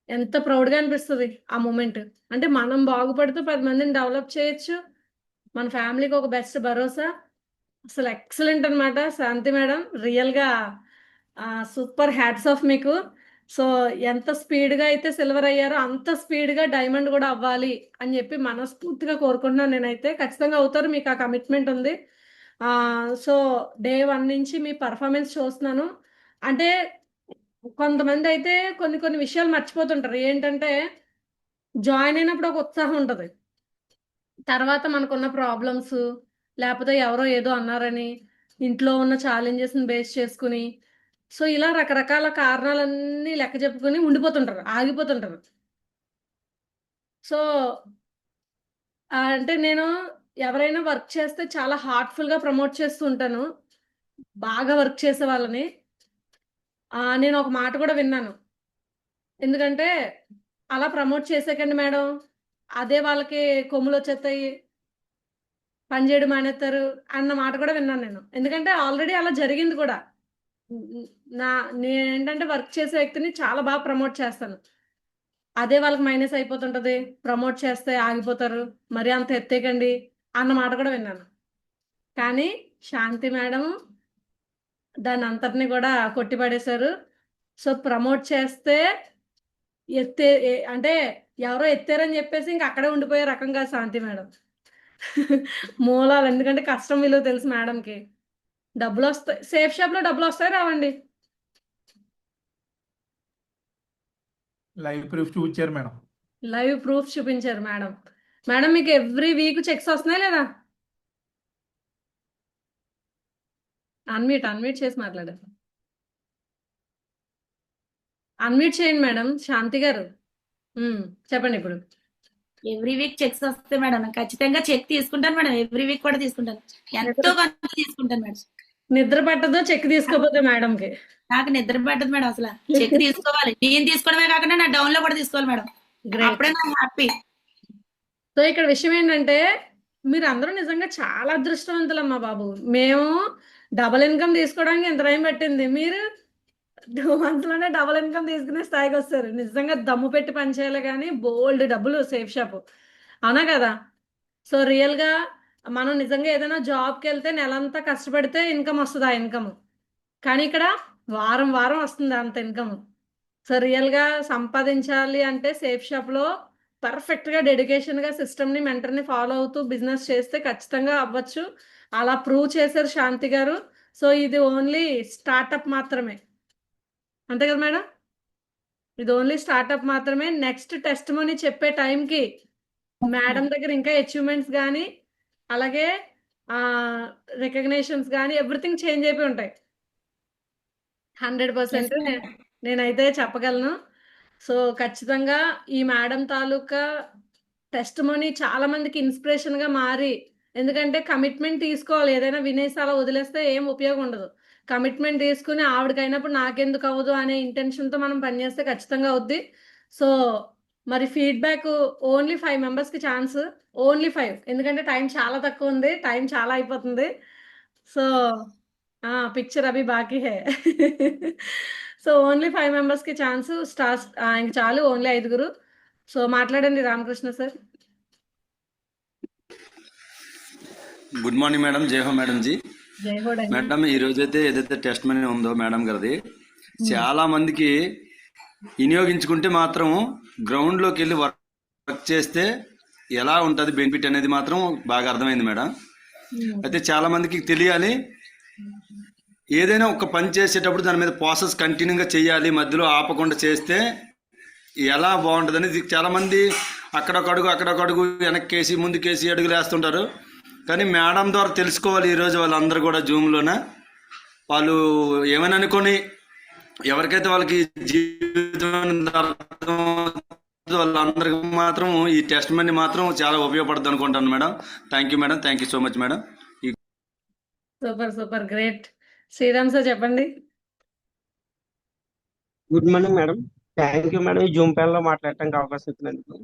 S9: ఎంత ప్రౌడ్గా అనిపిస్తుంది ఆ మూమెంట్. అంటే మనం బాగుపడుతూ 10 మందిని డెవలప్ చేయొచ్చు, మన ఫ్యామిలీకి ఒక బెస్ట్ భరోసా. అసలు ఎక్సలెంట్ అనమాట శాంతి మేడం, రియల్గా సూపర్ హ్యాట్స్ ఆఫ్ మీకు. సో ఎంత స్పీడ్గా అయితే సిల్వర్ అయ్యారో అంత స్పీడ్గా డైమండ్ కూడా అవ్వాలి అని చెప్పి మనస్ఫూర్తిగా కోరుకుంటున్నాను నేనైతే. ఖచ్చితంగా అవుతారు, మీకు ఆ కమిట్మెంట్ ఉంది. సో డే 1 నుంచి మీ పర్ఫార్మెన్స్ చూస్తున్నాను. అంటే కొంతమంది అయితే కొన్ని విషయాలు మర్చిపోతుంటారు, ఏంటంటే జాయిన్ అయినప్పుడు ఒక ఉత్సాహం ఉంటుంది, తర్వాత మనకున్న ప్రాబ్లమ్స్, లేకపోతే ఎవరో ఏదో అన్నారని, ఇంట్లో ఉన్న ఛాలెంజెస్ని బేస్ చేసుకుని, సో ఇలా రకరకాల కారణాలన్నీ లెక్క చెప్పుకొని ఉండిపోతుంటారు, ఆగిపోతుంటారు. సో అంటే నేను ఎవరైనా వర్క్ చేస్తే చాలా హార్ట్ఫుల్గా ప్రమోట్ చేస్తూ ఉంటాను, బాగా వర్క్ చేసే వాళ్ళని. నేను ఒక మాట కూడా విన్నాను, ఎందుకంటే అలా ప్రమోట్ చేసేకండి మేడం, అదే వాళ్ళకి కొమ్ములు వచ్చేస్తాయి, పని చేయడం మానేస్తారు అన్న మాట కూడా విన్నాను నేను. ఎందుకంటే ఆల్రెడీ అలా జరిగింది కూడా. నేనేంటంటే వర్క్ చేసే వ్యక్తిని చాలా బాగా ప్రమోట్ చేస్తాను, అదే వాళ్ళకి మైనస్ అయిపోతుంటది, ప్రమోట్ చేస్తే ఆగిపోతారు, మరి అంత ఎత్తేకండి అన్న మాట కూడా విన్నాను. కానీ శాంతి మేడం దాన్ని అంతటిని కూడా కొట్టిపడేశారు. సో ప్రమోట్ చేస్తే అంటే ఎవరో ఎత్తారని చెప్పేసి ఇంక అక్కడే ఉండిపోయే రకం కాదు శాంతి మేడం. మూలాలు, ఎందుకంటే కష్టం విలువ తెలుసు మేడంకి. డబ్బులు వస్తాయి, సేఫ్ షాప్ లో డబ్బులు వస్తాయి రావండి.
S8: లైవ్ ప్రూఫ్ చూపించారు మేడం.
S9: లైవ్ ప్రూఫ్ చూపించారు మేడం. మేడం మీకు ఎవ్రీ వీక్ చెక్స్ వస్తున్నాయి లేదా? అన్మ్యూట్ చేసి మాట్లాడారు. అన్మ్యూట్ చేయండి మేడం. శాంతి గారు చెప్పండి ఇప్పుడు.
S6: ఎవ్రీ వీక్ చెక్స్ వస్తాయి మేడం, ఖచ్చితంగా చెక్ తీసుకుంటాను మేడం, ఎవ్రీ వీక్ కూడా తీసుకుంటాను, ఎంతో కొంత తీసుకుంటాను మేడం.
S9: నిద్ర పట్టదు చెక్ తీసుకోపోతే మేడంకి?
S6: నాకు నిద్ర పట్టదు మేడం, అసలు చెక్ తీసుకోవాలి. నేను తీసుకోవడమే కాకుండా నా డౌన్ లో కూడా తీసుకోవాలి మేడం, అప్పుడే నాకు హ్యాపీ.
S9: సో ఇక్కడ విషయం ఏంటంటే మీరు అందరూ నిజంగా చాలా అదృష్టవంతులమ్మా బాబు. మేము డబుల్ ఇన్కమ్ తీసుకోవడానికి ఎంత టైం పట్టింది, మీరు 2 months లోనే డబుల్ ఇన్కమ్ తీసుకునే స్థాయికి వస్తారు. నిజంగా దమ్ము పెట్టి పనిచేయాలి, కానీ బోల్డ్ డబ్బులు సేఫ్ షాప్, అవునా కదా? సో రియల్గా మనం నిజంగా ఏదైనా జాబ్కి వెళ్తే నెలంతా కష్టపడితే ఇన్కమ్ వస్తుంది. ఆ ఇన్కమ్ కానీ ఇక్కడ వారం వారం వస్తుంది అంత ఇన్కమ్. సో రియల్గా సంపాదించాలి అంటే సేఫ్ షాప్లో పర్ఫెక్ట్గా డెడికేషన్గా సిస్టమ్ని మెంటర్ని ఫాలో అవుతూ బిజినెస్ చేస్తే ఖచ్చితంగా అవ్వచ్చు. అలా ప్రూవ్ చేశారు శాంతి గారు. సో ఇది ఓన్లీ స్టార్టప్ మాత్రమే, అంతే కదా మేడం? ఇది ఓన్లీ స్టార్టప్ మాత్రమే. నెక్స్ట్ టెస్ట్ మనీ చెప్పే టైంకి మేడం దగ్గర ఇంకా అచీవ్మెంట్స్ కానీ అలాగే రికగ్నేషన్స్ కానీ ఎవ్రీథింగ్ చేంజ్ అయిపోయి ఉంటాయి. 100% నేనైతే చెప్పగలను. సో ఖచ్చితంగా ఈ మేడం తాలూకా టెస్ట్ మనీ చాలా మందికి ఇన్స్పిరేషన్గా మారి, ఎందుకంటే కమిట్మెంట్ తీసుకోవాలి. ఏదైనా వినేసి అలా వదిలేస్తే ఏం ఉపయోగం ఉండదు. కమిట్మెంట్ తీసుకుని ఆవిడకి అయినప్పుడు నాకెందుకు అవ్వదు అనే ఇంటెన్షన్తో మనం పనిచేస్తే ఖచ్చితంగా అవుద్ది. సో మరి ఫీడ్బ్యాక్ ఓన్లీ 5 మెంబర్స్కి ఛాన్స్, ఓన్లీ 5, ఎందుకంటే టైం చాలా తక్కువ ఉంది, టైం చాలా అయిపోతుంది. సో పిక్చర్ అవి బాకీ హే. సో ఓన్లీ 5 మెంబర్స్కి ఛాన్స్. స్టార్స్ ఇంక చాలు, ఓన్లీ 5. సో మాట్లాడండి Ramakrishna sir.
S10: Good morning madam, జై హో మేడం జీ.
S9: జై హోడ్ అండి.
S10: మేడం ఈ రోజైతే ఏదైతే టెస్ట్ మనీ ఉందో మేడం గారిది చాలా మందికి వినియోగించుకుంటే మాత్రం గ్రౌండ్ లోకి వెళ్ళి వర్క్ చేస్తే ఎలా ఉంటుంది బెనిఫిట్ అనేది మాత్రం బాగా అర్థమైంది మేడం. అయితే చాలా మందికి తెలియాలి, ఏదైనా ఒక పని చేసేటప్పుడు దాని మీద ప్రాసెస్ కంటిన్యూగా చేయాలి, మధ్యలో ఆపకుండా చేస్తే ఎలా బాగుంటుంది అనేది చాలా మంది అక్కడొక అడుగు వెనక్కేసి ముందుకేసి అడుగులు వేస్తుంటారు. కానీ మేడం ద్వారా తెలుసుకోవాలి ఈరోజు వాళ్ళందరూ కూడా జూమ్లోనే. వాళ్ళు ఏమైనా అనుకొని ఎవరికైతే వాళ్ళకి జీవితం వాళ్ళందరికీ మాత్రం ఈ టెస్ట్ మనీ మాత్రం చాలా ఉపయోగపడుతుంది అనుకుంటాను madam. Thank you madam, thank you so much madam.
S9: Super super great. Sriram sir చెప్పండి.
S11: Good morning madam, thank you madam ఈ జూమ్ ప్యానల్లో మాట్లాడటానికి అవకాశం ఇచ్చినందుకు.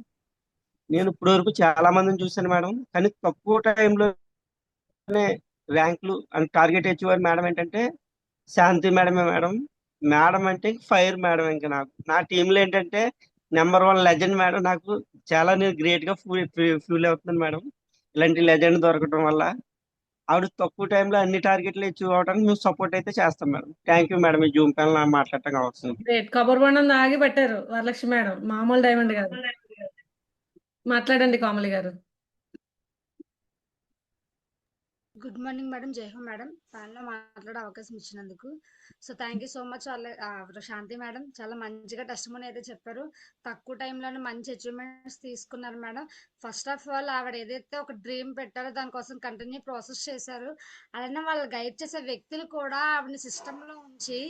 S11: నేను ఇప్పటి వరకు చాలా మందిని చూశాను మేడం, కానీ తక్కువ టైంలోనే ర్యాంకులు అండ్ టార్గెట్ అచీవ్ మేడం ఏంటంటే శాంతి మేడమే మేడం. మేడం అంటే ఫైర్ మేడం. ఇంకా నాకు నా టీంలో ఏంటంటే నెంబర్ 1 లెజెండ్ మేడం. నాకు చాలా నేను గ్రేట్గా ఫీల్ అవుతున్నాను మేడం, ఇలాంటి లెజెండ్ దొరకడం వల్ల. ఆవిడ తక్కువ టైంలో అన్ని టార్గెట్లు అచీవ్ అవడానికి మేము సపోర్ట్ అయితే చేస్తాం మేడం. థ్యాంక్ యూ మేడం ఈ జూమ్ ప్యానల్ మాట్లాడటానికి అవకాశం.
S9: గ్రేట్. కొబ్బరి బొండం ఆగి పెట్టారు వరలక్ష్మి మేడం, మామూలు డైమండ్ కాదు. మాట్లాడండి కోమలి గారు.
S3: గుడ్ మార్నింగ్ మేడం, జై హో మేడం. ప్యానల్లో మాట్లాడే అవకాశం ఇచ్చినందుకు. So thank you so much Shanti madam. చాలా మంచిగా టెస్ట్ మనీ అయితే చెప్పారు. తక్కువ టైంలోనే మంచి అచీవ్మెంట్స్ తీసుకున్నారు మేడం. ఫస్ట్ ఆఫ్ ఆల్ ఆవిడ ఏదైతే ఒక డ్రీమ్ పెట్టారో దానికోసం కంటిన్యూ ప్రాసెస్ చేశారు. అలానే వాళ్ళు గైడ్ చేసే వ్యక్తులు కూడా ఆవిడని సిస్టంలో ఉంచి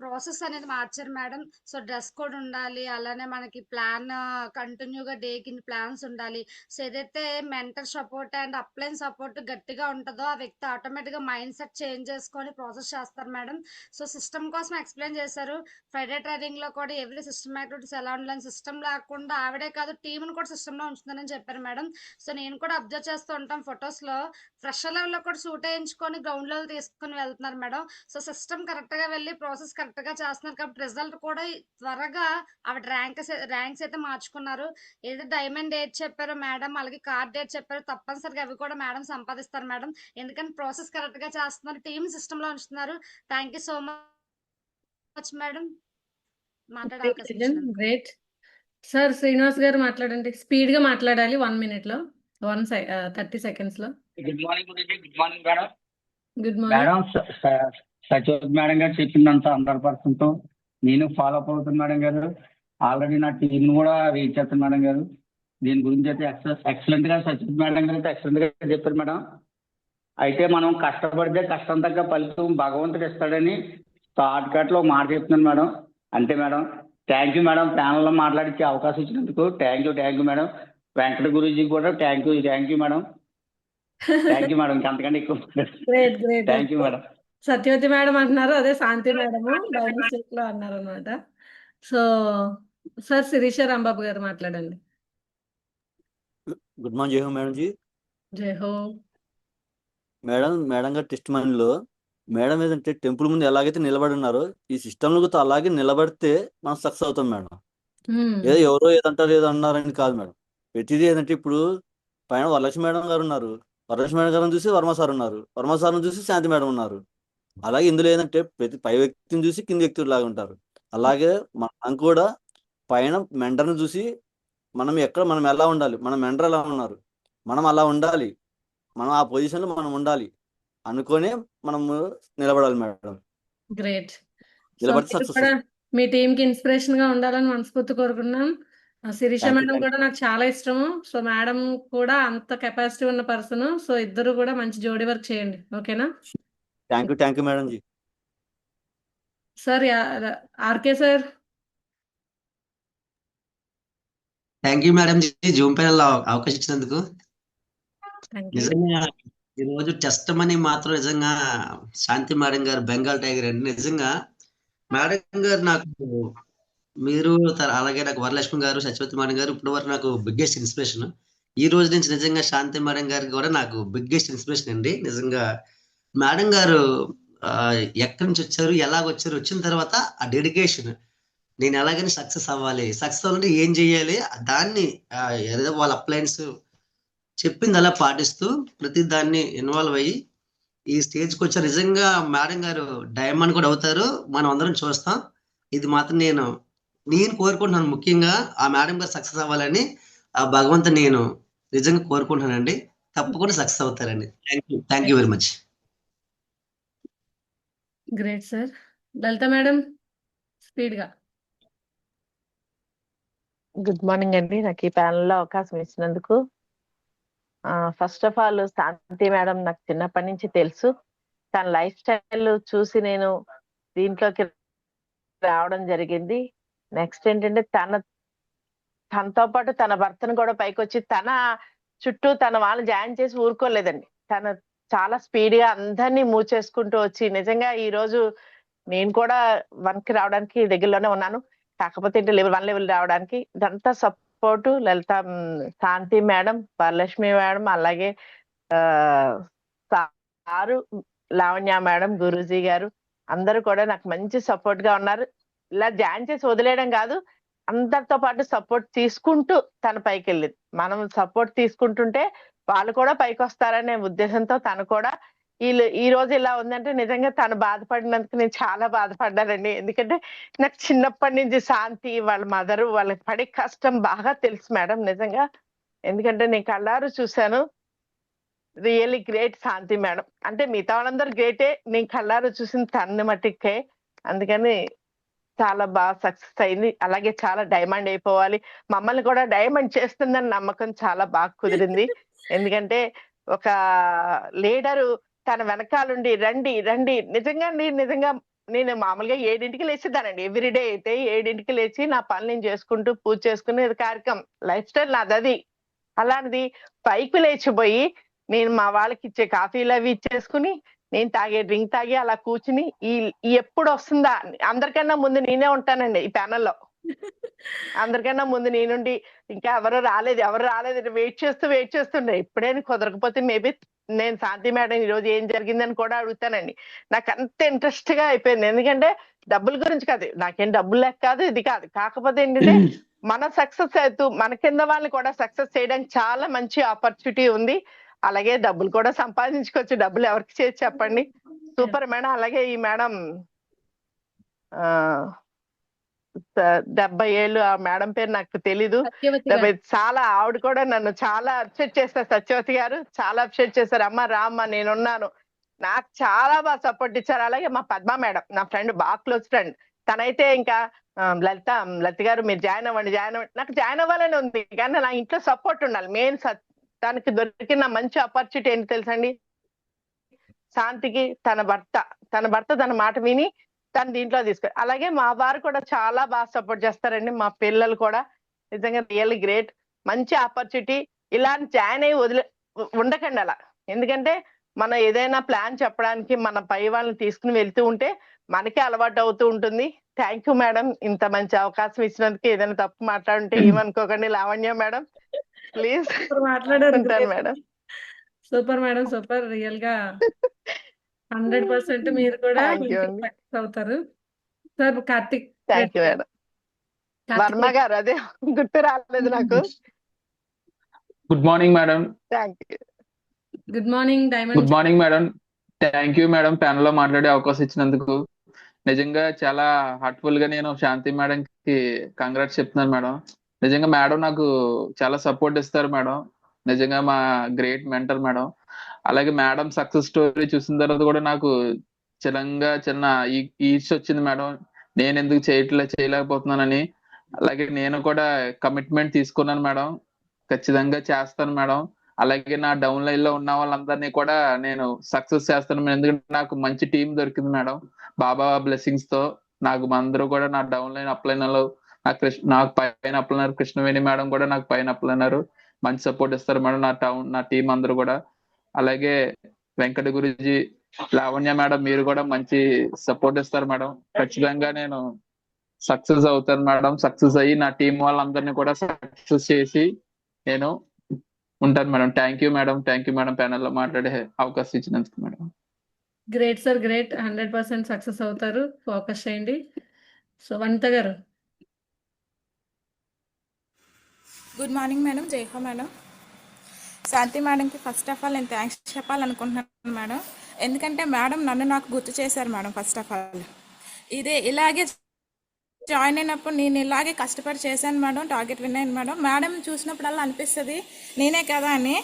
S3: ప్రాసెస్ అనేది మార్చారు మేడం. సో డ్రెస్ కోడ్ ఉండాలి, అలానే మనకి ప్లాన్ కంటిన్యూగా డేకి ప్లాన్స్ ఉండాలి. సో ఏదైతే mentor support and upline support గట్టిగా ఉంటుందో ఆ వ్యక్తి ఆటోమేటిక్గా మైండ్ సెట్ చేంజ్ చేసుకొని ప్రాసెస్ చేస్తారు మేడం. సో సిస్టమ్ కోసం ఎక్స్ప్లెయిన్ చేశారు. ఫ్రైడే ట్రైనింగ్లో కూడా ఎవ్రీ సిస్టమ్ యాక్టివిటీస్ ఎలా ఉండాలని, సిస్టమ్ లేకుండా ఆవిడే కాదు టీంను కూడా సిస్టంలో ఉంచుతుందని చెప్పారు మేడం. సో నేను కూడా అబ్జర్వ్ చేస్తూ ఉంటాం, ఫొటోస్లో ఫ్రెషర్ లెవెల్లో కూడా షూట్ వేయించుకొని గ్రౌండ్ లెవెల్ తీసుకొని వెళ్తున్నారు మేడం. సో సిస్టమ్ కరెక్ట్గా వెళ్ళి ప్రాసెస్ కరెక్ట్గా చేస్తున్నారు కాబట్టి రిజల్ట్ కూడా త్వరగా ఆవిడ ర్యాంక్స్ అయితే మార్చుకున్నారు. ఏదైతే డైమండ్ డేట్ చెప్పారో మేడం, అలాగే కార్డ్ డేట్ చెప్పారో తప్పనిసరిగా అవి కూడా మేడం సంపాదిస్తారు మేడం. ఎందుకంటే ప్రాసెస్ కరెక్ట్గా చేస్తున్నారు, టీమ్ సిస్టంలో ఉంచుతున్నారు. Thank you so much madam. మాట్లాడే అవకాశం ఇచ్చినందుకు.
S9: గ్రేట్. సార్ శ్రీనివాస్ గారు మాట్లాడండి. స్పీడ్గా మాట్లాడాలి, 1 minute-లో 30 seconds-లో.
S2: గుడ్ మార్నింగ్ గురించి. Good morning madam.
S9: Good morning
S2: madam Satyavathi madam గారు చెప్పిందంతా 100% నేను ఫాలో అప్ అవుతాను మేడం గారు. ఆల్రెడీ నా టీం కూడా రీచ్ అవుతాను మేడం గారు. దీని గురించి అయితే ఎక్సలెంట్ గా సత్యవతి మేడం గారు అయితే ఎక్సలెంట్ గా చెప్పారు మేడం. అయితే మనం కష్టపడితే కష్టం తగ్గ ఫలితం భగవంతుడు ఇస్తాడని షార్ట్ కట్ లో మాట చెప్తున్నాను మేడం. అంతే మేడం. థ్యాంక్ యూ మేడం, ప్యానల్లో మాట్లాడించే అవకాశం ఇచ్చినందుకు thank you madam. Venkata Guruji కూడా thank you madam. Thank you madam, అంతకంటే ఎక్కువ.
S9: Great great.
S2: Thank you madam.
S9: Satyavathi madam అంటున్నారు, అదే శాంతి మేడము బై మిస్టేక్ లో అన్నారు అనమాట. సో సార్ శిరీష రాంబాబు గారు మాట్లాడండి.
S12: గుడ్ మార్నింగ్ జై హో మేడం జీ.
S9: జై హో
S12: మేడం గారు టెస్ట్ మనీలో మేడం ఏదంటే టెంపుల్ ముందు ఎలాగైతే నిలబడి ఉన్నారో ఈ సిస్టంలో కూడా అలాగే నిలబడితే మనం సక్సెస్ అవుతాం మేడం. ఏదో ఎవరో ఏదంటారు ఏదో అన్నారని కాదు మేడం. ప్రతిదీ ఏదంటే ఇప్పుడు పైన వరలక్ష్మి మేడం గారు ఉన్నారు, వరలక్ష్మి మేడం గారిని చూసి వర్మ సార్ ఉన్నారు, వర్మ సార్ని చూసి శాంతి మేడం ఉన్నారు. అలాగే ఇందులో ఏంటంటే ప్రతి పై వ్యక్తిని చూసి కింది వ్యక్తులు లాగా ఉంటారు. అలాగే మనం కూడా పైన మెంటర్ని చూసి మనం ఎలా ఉండాలి, మన మెంటర్ ఎలా ఉన్నారు, మనం అలా ఉండాలి, మనం ఆ పొజిషన్లో మనం ఉండాలి అనుకునే మనము నిలబడాలి మేడం.
S9: గ్రేట్. సో
S12: నిలబడితే
S9: మీరు
S12: సక్సెస్.
S9: కూడా మీ టీంకి ఇన్స్పిరేషన్ గా ఉండాలని మనస్ఫూర్తి కోరుకున్నాం. శిరీష
S12: థ్యాంక్ యూ
S9: మేడం కూడా నాకు చాలా ఇష్టము. సో మేడం కూడా అంత కెపాసిటీ ఉన్న పర్సన్. సో ఇద్దరు కూడా మంచి జోడీ వర్క్ చేయండి. ఓకేనా?
S12: Thank you madam ji.
S9: Sir RK sir.
S13: Thank you madam ji, zoom panel అవకాశం ఇచ్చినందుకు.
S9: Thank you.
S13: నిజంగా ఈరోజు టెస్ట్ మనీ మాత్రం నిజంగా శాంతి మేడం గారు బెంగాల్ టైగర్ అండి. నిజంగా మేడం గారు నాకు, మీరు అలాగే నాకు వరలక్ష్మి గారు, సత్యవతి మేడం గారు ఇప్పటి వరకు నాకు బిగ్గెస్ట్ ఇన్స్పిరేషన్. ఈ రోజు నుంచి నిజంగా శాంతి మేడం గారికి కూడా నాకు బిగ్గెస్ట్ ఇన్స్పిరేషన్ అండి. నిజంగా మేడం గారు ఎక్కడి నుంచి వచ్చారు, ఎలాగొచ్చారు, వచ్చిన తర్వాత ఆ డెడికేషన్, నేను ఎలాగైనా సక్సెస్ అవ్వాలి, సక్సెస్ అవ్వాలంటే ఏం చెయ్యాలి, దాన్ని ఏదో వాళ్ళ అప్లయన్స్ చెప్పింది అలా పాటిస్తూ ప్రతి దాన్ని ఇన్వాల్వ్ అయ్యి ఈ స్టేజ్కి వచ్చారు. నిజంగా మేడం గారు డైమండ్ కూడా అవుతారు, మనం అందరం చూస్తాం. ఇది మాత్రం నేను కోరుకుంటున్నాను. ముఖ్యంగా ఆ మేడం గారు సక్సెస్ అవ్వాలని ఆ భగవంతుని నేను నిజంగా కోరుకుంటున్నానండి. తప్పకుండా సక్సెస్ అవుతారండి. Thank you very much.
S9: Great sir. Lalitha madam speed గా.
S14: గుడ్ మార్నింగ్ అండి, నాకు ఈ ప్యానెల్లో అవకాశం ఇచ్చినందుకు. First of all Shanti madam నాకు చిన్నప్పటి నుంచి తెలుసు. తన లైఫ్ స్టైల్ చూసి నేను దీంట్లోకి రావడం జరిగింది. నెక్స్ట్ ఏంటంటే తనతో పాటు తన భర్తను కూడా పైకి వచ్చి తన చుట్టూ తన వాళ్ళు జాయిన్ చేసి ఊరుకోలేదండి. తను చాలా స్పీడ్ గా అందరినీ మూవ్ చేసుకుంటూ వచ్చి నిజంగా ఈ రోజు నేను కూడా 1 కి రావడానికి దగ్గరలోనే ఉన్నాను. కాకపోతే లెవెల్ 1 రావడానికి ఇదంతా సపోర్టు లలిత, శాంతి మేడం, వరలక్ష్మి మేడం, అలాగే సారు, లావణ్య మేడం, గురూజీ గారు అందరూ కూడా నాకు మంచి సపోర్ట్ గా ఉన్నారు. ఇలా జాయిన్ చేసి వదిలేయడం కాదు, అందరితో పాటు సపోర్ట్ తీసుకుంటూ తన పైకి వెళ్ళింది. మనం సపోర్ట్ తీసుకుంటుంటే వాళ్ళు కూడా పైకి వస్తారనే ఉద్దేశంతో తను కూడా ఈ రోజు ఇలా ఉందంటే నిజంగా తను బాధపడినందుకు నేను చాలా బాధపడ్డానండి. ఎందుకంటే నాకు చిన్నప్పటి నుంచి శాంతి వాళ్ళ మదరు వాళ్ళ పడే కష్టం బాగా తెలుసు మేడం నిజంగా. ఎందుకంటే నేను కళ్ళారు చూశాను. రియల్లీ గ్రేట్ శాంతి మేడం. అంటే మిగతా వాళ్ళందరూ గ్రేటే, నేను కళ్ళారు చూసిన తన్ని మట్టికే. అందుకని చాలా బాగా సక్సెస్ అయింది. అలాగే చాలా డైమండ్ అయిపోవాలి, మమ్మల్ని కూడా డైమండ్ చేస్తుందని నమ్మకం చాలా బాగా కుదిరింది. ఎందుకంటే ఒక లీడరు తన వెనకాలండి రండి రండి. నిజంగా నేను మామూలుగా 7ంటికి లేచిద్దానండి. ఎవ్రీడే అయితే 7ంటికి లేచి నా పని నేను చేసుకుంటూ పూజ చేసుకునే కార్యక్రమం లైఫ్ స్టైల్ నాది. అలాంటిది పైకి లేచిపోయి నేను మా వాళ్ళకి ఇచ్చే కాఫీలు అవి ఇచ్చేసుకుని నేను తాగే డ్రింక్ తాగి అలా కూర్చుని ఎప్పుడు వస్తుందా, అందరికన్నా ముందు నేనే ఉంటానండి ఈ ప్యానెల్లో. అందరికన్నా ముందు నేనుండి ఇంకా ఎవరు రాలేదు వెయిట్ చేస్తుండే. ఎప్పుడైనా కుదరకపోతే మేబీ నేను శాంతి మేడం ఈ రోజు ఏం జరిగిందని కూడా అడుగుతానండి. నాకు అంత ఇంట్రెస్ట్ గా అయిపోయింది. ఎందుకంటే డబ్బుల గురించి కాదు, నాకేం డబ్బులు లెక్క కాదు, ఇది కాదు. కాకపోతే ఏంటంటే మన సక్సెస్ అవుతూ మన కింద వాళ్ళని కూడా సక్సెస్ చేయడానికి చాలా మంచి ఆపర్చునిటీ ఉంది. అలాగే డబ్బులు కూడా సంపాదించుకోవచ్చు. డబ్బులు ఎవరికి చేసి చెప్పండి. Super madam. అలాగే ఈ మేడం 70 ఏళ్ళు, ఆ మేడం పేరు నాకు తెలీదు. చాలా ఆవిడ కూడా నన్ను చాలా అప్సెట్ చేస్తారు. సత్యవతి గారు చాలా అప్సెట్ చేశారు. అమ్మ రామ్మ నేనున్నాను, నాకు చాలా బాగా సపోర్ట్ ఇచ్చారు. అలాగే మా పద్మ మేడం నా ఫ్రెండ్, బాగా క్లోజ్ ఫ్రెండ్. తనైతే ఇంకా లలిత గారు మీరు జాయిన్ అవ్వండి. నాకు జాయిన్ అవ్వాలని ఉంది, కానీ నా ఇంట్లో సపోర్ట్ ఉండాలి మెయిన్. తనకి దొరికిన మంచి ఆపర్చునిటీ ఏంటి తెలుసండి, శాంతికి తన భర్త తన మాట విని తను దీంట్లో తీసుకొని, అలాగే మా వారు కూడా చాలా బాగా సపోర్ట్ చేస్తారండి. మా పిల్లలు కూడా నిజంగా రియల్లీ గ్రేట్. మంచి ఆపర్చునిటీ. ఇలా జాయిన్ అయ్యి ఉండకండి అలా. ఎందుకంటే మనం ఏదైనా ప్లాన్ చెప్పడానికి మన పై వాళ్ళని తీసుకుని వెళ్తూ ఉంటే మనకే అలవాటు అవుతూ ఉంటుంది. థ్యాంక్ యూ మేడం, ఇంత మంచి అవకాశం ఇచ్చినందుకు. ఏదైనా తప్పు మాట్లాడుంటే ఏమనుకోకండి. Lavanya madam please.
S9: మాట్లాడారు
S14: madam.
S9: Super madam, super. Real గా 100% మీరు కూడా సక్సెస్ అవుతారు. Sir Karthik.
S14: Thank you madam. Varma గారు అదే గుర్తు రాలేదు నాకు.
S15: Good morning madam.
S14: Thank you.
S9: Good morning diamond.
S15: Good morning madam. Thank you madam, ప్యానెల్లో మాట్లాడే అవకాశం ఇచ్చినందుకు. నిజంగా చాలా హార్ట్ఫుల్ గా నేను శాంతి మేడం కి కంగ్రాట్స్ చెప్తున్నాను మేడం. నిజంగా మేడం నాకు చాలా సపోర్ట్ ఇస్తారు మేడం. నిజంగా మా గ్రేట్ మెంటర్ మేడం. అలాగే మేడం సక్సెస్ స్టోరీ చూసిన తర్వాత కూడా నాకు చిన్న ఈర్ష వచ్చింది మేడం. నేను ఎందుకు చేయలేకపోతున్నానని. అలాగే నేను కూడా కమిట్మెంట్ తీసుకున్నాను మేడం. ఖచ్చితంగా చేస్తాను మేడం. అలాగే నా డౌన్ లైన్ లో ఉన్న వాళ్ళందరినీ కూడా నేను సక్సెస్ చేస్తాను మేడం. ఎందుకంటే నాకు మంచి టీం దొరికింది మేడం. బాబా బ్లెస్సింగ్స్ తో నాకు అందరూ కూడా నా డౌన్ లైన్ అప్లైనర్లు, నాకు పైన అప్లైనర్ కృష్ణవేణి మేడం కూడా నాకు పైన అప్లైనర్ మంచి సపోర్ట్ ఇస్తారు మేడం. నా టీం అందరూ కూడా. అలాగే వెంకట గురుజీ, లావణ్య మేడం మీరు కూడా మంచి సపోర్ట్ ఇస్తారు మేడం. ఖచ్చితంగా నేను సక్సెస్ అవుతాను మేడం. సక్సెస్ అయ్యి నా టీం వాళ్ళందరినీ కూడా సక్సెస్ చేసి నేను ఉంటాను madam. Thank you madam. Thank you madam, ప్యానెల్లో మాట్లాడే అవకాశం ఇచ్చినందుకు madam.
S9: Great sir, great. 100% success అవుతారు. ఫోకస్ చేయండి. సో వనిత గారు.
S16: గుడ్ మార్నింగ్ మేడం, జైహో మేడం. శాంతి మేడంకి ఫస్ట్ ఆఫ్ ఆల్ నేను థ్యాంక్స్ చెప్పాలనుకుంటున్నాను మేడం. ఎందుకంటే మేడం నాకు గుర్తు చేశారు మేడం. ఫస్ట్ ఆఫ్ ఆల్ ఇలాగే జాయిన్ అయినప్పుడు నేను ఇలాగే కష్టపడి చేశాను మేడం. టార్గెట్ విన్ అయ్యాను మేడం. మేడం చూసినప్పుడల్లా అనిపిస్తుంది నేనే కదా అని.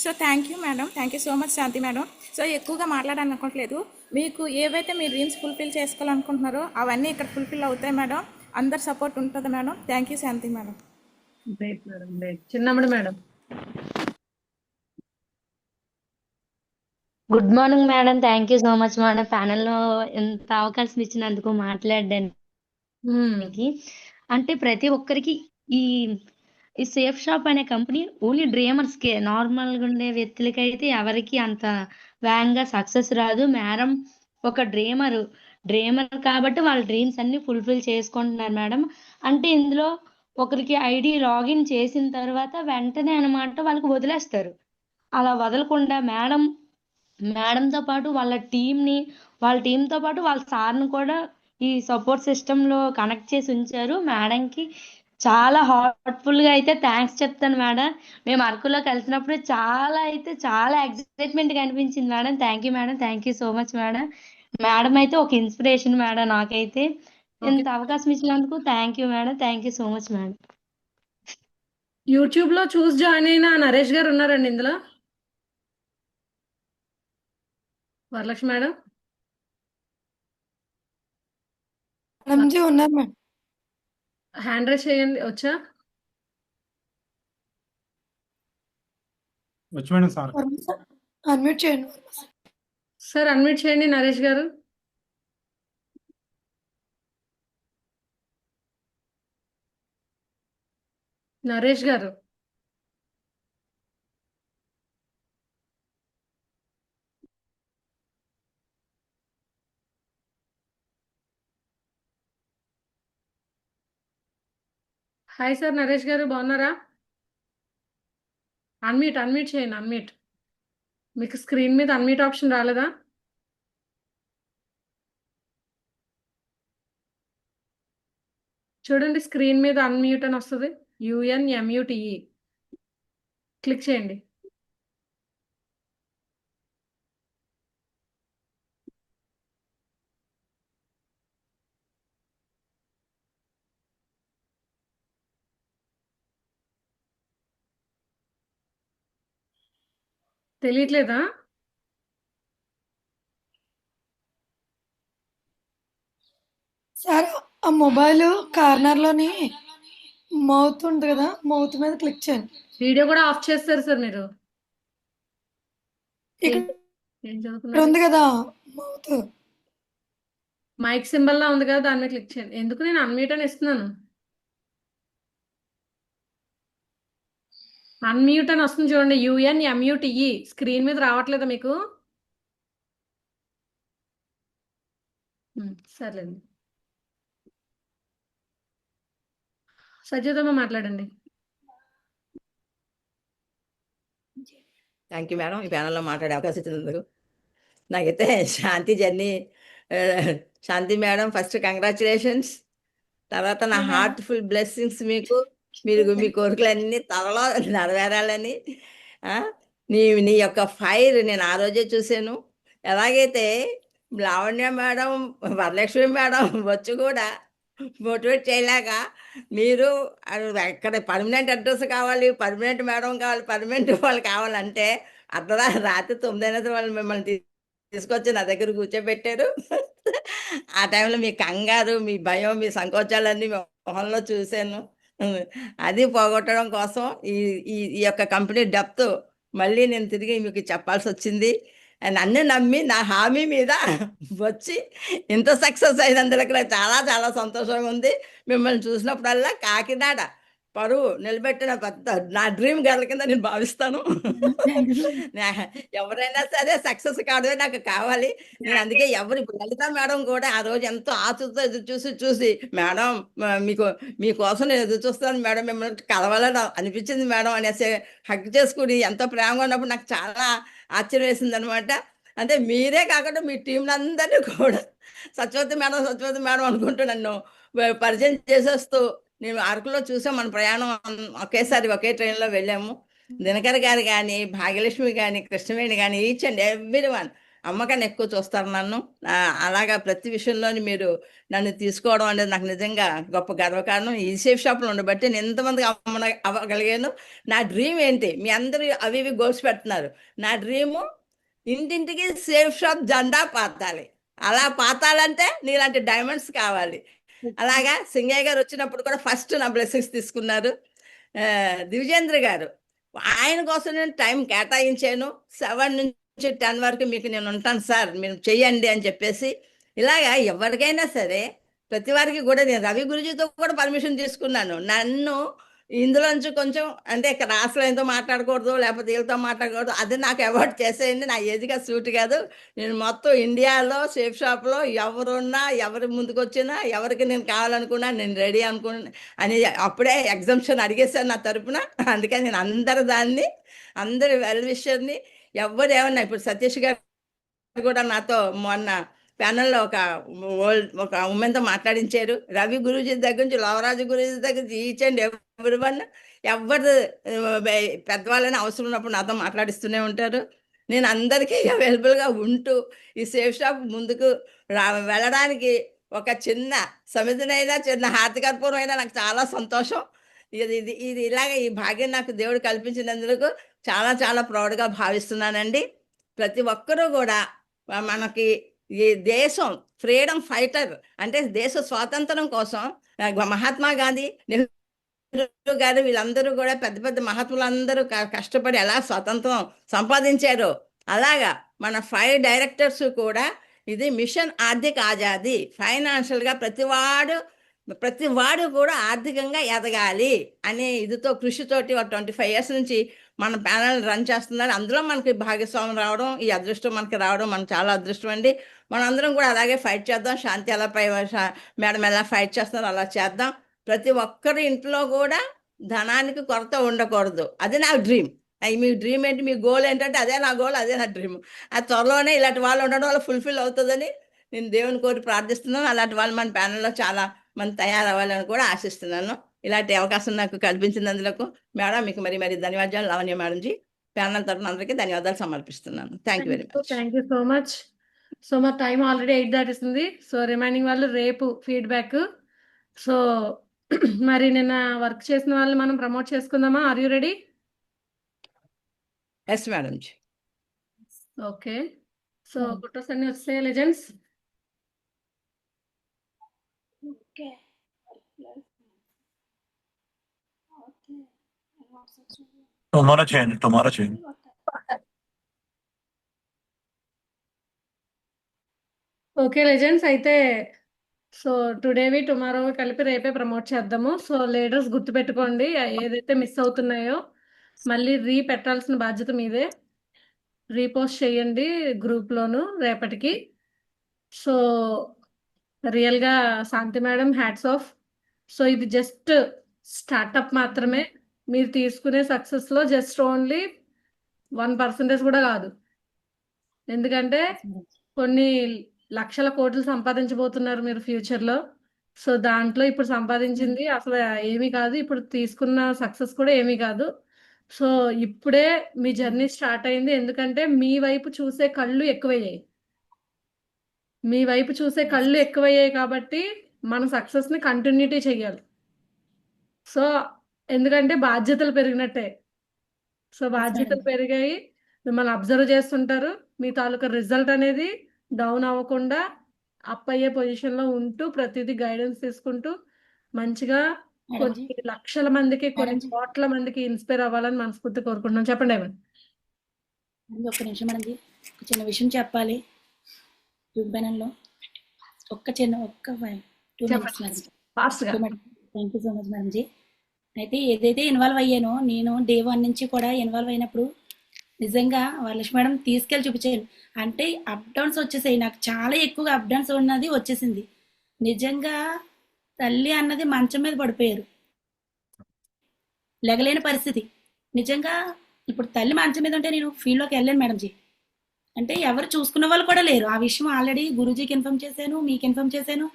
S16: So thank you madam. Thank you so much Shanti madam. So ఎక్కువగా మాట్లాడాలనుకోవట్లేదు. మీకు ఏవైతే మీ డ్రీమ్స్ ఫుల్ఫిల్ చేసుకోవాలనుకుంటున్నారో అవన్నీ ఇక్కడ ఫుల్ఫిల్ అవుతాయి మేడం. అందరు సపోర్ట్ ఉంటుంది madam. Thank you Shanti madam.
S9: Great madam, great. Chinnammadu madam.
S17: Good morning madam. Thank you so much madam, ప్యానెల్లో ఎంత అవకాశం ఇచ్చినందుకు మాట్లాడడానికి. అంటే ప్రతి ఒక్కరికి ఈ ఈ సేఫ్ షాప్ అనే కంపెనీ ఓన్లీ డ్రీమర్స్కే, నార్మల్గా ఉండే వ్యక్తులకైతే ఎవరికి అంత వేగంగా సక్సెస్ రాదు. మేడం ఒక డ్రీమర్ కాబట్టి వాళ్ళ డ్రీమ్స్ అన్ని ఫుల్ఫిల్ చేసుకుంటున్నారు మేడం. అంటే ఇందులో ఒకరికి ఐడి లాగిన్ చేసిన తర్వాత వెంటనే అనమాట వాళ్ళకి వదిలేస్తారు. అలా వదలకుండా మేడంతో పాటు వాళ్ళ టీంతో పాటు వాళ్ళ సార్ని కూడా ఈ సపోర్ట్ సిస్టంలో కనెక్ట్ చేసి ఉంచారు. మేడంకి చాలా హార్ట్ఫుల్గా అయితే థ్యాంక్స్ చెప్తాను మేడం. మేము అరకులో కలిసినప్పుడు చాలా ఎక్సైట్మెంట్గా అనిపించింది madam. Thank you madam. Thank you so much madam. Madam అయితే ఒక ఇన్స్పిరేషన్ మేడం నాకైతే. ఇంత అవకాశం ఇచ్చినందుకు thank you madam. Thank you so much madam.
S9: YouTube లో చూసి జాయిన్ అయిన నరేష్ గారు ఉన్నారండి ఇందులో. వరలక్ష్మి మేడం.
S4: ఉన్నారు మేడం.
S9: హ్యాండ్ రైజ్ చేయండి. వచ్చా?
S8: వచ్చు మేడం. సార్
S4: అన్మ్యూట్ చేయండి
S9: సార్, అన్మ్యూట్ చేయండి నరేష్ గారు. నరేష్ గారు. హాయ్ సార్, నరేష్ గారు బాగున్నారా? అన్మ్యూట్ చేయండి. అన్మ్యూట్. మీకు స్క్రీన్ మీద అన్మ్యూట్ ఆప్షన్ రాలేదా? చూడండి, స్క్రీన్ మీద అన్మ్యూట్ అని వస్తుంది. UNMUTE క్లిక్ చేయండి. తెలియట్లేదా?
S4: సార్ ఆ మొబైల్ కార్నర్లోని మౌత్ ఉంది కదా, మౌత్ మీద క్లిక్ చేయండి.
S9: వీడియో కూడా ఆఫ్ చేస్తారు సార్ మీరు.
S4: ఇక్కడ
S9: ఏం
S4: ఉంది
S9: చదువుతున్నారు?
S4: కదా మౌత్,
S9: మైక్ సింబల్ లా ఉంది కదా, దాని మీద క్లిక్ చేయండి. ఎందుకు నేను అన్మ్యూట్ అని ఇస్తున్నాను. అన్మ్యూట్ అని వస్తుంది చూడండి. UNMUTE స్క్రీన్ మీద రావట్లేదా మీకు? సర్లేండి. సజ్జతమ్మ మాట్లాడండి.
S18: థ్యాంక్ యూ మేడం, ఈ ప్యానల్లో మాట్లాడే అవకాశం ఇచ్చినందుకు. నాకైతే శాంతి జర్నీ, శాంతి మేడం ఫస్ట్ కంగ్రాచులేషన్స్. తర్వాత నా హార్ట్ఫుల్ బ్లెస్సింగ్స్ మీకు. మీ కోరికలన్నీ త్వరలో నెరవేరాలని. నీ యొక్క ఫైర్ నేను ఆ రోజే చూశాను. ఎలాగైతే లావణ్య మేడం, వరలక్ష్మి మేడం వచ్చి కూడా మోటివేట్ చేయలేక మీరు ఎక్కడ పర్మనెంట్ అడ్రస్ కావాలి, పర్మనెంట్ మేడం కావాలి, పర్మనెంట్ వాళ్ళు కావాలంటే రాత్రి 9 వాళ్ళు మిమ్మల్ని తీసుకొచ్చి నా దగ్గర కూర్చోబెట్టారు. ఆ టైంలో మీ కంగారు, మీ భయం, మీ సంకోచాలన్నీ మీ మొహంలో చూశాను. అది పోగొట్టడం కోసం ఈ ఈ ఈ యొక్క కంపెనీ డెప్త్ మళ్ళీ నేను తిరిగి మీకు చెప్పాల్సి వచ్చింది. నన్ను నమ్మి నా హామీ మీద వచ్చి ఇంత సక్సెస్ అయినందుకు నాకు చాలా చాలా సంతోషంగా ఉంది. మిమ్మల్ని చూసినప్పుడల్లా కాకినాడ పరువు నిలబెట్టిన పెద్ద నా డ్రీమ్ గర్ల్ కింద నేను భావిస్తాను. ఎవరైనా సరే సక్సెస్ కావడమే నాకు కావాలి. నేను అందుకే ఇప్పుడు లలిత మేడం కూడా ఆ రోజు ఎంతో ఆతృతతో ఎదురు చూసి మేడం మీకోసం నేను ఎదురు చూస్తాను మేడం, మిమ్మల్ని కలవాలని అనిపించింది మేడం అనేసి హగ్ చేసుకుని ఎంతో ప్రేమగా ఉన్నప్పుడు నాకు చాలా ఆశ్చర్యం వేసింది అనమాట. అంటే మీరే కాకుండా మీ టీంలందరినీ కూడా సత్యవతి మేడం అనుకుంటూ నన్ను పరిచయం చేసేస్తూ నేను అరకులో చూసాం. మన ప్రయాణం ఒకేసారి ఒకే ట్రైన్లో వెళ్ళాము. దినకర్ గారు కానీ, భాగ్యలక్ష్మి కానీ, కృష్ణవేణి కానీ, ఈచ్ అండ్ ఎవ్రీ వన్ అమ్మకన్నా ఎక్కువ చూస్తారు నన్ను. అలాగా ప్రతి విషయంలోని మీరు నన్ను తీసుకోవడం అనేది నాకు నిజంగా గొప్ప గర్వకారణం. ఈ సేఫ్ షాప్లో ఉండబట్టి నేను ఎంతమందికి అవ్వగలిగాను. నా డ్రీమ్ ఏంటి, మీ అందరూ అవి ఇవి గోల్స్ పెడుతున్నారు. నా డ్రీము ఇంటింటికి సేఫ్ షాప్ జెండా పాతాలి. అలా పాతాలంటే నీలాంటి డైమండ్స్ కావాలి. అలాగా సింగయ్య గారు వచ్చినప్పుడు కూడా ఫస్ట్ నా బ్లెస్సింగ్స్ తీసుకున్నారు. దివిజేంద్ర గారు, ఆయన కోసం నేను టైం కేటాయించాను. 7 నుంచి 10 వరకు మీకు నేను ఉంటాను సార్, మీరు చెయ్యండి అని చెప్పేసి. ఇలాగా ఎవరికైనా సరే ప్రతి వారికి కూడా నేను రవి గురుజీతో కూడా పర్మిషన్ తీసుకున్నాను. నన్ను ఇందులోంచి కొంచెం అంటే ఇక్కడ రాష్ట్రంతో మాట్లాడకూడదు, లేకపోతే వీళ్ళతో మాట్లాడకూడదు, అది నాకు అవాయిడ్ చేసేయండి. నా ఏజ్గా సూట్ కాదు. నేను మొత్తం ఇండియాలో సేఫ్ షాప్లో ఎవరున్నా, ఎవరి ముందుకు వచ్చినా, ఎవరికి నేను కావాలనుకున్నా నేను రెడీ అని అప్పుడే ఎగ్జామ్షన్ అడిగేశాను నా తరపున. అందుకని నేను అందరి వెల్ విషర్ని ఎవరు ఏమన్నా, ఇప్పుడు సతీష్ గారు కూడా నాతో మొన్న ప్యానల్లో ఒక ఉమెన్తో మాట్లాడించారు. రవి గురూజీ దగ్గర నుంచి, లోవరాజు గురూజీ దగ్గర నుంచి ఈచ్ అండ్ ఎవరి వన్ ఎవరు పెద్దవాళ్ళని అవసరం ఉన్నప్పుడు నాతో మాట్లాడిస్తూనే ఉంటారు. నేను అందరికీ అవైలబుల్గా ఉంటూ ఈ సేఫ్ షాప్ ముందుకు వెళ్ళడానికి ఒక చిన్న సమితినైనా, చిన్న హారతికర్పూరం అయినా నాకు చాలా సంతోషం. ఇది ఇలాగ ఈ భాగ్యం నాకు దేవుడు కల్పించినందుకు చాలా చాలా ప్రౌడ్గా భావిస్తున్నానండి. ప్రతి ఒక్కరూ కూడా మనకి ఈ దేశం ఫ్రీడమ్ ఫైటర్ అంటే దేశ స్వాతంత్రం కోసం మహాత్మా గాంధీ, నెహ్రూ గారు వీళ్ళందరూ కూడా పెద్ద పెద్ద మహాత్ములందరూ కష్టపడి ఎలా స్వాతంత్రం సంపాదించారో అలాగా మన 5 డైరెక్టర్స్ కూడా ఇది మిషన్ ఆర్థిక ఆజాదీ. ఫైనాన్షియల్గా ప్రతి వాడు కూడా ఆర్థికంగా ఎదగాలి అనే ఇదితో కృషితోటి 25 years నుంచి మన ప్యానల్ రన్ చేస్తున్నారు. అందులో మనకి భాగస్వామ్యం రావడం, ఈ అదృష్టం మనకి రావడం మనకు చాలా అదృష్టం అండి. మనందరం కూడా అలాగే ఫైట్ చేద్దాం. శాంతి ఎలా మేడం ఎలా ఫైట్ చేస్తున్నారో అలా చేద్దాం. ప్రతి ఒక్కరి ఇంట్లో కూడా ధనానికి కొరత ఉండకూడదు. అది నా డ్రీమ్. మీ డ్రీమ్ ఏంటి, మీ గోల్ ఏంటంటే అదే నా గోల్, అదే నా డ్రీమ్. అది త్వరలోనే ఇలాంటి వాళ్ళు ఉండడం వల్ల ఫుల్ఫిల్ అవుతుందని నేను దేవుని కోరి ప్రార్థిస్తున్నాను. అలాంటి వాళ్ళు మన ప్యానల్లో చాలా మంది తయారవ్వాలని కూడా ఆశిస్తున్నాను. ఇలాంటి అవకాశం నాకు కల్పించినందుకు మేడం మీకు మరి ధన్యవాదాలు. లావణ్య మేడం జీ, ప్యానల్ తరఫున అందరికీ ధన్యవాదాలు సమర్పిస్తున్నాను. Thank you very much.
S9: Thank you so much. So మా టైం ఆల్రెడీ 8 దాటిస్తుంది. సో రిమైనింగ్ వాళ్ళు రేపు ఫీడ్బ్యాక్. సో మరి నిన్న వర్క్ చేసిన వాళ్ళు మనం ప్రమోట్ చేసుకుందామా? Are you ready?
S18: Yes madam ji.
S9: Okay. So photos అన్ని వస్తాయి లెజెండ్స్.
S4: ఓకే.
S19: तुम्हारा चैन
S9: ఓకే లెజెండ్స్, అయితే సో టుడేవి టుమారోవి కలిపి రేపే ప్రమోట్ చేద్దాము. సో లీడర్స్ గుర్తుపెట్టుకోండి, ఏదైతే మిస్ అవుతున్నాయో మళ్ళీ పెట్టాల్సిన బాధ్యత మీదే. రీపోస్ట్ చేయండి గ్రూప్లోను రేపటికి. సో రియల్గా శాంతి మేడం హ్యాట్స్ ఆఫ్. సో ఇది జస్ట్ స్టార్టప్ మాత్రమే. మీరు తీసుకునే సక్సెస్లో జస్ట్ ఓన్లీ 1% కూడా కాదు. ఎందుకంటే కొన్ని లక్షల కోట్లు సంపాదించబోతున్నారు మీరు ఫ్యూచర్లో. సో దాంట్లో ఇప్పుడు సంపాదించింది అసలు ఏమీ కాదు, ఇప్పుడు తీసుకున్న సక్సెస్ కూడా ఏమీ కాదు. సో ఇప్పుడే మీ జర్నీ స్టార్ట్ అయింది. ఎందుకంటే మీ వైపు చూసే కళ్ళు ఎక్కువయ్యాయి. మీ వైపు చూసే కళ్ళు ఎక్కువయ్యాయి కాబట్టి మన సక్సెస్ని కంటిన్యూటీ చెయ్యాలి. సో ఎందుకంటే బాధ్యతలు పెరిగినట్టే. సో బాధ్యతలు పెరిగాయి, మిమ్మల్ని అబ్జర్వ్ చేస్తుంటారు. మీ తాలూకా రిజల్ట్ అనేది డౌన్ అవ్వకుండా అప్ అయ్యే పొజిషన్లో ఉంటూ ప్రతిదీ గైడెన్స్ తీసుకుంటూ మంచిగా కొన్ని లక్షల మందికి, కొన్ని కోట్ల మందికి ఇన్స్పైర్ అవ్వాలని మనస్ఫూర్తి కోరుకుంటున్నాను. చెప్పండి ఏమని.
S6: ఒక్క నిమిషం మేడం, ఒక చిన్న విషయం చెప్పాలి. జూమ్ ప్యానెల్లో ఒక్క 2 minutes మేడం.
S9: ఫాస్ట్గా.
S6: Thank you so much madam ji. అయితే ఏదైతే ఇన్వాల్వ్ అయ్యానో నేను డే 1 నుంచి కూడా ఇన్వాల్వ్ అయినప్పుడు నిజంగా వరలక్ష్మి మేడం తీసుకెళ్ళి చూపించాను. అంటే అప్ డౌన్స్ వచ్చేసాయి, నాకు చాలా ఎక్కువగా అప్ డౌన్స్ ఉన్నది వచ్చేసింది. నిజంగా తల్లి అన్నది మంచం మీద పడిపోయారు, లెగలేని పరిస్థితి. నిజంగా ఇప్పుడు తల్లి మంచం మీద ఉంటే నేను ఫీల్డ్లోకి వెళ్ళాను మేడం జీ. అంటే ఎవరు చూసుకున్న వాళ్ళు కూడా లేరు. ఆ విషయం ఆల్రెడీ గురూజీకి ఇన్ఫార్మ్ చేశాను, మీకు ఇన్ఫార్మ్ చేశాను,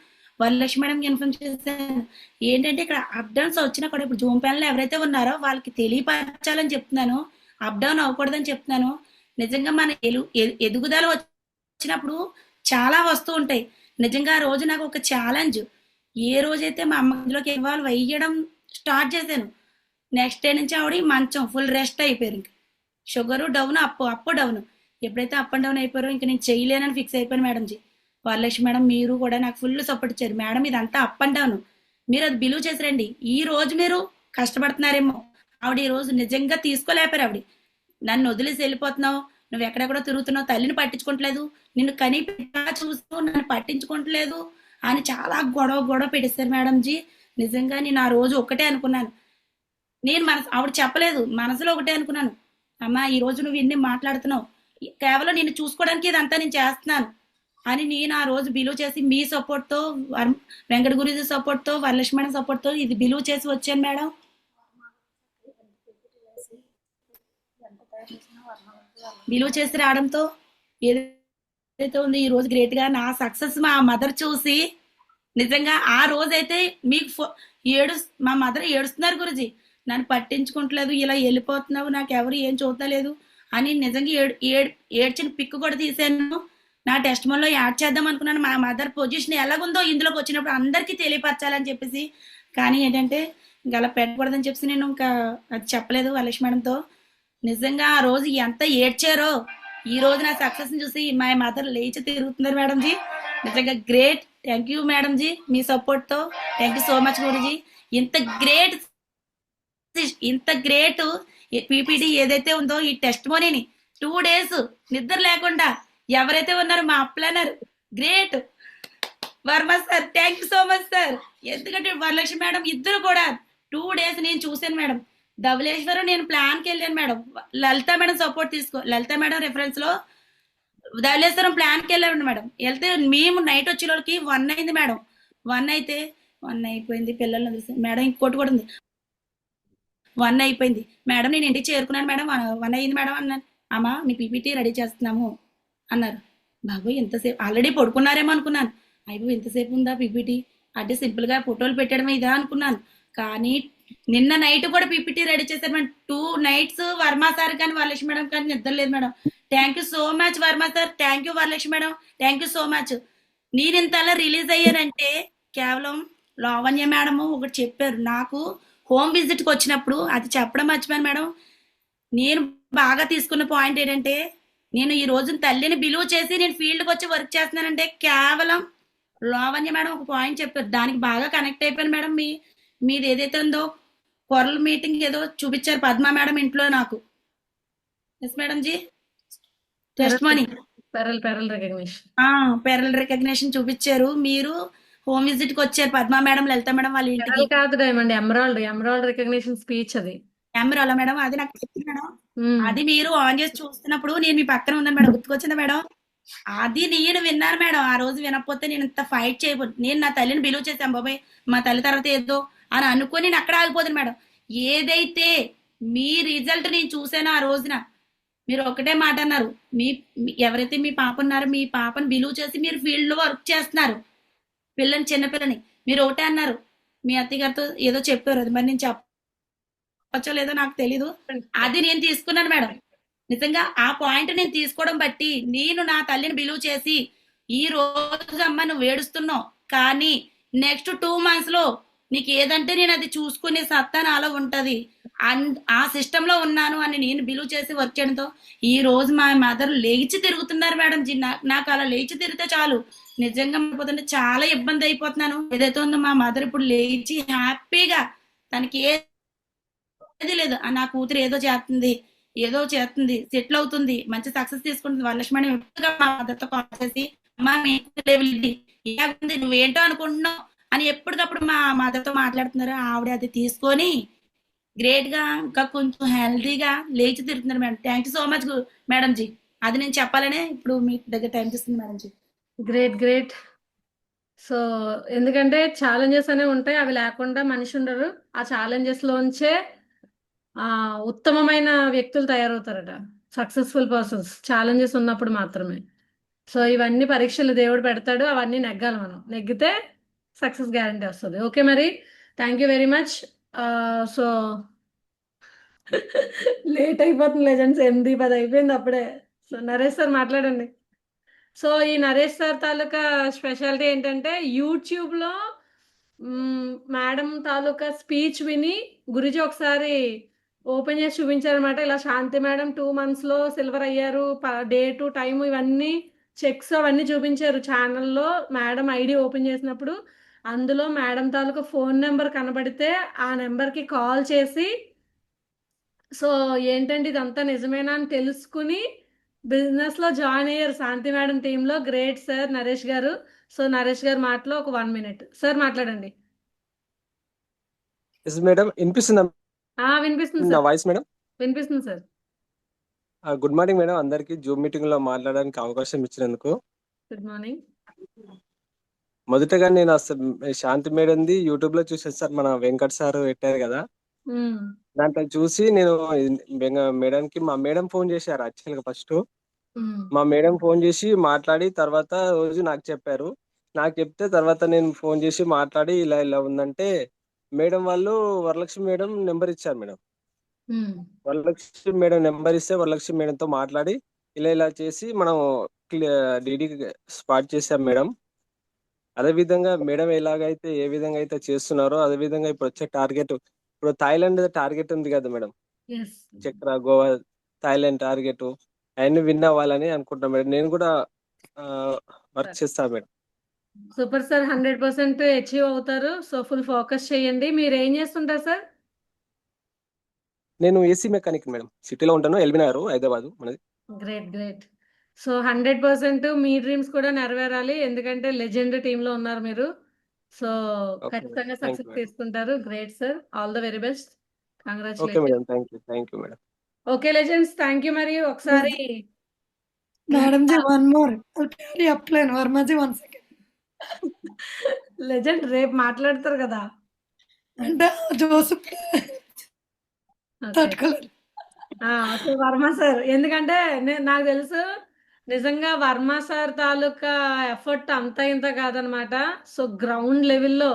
S6: వరలక్ష్మి మేడంకి ఇన్ఫార్మ్ చేశాను. ఏంటంటే ఇక్కడ అప్ డౌన్స్ వచ్చినా కూడా ఇప్పుడు జూమ్ ప్యానెల్ ఎవరైతే ఉన్నారో వాళ్ళకి తెలియపరచాలని చెప్తున్నాను, అప్ డౌన్ అవ్వకూడదని చెప్తున్నాను. నిజంగా మన ఎదుగుదల వచ్చినప్పుడు చాలా వస్తూ ఉంటాయి. నిజంగా ఆ రోజు నాకు ఒక ఛాలెంజ్. ఏ రోజైతే మా అమ్మలోకి ఇన్వాల్వ్ అయ్యడం స్టార్ట్ చేశాను, నెక్స్ట్ డే నుంచి ఆవిడ మంచం ఫుల్ రెస్ట్ అయిపోయారు. ఇంక షుగరు డౌన్, అప్పు డౌన్. ఎప్పుడైతే అప్ అండ్ డౌన్ అయిపోయారో ఇంక నేను చేయలేనని ఫిక్స్ అయిపోయాను మేడం జీ. వరలక్ష్మి మేడం మీరు కూడా నాకు ఫుల్ సపోర్ట్ ఇచ్చారు. మేడం ఇదంతా అప్ అండ్ డౌన్, మీరు అది బిలీవ్ చేసిరండి. ఈ రోజు మీరు కష్టపడుతున్నారేమో, ఆవిడ ఈ రోజు నిజంగా తీసుకోలేపారు. ఆవిడ నన్ను వదిలేసి వెళ్ళిపోతున్నావు, నువ్వు ఎక్కడెక్కడో తిరుగుతున్నావు, తల్లిని పట్టించుకోవట్లేదు, నిన్ను కని చూస్తూ నన్ను పట్టించుకోవట్లేదు అని చాలా గొడవ పెట్టేస్తారు మేడం జీ. నిజంగా నేను ఆ రోజు ఒకటే అనుకున్నాను, నేను ఆవిడ చెప్పలేదు, మనసులో ఒకటే అనుకున్నాను, అమ్మా ఈ రోజు నువ్వు ఇన్ని మాట్లాడుతున్నావు, కేవలం నిన్ను చూసుకోవడానికి ఇదంతా నేను చేస్తున్నాను అని నేను ఆ రోజు బిలీవ్ చేసి మీ సపోర్ట్తో, వెంకట గురూజీ సపోర్ట్తో, వరలక్ష్మి మేడం సపోర్ట్తో ఇది బిలీవ్ చేసి వచ్చాను మేడం. బిలీవ్ చేసి రావడంతో ఏదైతే ఉంది ఈ రోజు గ్రేట్ గా నా సక్సెస్ మా మదర్ చూసి నిజంగా ఆ రోజైతే మీకు మా మదర్ ఏడుస్తున్నారు, గురుజీ నన్ను పట్టించుకోవట్లేదు, ఇలా వెళ్ళిపోతున్నావు, నాకు ఎవరు ఏం చూడలేదు అని నిజంగా ఏడ్చిన పిక్ కూడా తీసాను. నా టెస్ట్ మోడ్లో యాడ్ చేద్దాం అనుకున్నాను. మా మదర్ పొజిషన్ ఎలాగుందో ఇందులోకి వచ్చినప్పుడు అందరికీ తెలియపరచాలని చెప్పేసి, కానీ ఏంటంటే ఇంకా అలా పెట్టకూడదని చెప్పేసి నేను ఇంకా అది చెప్పలేదు వరలక్ష్మి మేడంతో. నిజంగా ఆ రోజు ఎంత ఏడ్చారో ఈ రోజు నా సక్సెస్ చూసి మా మదర్ లేచి తిరుగుతున్నారు మేడం జీ. నిజంగా great. Thank you madam ji మీ సపోర్ట్తో. Thank you so much Guruji. ఇంత గ్రేట్ పీపీటీ ఏదైతే ఉందో ఈ టెస్ట్ మోనీని 2 days నిద్ర లేకుండా ఎవరైతే ఉన్నారో మా upliner great Varma sir, thank you so much sir. ఎందుకంటే వరలక్ష్మి మేడం ఇద్దరు కూడా 2 days నేను చూశాను మేడం. ధవళేశ్వరం నేను ప్లాన్కి వెళ్ళాను మేడం, లలిత మేడం సపోర్ట్ లలిత మేడం రెఫరెన్స్ లో ధవళేశ్వరం ప్లాన్కి వెళ్ళాను మేడం. వెళ్తే మేము నైట్ వచ్చే వాళ్ళకి 1 అయింది మేడం. 1 అయిపోయింది, పిల్లలు మేడం ఇంకోటి కూడా ఉంది, 1 అయిపోయింది మేడం. నేను ఇంటికి చేరుకున్నాను మేడం, 1 అయింది మేడం అన్నాను. అమ్మా మీ పీపీటీ రెడీ చేస్తున్నాము అన్నారు. బాబు ఎంతసేపు, ఆల్రెడీ పడుకున్నారేమో అనుకున్నాను. అయిపోయి ఎంతసేపు ఉందా పీపీటీ, అంటే సింపుల్ గా ఫోటోలు పెట్టడమే ఇదా అనుకున్నాను. కానీ నిన్న నైట్ కూడా పీపీటీ రెడీ చేశారు మేడం. 2 nights వర్మ సార్ కానీ వరలక్ష్మి మేడం కానీ నిద్ర లేదు madam. Thank you so much Varma sir, thank you Varalakshmi madam, thank you so much. నేను ఇంతలా రిలీజ్ అయ్యానంటే కేవలం లావణ్య మేడం ఒకటి చెప్పారు నాకు హోమ్ విజిట్కి వచ్చినప్పుడు, అది చెప్పడం మర్చిపోయాను మేడం. నేను బాగా తీసుకున్న పాయింట్ ఏంటంటే, నేను ఈ రోజు తల్లిని బిలీవ్ చేసి నేను ఫీల్డ్కి వచ్చి వర్క్ చేస్తున్నానంటే కేవలం లావణ్య మేడం ఒక పాయింట్ చెప్పారు, దానికి బాగా కనెక్ట్ అయిపోయాను మేడం. మీది ఏదైతే ఉందో కొరల్ మీటింగ్ ఏదో చూపించారు పద్మా మేడం ఇంట్లో నాకు. Yes madam ji, test money pearl recognition చూపించారు. మీరు హోమ్ విజిట్ కి వచ్చారు పద్మా మేడం, లలిత మేడం వాళ్ళ ఇంటికి.
S9: కాదు ఎమరాల్డ్ రికగ్నిషన్ స్పీచ్ అది.
S6: ఎమరాల్డ్ మేడం, అది నాకు తెలిసింది మేడం. అది మీరు ఆన్ చేసి చూస్తున్నప్పుడు నేను మీ పక్కన ఉన్నాను మేడం, గుర్తుకొచ్చిందా మేడం? అది నేను విన్నాను మేడం. ఆ రోజు వినకపోతే నేను ఇంత ఫైట్ చేయబోదు. నేను నా తల్లిని బిలీవ్ చేశాను, బాబాయ్ మా తల్లి తర్వాత ఏదో అని అనుకుని నేను అక్కడ ఆగిపోతుంది మేడం. ఏదైతే మీ రిజల్ట్ నేను చూసానో ఆ రోజున మీరు ఒకటే మాట అన్నారు, ఎవరైతే మీ పాప ఉన్నారో మీ పాపను బిలీవ్ చేసి మీరు ఫీల్డ్ లో వర్క్ చేస్తున్నారు, చిన్నపిల్లని మీరు ఒకటే అన్నారు. మీ అత్తగారితో ఏదో చెప్పారు, అది మరి నేను చెప్పచ్చో లేదో నాకు తెలీదు. అది నేను తీసుకున్నాను మేడం. నిజంగా ఆ పాయింట్ నేను తీసుకోవడం బట్టి నేను నా తల్లిని బిలీవ్ చేసి ఈ రోజు అమ్మ నువ్వు ఏడుస్తున్నావు, కానీ నెక్స్ట్ 2 months లో నీకు ఏదంటే నేను అది చూసుకునే సత్తా నాలో ఉంటది. ఆ సిస్టమ్ లో ఉన్నాను అని నేను బిలీవ్ చేసి వర్క్ చేయడంతో ఈ రోజు మా మదర్ లేచి తిరుగుతున్నారు మేడం జీ. నాకు అలా లేచి తిరిగితే చాలు, నిజంగా పోతుంటే చాలా ఇబ్బంది అయిపోతున్నాను. ఏదైతే ఉందో మా మదర్ ఇప్పుడు లేచి హ్యాపీగా, తనకి ఏది లేదు, నా కూతురు ఏదో చేస్తుంది, సెటిల్ అవుతుంది, మంచి సక్సెస్ తీసుకుంటుంది. వరలక్ష్మి మా మదర్తో కాల్ చేసి అమ్మా మీ లెవెల్ ఇది ఉంది, నువ్వేంటో అనుకుంటున్నావు అని ఎప్పటికప్పుడు మా మదర్తో మాట్లాడుతున్నారు. ఆవిడ అది తీసుకొని గ్రేట్ గా ఇంకా కొంచెం హెల్తీగా లేచి తిరుగుతున్నారు madam. Thank you so much madam ji. అది నేను చెప్పాలనే ఇప్పుడు మీ దగ్గర టైం తీసుకుంది madam ji.
S9: Great great. So ఎందుకంటే ఛాలెంజెస్ అనేవి ఉంటాయి, అవి లేకుండా మనిషి ఉండరు. ఆ ఛాలెంజెస్ లోంచే ఉత్తమమైన వ్యక్తులు తయారవుతారట, సక్సెస్ఫుల్ పర్సన్స్. ఛాలెంజెస్ ఉన్నప్పుడు మాత్రమే. సో ఇవన్నీ పరీక్షలు దేవుడు పెడతాడు, అవన్నీ నెగ్గాలి. మనం నెగ్గితే సక్సెస్ గ్యారంటీ వస్తుంది. ఓకే మరి, thank you very much. So late అయిపోతుంది లెజెండ్స్, 8:10 అయిపోయింది అప్పుడే. సో నరేష్ సార్ మాట్లాడండి. సో ఈ నరేష్ సార్ తాలూకా స్పెషాలిటీ ఏంటంటే యూట్యూబ్లో మేడం తాలూకా స్పీచ్ విని గురుజీ ఒకసారి ఓపెన్ చేసి చూపించారనమాట. ఇలా శాంతి మేడం 2 monthsలో సిల్వర్ అయ్యారు, డేటు టైం ఇవన్నీ చెక్స్ అవన్నీ చూపించారు ఛానల్లో. మేడం ఐడి ఓపెన్ చేసినప్పుడు అందులో మేడం తాలూకా ఫోన్ నెంబర్ కనబడితే ఆ నెంబర్కి కాల్ చేసి సో ఏంటంటే ఇదంతా నిజమేనా అని తెలుసుకుని బిజినెస్లో జాయిన్ అయ్యారు శాంతి మేడం టీంలో. గ్రేట్ సార్ నరేష్ గారు. సో నరేష్ గారు మాటలో ఒక 1 minute సార్ మాట్లాడండి.
S20: మేడం వినిపిస్తుందా?
S9: వినిపిస్తుంది
S20: నా
S9: సార్,
S20: వాయిస్ మేడం?
S9: వినిపిస్తుంది సార్.
S20: గుడ్ మార్నింగ్ మేడం, అందరికి జూమ్ మీటింగ్ లో మాట్లాడడానికి అవకాశం ఇచ్చినందుకు.
S9: Good morning.
S20: మొదటగా నేను అసలు శాంతి మేడంది యూట్యూబ్ లో చూసాను సార్, మన వెంకట్ సార్ పెట్టారు కదా, దాంట్లో చూసి నేను మేడంకి మా మేడం ఫోన్ చేశారు. యాక్చువల్ గా ఫస్ట్ మా మేడం ఫోన్ చేసి మాట్లాడి తర్వాత రోజు నాకు చెప్పారు. నాకు చెప్తే తర్వాత నేను ఫోన్ చేసి మాట్లాడి ఇలా ఇలా ఉందంటే మేడం వాళ్ళు వరలక్ష్మి మేడం నెంబర్ ఇచ్చారు మేడం. వరలక్ష్మి మేడం నెంబర్ ఇస్తే వరలక్ష్మి మేడంతో మాట్లాడి ఇలా ఇలా చేసి మనం డీడీ స్పాట్ చేసాం మేడం. అదే విధంగా మేడం ఎలాగైతే ఏ విధంగా అయితే చేస్తున్నారో అదే విధంగా ఇప్పుడు వచ్చే టార్గెట్, ఇప్పుడు థాయిలాండ్ టార్గెట్ ఉంది కదా మేడం, చక్ర గోవా థాయిలాండ్ టార్గెట్ అవన్నీ విన్ అవ్వాలని అనుకుంటున్నాం మేడం. నేను కూడా వర్క్ చేస్తాను మేడం.
S9: సూపర్ సార్, 100% అచీవ్ అవుతారు. సో ఫుల్ ఫోకస్ చేయండి. మీరు ఏం చేస్తుంటారు సార్?
S20: నేను ఏసీ మెకానిక్ మేడం, సిటీలో ఉంటాను, ఎల్బీ నగర్ హైదరాబాద్ మనది.
S9: Great great. సో 100% మీ డ్రీమ్స్ కూడా నెరవేరాలి, ఎందుకంటే లెజెండ్ టీంలో ఉన్నారు మీరు. సో ఖచ్చితంగా సక్సెస్ తీసుకుంటారు. Great sir, all the very best. Congratulation.
S20: Thank you madam.
S9: Okay legends, thank you. మరి ఒకసారి
S4: madam ji one more upline Varmaji 1 second.
S9: Legend రేపు మాట్లాడతారు కదా
S4: అంటే జోసెఫ్ తట్టుకోలేరు.
S9: సో వర్మ సార్, ఎందుకంటే నాకు తెలుసు నిజంగా వర్మ సార్ తాలూకా ఎఫర్ట్ అంత ఇంత కాదనమాట. సో గ్రౌండ్ లెవెల్లో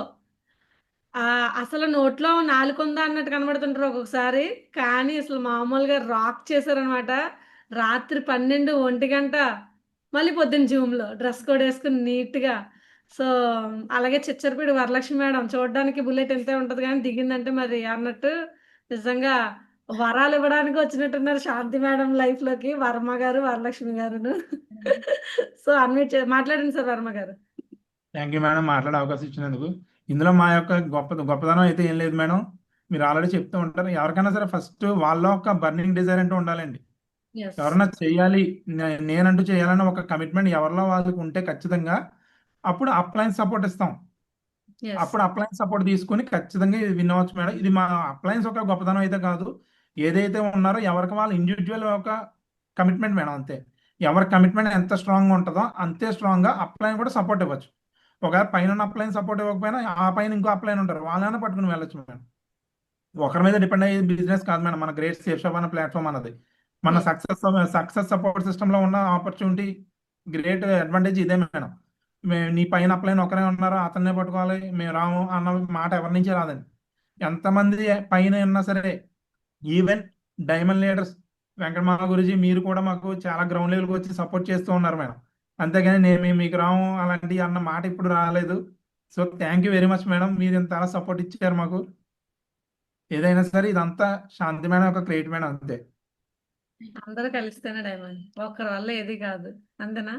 S9: అసలు నోట్లో నాలుగుందా అన్నట్టు కనబడుతుంటారు ఒక్కొక్కసారి, కానీ అసలు మామూలుగా రాక్ చేశారనమాట. రాత్రి 12, 1 గంట, మళ్ళీ పొద్దున్న జూమ్లో డ్రెస్ కోడ్ వేసుకుని నీట్గా. సో అలాగే చిచ్చరపీడి వరలక్ష్మి మేడం చూడడానికి బుల్లెట్ ఎంతే ఉంటుంది కానీ దిగిందంటే మరి అన్నట్టు నిజంగా వరాలు ఇవ్వడానికి వచ్చినట్టున్నారు శాంతి మేడం లైఫ్ లోకి వర్మ గారు, వరలక్ష్మి గారును. సో అన్మ్యూట్ మాట్లాడండి సార్ వర్మ గారు.
S8: థ్యాంక్ యూ మేడం, మాట్లాడే అవకాశం ఇచ్చినందుకు. ఇందులో మా యొక్క గొప్పతనం అయితే ఏం లేదు మేడం, మీరు ఆల్రెడీ చెప్తూ ఉంటారు. ఎవరికైనా సరే ఫస్ట్ వాళ్ళ ఒక బర్నింగ్ డిజైర్ అంటూ ఉండాలండి. ఎవరైనా చేయాలి, నేనంటూ చేయాలని ఒక కమిట్మెంట్ ఎవరిలో వాళ్ళకి ఉంటే ఖచ్చితంగా అప్పుడు అప్లయన్స్ సపోర్ట్ ఇస్తాం. అప్పుడు అప్లయన్స్ సపోర్ట్ తీసుకుని ఖచ్చితంగా ఇది విన్ అవ్వచ్చు మేడం. ఇది మా అప్లయన్స్ ఒక గొప్పతనం అయితే కాదు, ఏదైతే ఉన్నారో ఎవరికి వాళ్ళ ఇండివిజువల్ ఒక కమిట్మెంట్ మేడం, అంతే. ఎవరి కమిట్మెంట్ ఎంత స్ట్రాంగ్గా ఉంటుందో అంతే స్ట్రాంగ్గా అప్లైన్ కూడా సపోర్ట్ ఇవ్వచ్చు. ఒకవేళ పైన అప్లైన్ సపోర్ట్ ఇవ్వకపోయినా ఆ పైన ఇంకో అప్లైన్ ఉంటారు, వాళ్ళైనా పట్టుకుని వెళ్ళొచ్చు మేడం. ఒకరి మీద డిపెండ్ అయ్యే బిజినెస్ కాదు మేడం మన గ్రేట్ సేఫ్ షాప్ అనే ప్లాట్ఫామ్ అన్నది. మన సక్సెస్ సపోర్ట్ సిస్టంలో ఉన్న ఆపర్చునిటీ, గ్రేట్ అడ్వాంటేజ్ ఇదే మేడం. నీ పైన అప్లైన్ ఒకరే ఉన్నారో అతన్నే పట్టుకోవాలి, మేము రాము అన్న మాట ఎవరి నుంచి రాదండి. ఎంతమంది పైన ఉన్నా సరే, ఈవెన్ డైమండ్ లీడర్స్ వెంకటమాల గురించి మీరు కూడా మాకు చాలా గ్రౌండ్ లెవెల్కి వచ్చి సపోర్ట్ చేస్తూ ఉన్నారు మేడం. అంతేగాని నేను మీకు రాము అలాంటి అన్న మాట ఇప్పుడు రాలేదు. So thank you very much madam, మీరు ఇంత సపోర్ట్ ఇచ్చారు మాకు. ఏదైనా సరే ఇదంతా శాంతి మేడం ఒక క్రియేట్ మేడం అంతే.
S9: అందరూ కలిస్తేనే డైమండ్, ఒక్కరి వల్ల ఏది కాదు, అంతేనా?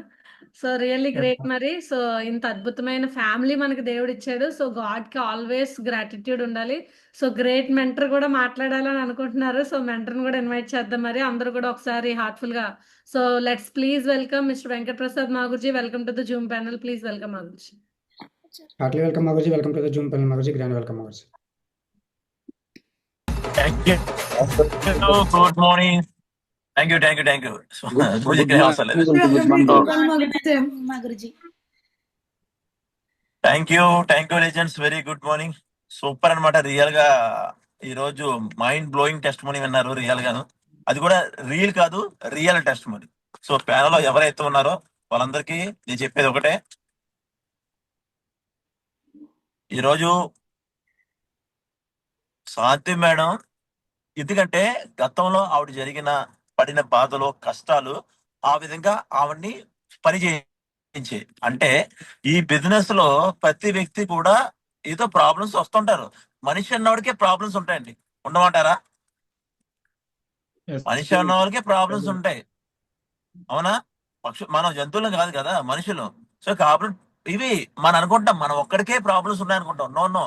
S9: సో రియల్లీ గ్రేట్ మరి. సో ఇంత అద్భుతమైన ఫ్యామిలీ మనకి దేవుడు ఇచ్చాడు. సో గాడ్ కి ఆల్వేస్ గ్రాటిట్యూడ్ ఉండాలి. సో గ్రేట్ మెంటర్ కూడా మాట్లాడాలని అనుకుంటున్నారు. సో మెంటర్ని కూడా ఇన్వైట్ చేద్దాం మరి. అందరూ కూడా ఒకసారి హార్ట్ఫుల్ గా. So let's please welcome mister Venkat Prasad మాగుర్జీ. Welcome to the zoom panel. Please welcome మాగుర్జీ.
S5: హార్ట్లీ వెల్కమ్ మాగుర్జీ. Welcome to the zoom panel మాగుర్జీ. గ్రాండ్ వెల్కమ్ మాగుర్జీ.
S19: Thank you. Good morning. Thank you. పూజకి అవసరం లేదు. Thank you legends. Very good morning. Super అన్నమాట. Real గా ఈ రోజు మైండ్ బ్లోయింగ్ టెస్ట్ మనీ విన్నారు. రియల్ గాను అది కూడా రీల్ కాదు, real testimony. So panel లో ఎవరైతే ఉన్నారో వాళ్ళందరికీ నేను చెప్పేది ఒకటే, ఈరోజు శాంతి మేడం ఎందుకంటే గతంలో ఆవిడ జరిగిన పడిన బాధలు కష్టాలు ఆ విధంగా ఆవిడ్ని పని చేయించే. అంటే ఈ బిజినెస్ లో ప్రతి వ్యక్తి కూడా ఏదో ప్రాబ్లమ్స్ వస్తుంటారు. మనిషి అన్నవాడికే ప్రాబ్లమ్స్ ఉంటాయండి, ఉండమంటారా? మనిషి అన్నవాడికే ప్రాబ్లమ్స్ ఉంటాయి, అవునా? మనం జంతువులు కాదు కదా, మనుషులు. సో కాబట్టి ఇవి మనం అనుకుంటాం మనం ఒక్కడికే ప్రాబ్లమ్స్ ఉన్నాయి అనుకుంటాం. నో,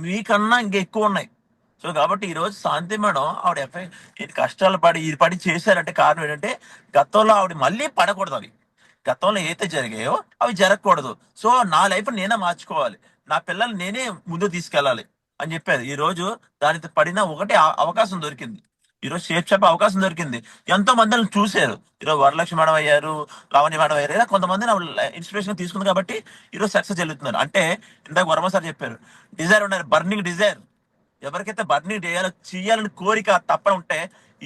S19: మీకన్నా ఇంకా ఎక్కువ ఉన్నాయి. సో కాబట్టి ఈ రోజు శాంతి మేడం ఆవిడ కష్టాలు పడి చేశారంటే కారణం ఏంటంటే గతంలో ఆవిడ మళ్ళీ పడకూడదు. అవి గతంలో ఏదైతే జరిగాయో అవి జరగకూడదు. సో నా లైఫ్ నేనే మార్చుకోవాలి, నా పిల్లల్ని నేనే ముందు తీసుకెళ్ళాలి అని చెప్పేది. ఈ రోజు దానికి పడిన ఒకటే అవకాశం దొరికింది. ఈరోజు షేప్ చెప్పే అవకాశం దొరికింది. ఎంతో మందిని చూశారు. ఈరోజు వరలక్ష్మి మేడం అయ్యారు, లావణ్య మేడం అయ్యారు, ఇలా కొంతమందిని ఇన్స్పిరేషన్ తీసుకుంది కాబట్టి ఈరోజు సక్సెస్ జరుగుతున్నారు. అంటే ఇందాక వర్మ సార్ చెప్పారు, డిజైర్ ఉన్నారు, బర్నింగ్ డిజైర్. ఎవరికైతే బర్నింగ్ చేయాలని కోరిక తప్పన ఉంటే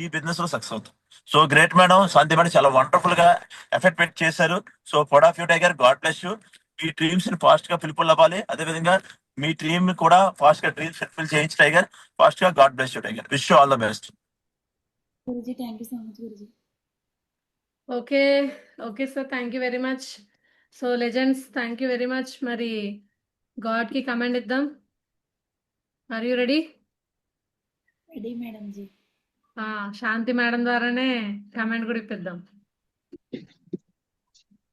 S19: ఈ బిజినెస్ లో సక్సెస్ అవుతుంది. సో గ్రేట్ మేడం, శాంతి మేడం చాలా వండర్ఫుల్ గా ఎఫెక్ట్ పెట్టి చేశారు. So proud of you tiger. God bless you. Me dreams ని ఫాస్ట్ గా ఫుల్ఫిల్ అవ్వాలి. అదే విధంగా మీ డ్రీమ్ ని కూడా ఫాస్ట్ గా డ్రీమ్స్ ఫుల్ఫిల్ చేయించి టైగర్. ఫాస్ట్ గా God bless you tiger. Wish you all the best.
S9: Okay sir, thank you very much. So legends, thank you very much. మరి గాడ్ కి కమాండ్ ఇద్దాం. Are you ready?
S6: Ready madam ji.
S9: Shanti madam ద్వారానే command కూడా ఇప్పిద్దాం.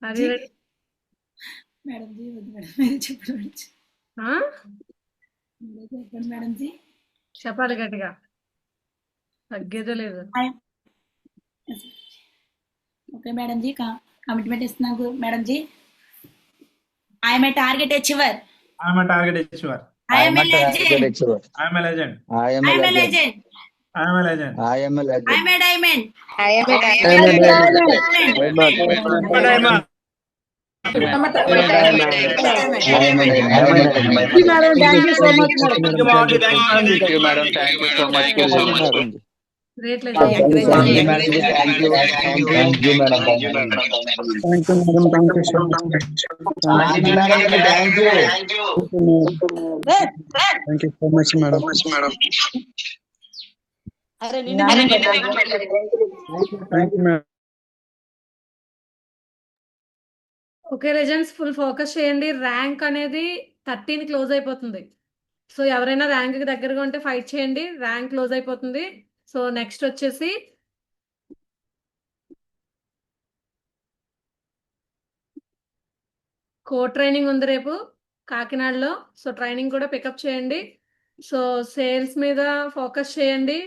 S9: Are you ready?
S6: Madam ji వద్దు madam, మీరు చెప్పండి. చెప్పండి మేడం జీ.
S9: చెప్పాలి గట్టిగా, తగ్గేదో లేదు.
S6: ఓకే మేడం జీ, కమిట్మెంట్ ఇస్తున్నాను madam ji. I'm a target achiever.
S8: I'm a target achiever.
S6: I am a legend.
S8: I'm a legend.
S6: I am a legend.
S8: I'm a legend.
S6: I am a diamond.
S14: I am a
S6: I am a diamond.
S14: Thank you so much.
S15: Thank you, madam. Thank you so much.
S9: Great legend.
S11: Thank you, madam. Thank you, madam.
S19: Thank you so much.
S11: Thank you, so much, madam. Thank you, madam.
S9: Okay legends, full focus చేయండి. Rank అనేది 13 close అయిపోతుంది. So ఎవరైనా rank కి దగ్గరగా ఉంటే fight చేయండి, rank close అయిపోతుంది. So next వచ్చేసి ట్రైనింగ్ ఉంది రేపు కాకినాడలో. సో ట్రైనింగ్ కూడా పికప్ చేయండి. సో సేల్స్ మీద ఫోకస్ చేయండి.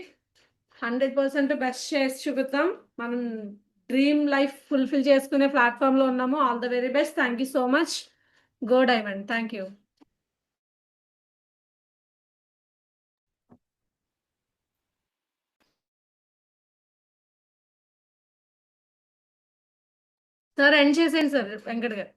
S9: 100% బెస్ట్ చేసి చూపిద్దాం. మనం డ్రీమ్ లైఫ్ ఫుల్ఫిల్ చేసుకునే ప్లాట్ఫామ్ లో ఉన్నాము. All the very best. Thank you so much. Go diamond. Thank you. Sir end చేసేయండి సార్ వెంకట్ గారు.